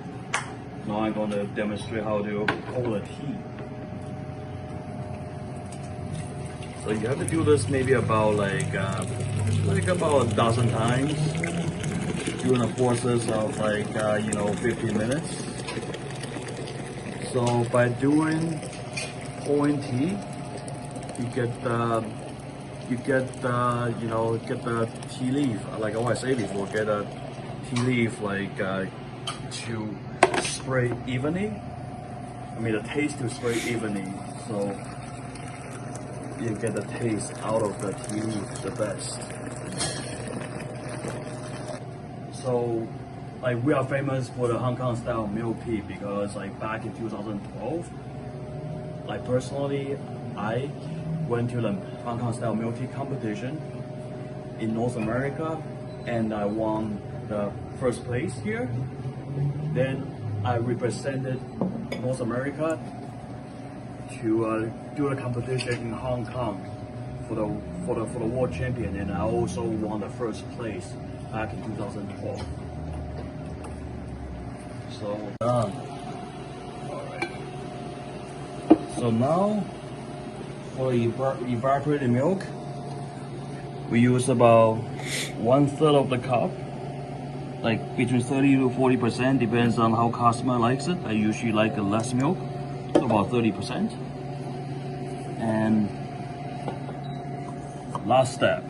now I'm going to demonstrate how to pour the tea. So you have to do this maybe about about a dozen times during the process of 15 minutes. So by doing pouring tea, you get the tea leaf. Like I say before, get a tea leaf to spray evenly. I mean the taste to spray evenly. So you get the taste out of the tea leaf the best. So we are famous for the Hong Kong style milk tea because back in 2012, personally, I went to the Hong Kong style milk tea competition in North America and I won the first place here. Then I represented North America to do the competition in Hong Kong for the world champion, and I also won the first place back in 2012. So done. Alright. So now for evaporated milk, we use about 1/3 of the cup, between 30 to 40%, depends on how customer likes it. I usually like less milk, so about 30%. And last step,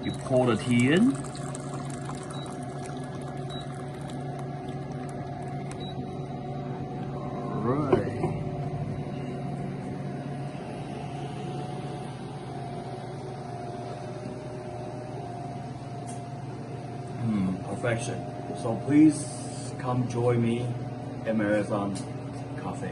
you pour the tea in. Alright. Perfection. So please come join me at Marathon Cafe.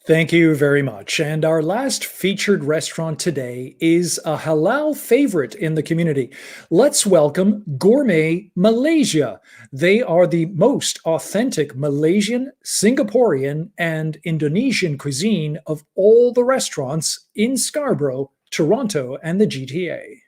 Thank you very much. And our last featured restaurant today is a halal favorite in the community. Let's welcome Gourmet Malaysia. They are the most authentic Malaysian, Singaporean, and Indonesian cuisine of all the restaurants in Scarborough, Toronto, and the GTA.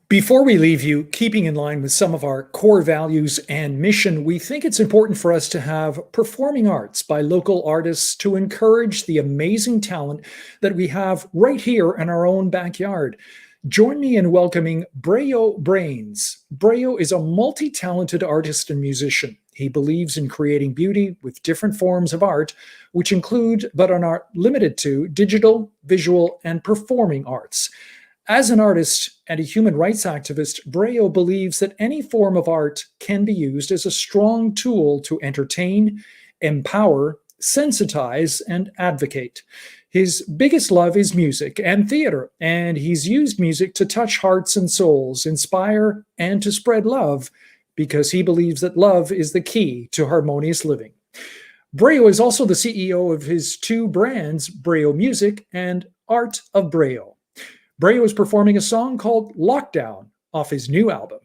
Before we leave you, keeping in line with some of our core values and mission, we think it's important for us to have performing arts by local artists to encourage the amazing talent that we have right here in our own backyard. Join me in welcoming Brayo Brains. Brayo is a multi-talented artist and musician. He believes in creating beauty with different forms of art, which include, but are not limited to, digital, visual, and performing arts. As an artist and a human rights activist, Breo believes that any form of art can be used as a strong tool to entertain, empower, sensitize, and advocate. His biggest love is music and theater, and he's used music to touch hearts and souls, inspire, and to spread love, because he believes that love is the key to harmonious living. Breo is also the CEO of his two brands, Breo Music and Art of Breo. Breo is performing a song called Lockdown off his new album.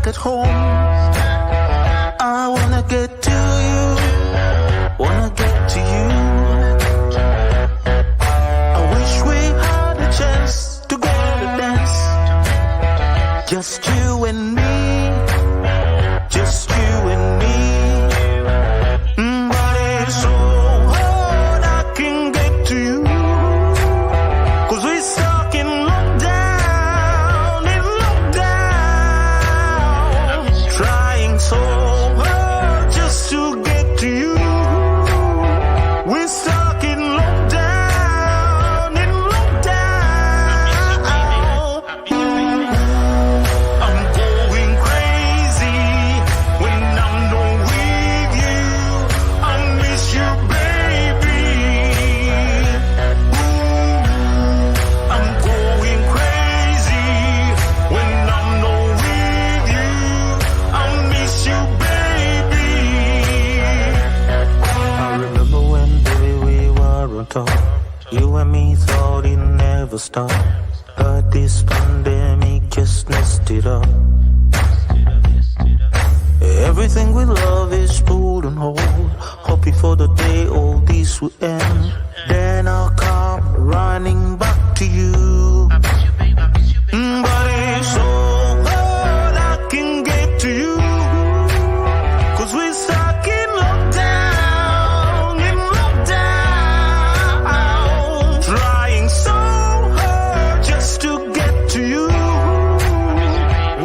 At home, I wanna get to you, wanna get to you. I wish we had a chance to go to dance, just you and me, just you and me. But it's so hard I can get to you, 'cause we stuck in lockdown. So hard just to get to you. We're stuck in lockdown, I'm going crazy when I'm not with you. I miss you, baby. I'm going crazy when I'm not with you. I miss you, baby. I remember when, baby, we were on top. You and me thought it never stopped, but this pandemic just messed it up. Everything we love is put on hold, hoping for the day all this will end. Then I'll come running back to you. But it's so hard I can get to you, 'cause we're stuck in lockdown, trying so hard just to get to you.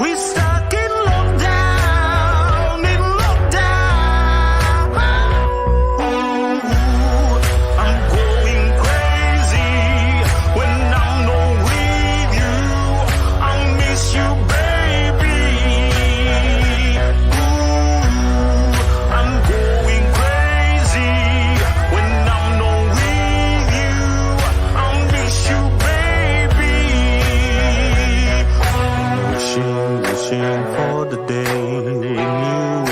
We're stuck in lockdown, I'm going crazy when I'm not with you. I miss you, baby. I'm going crazy when I'm not with you. I miss you, baby. Wishing for the day when you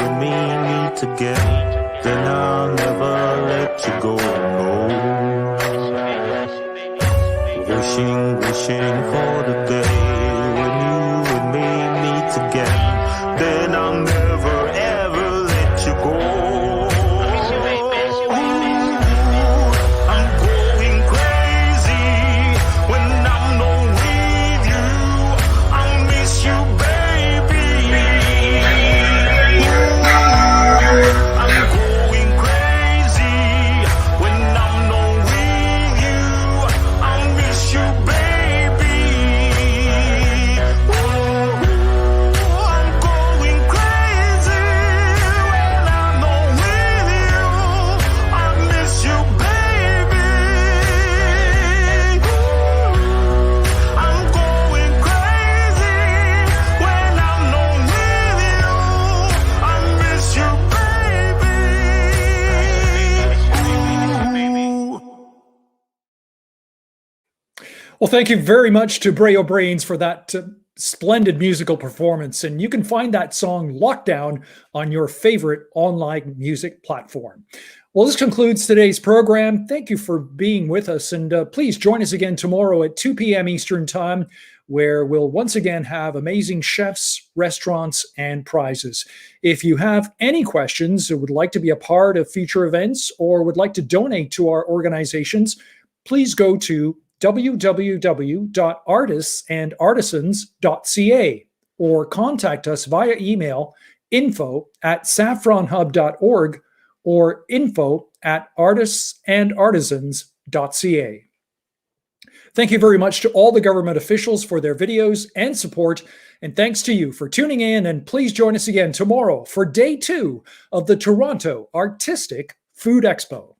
and me meet again. Then I'll never let you go, no. Wishing for the day when you and me meet again. Then I'll never ever let you go. I'm going crazy when I'm not with you. I miss you, baby. I'm going crazy when I'm not with you. I miss you, baby. I'm going crazy when I'm not with you. I miss you, baby. I'm going crazy when I'm not with you. I miss you, baby. Well, thank you very much to Breo Brains for that splendid musical performance. And you can find that song Lockdown on your favorite online music platform. Well, this concludes today's program. Thank you for being with us. And please join us again tomorrow at 2 p.m. Eastern Time, where we'll once again have amazing chefs, restaurants, and prizes. If you have any questions or would like to be a part of future events or would like to donate to our organizations, please go to www.artistandartisans.ca or contact us via email info@saffronhub.org or info@artistandartisans.ca. Thank you very much to all the government officials for their videos and support, and thanks to you for tuning in, and please join us again tomorrow for day 2 of the Toronto Artistic Food Expo.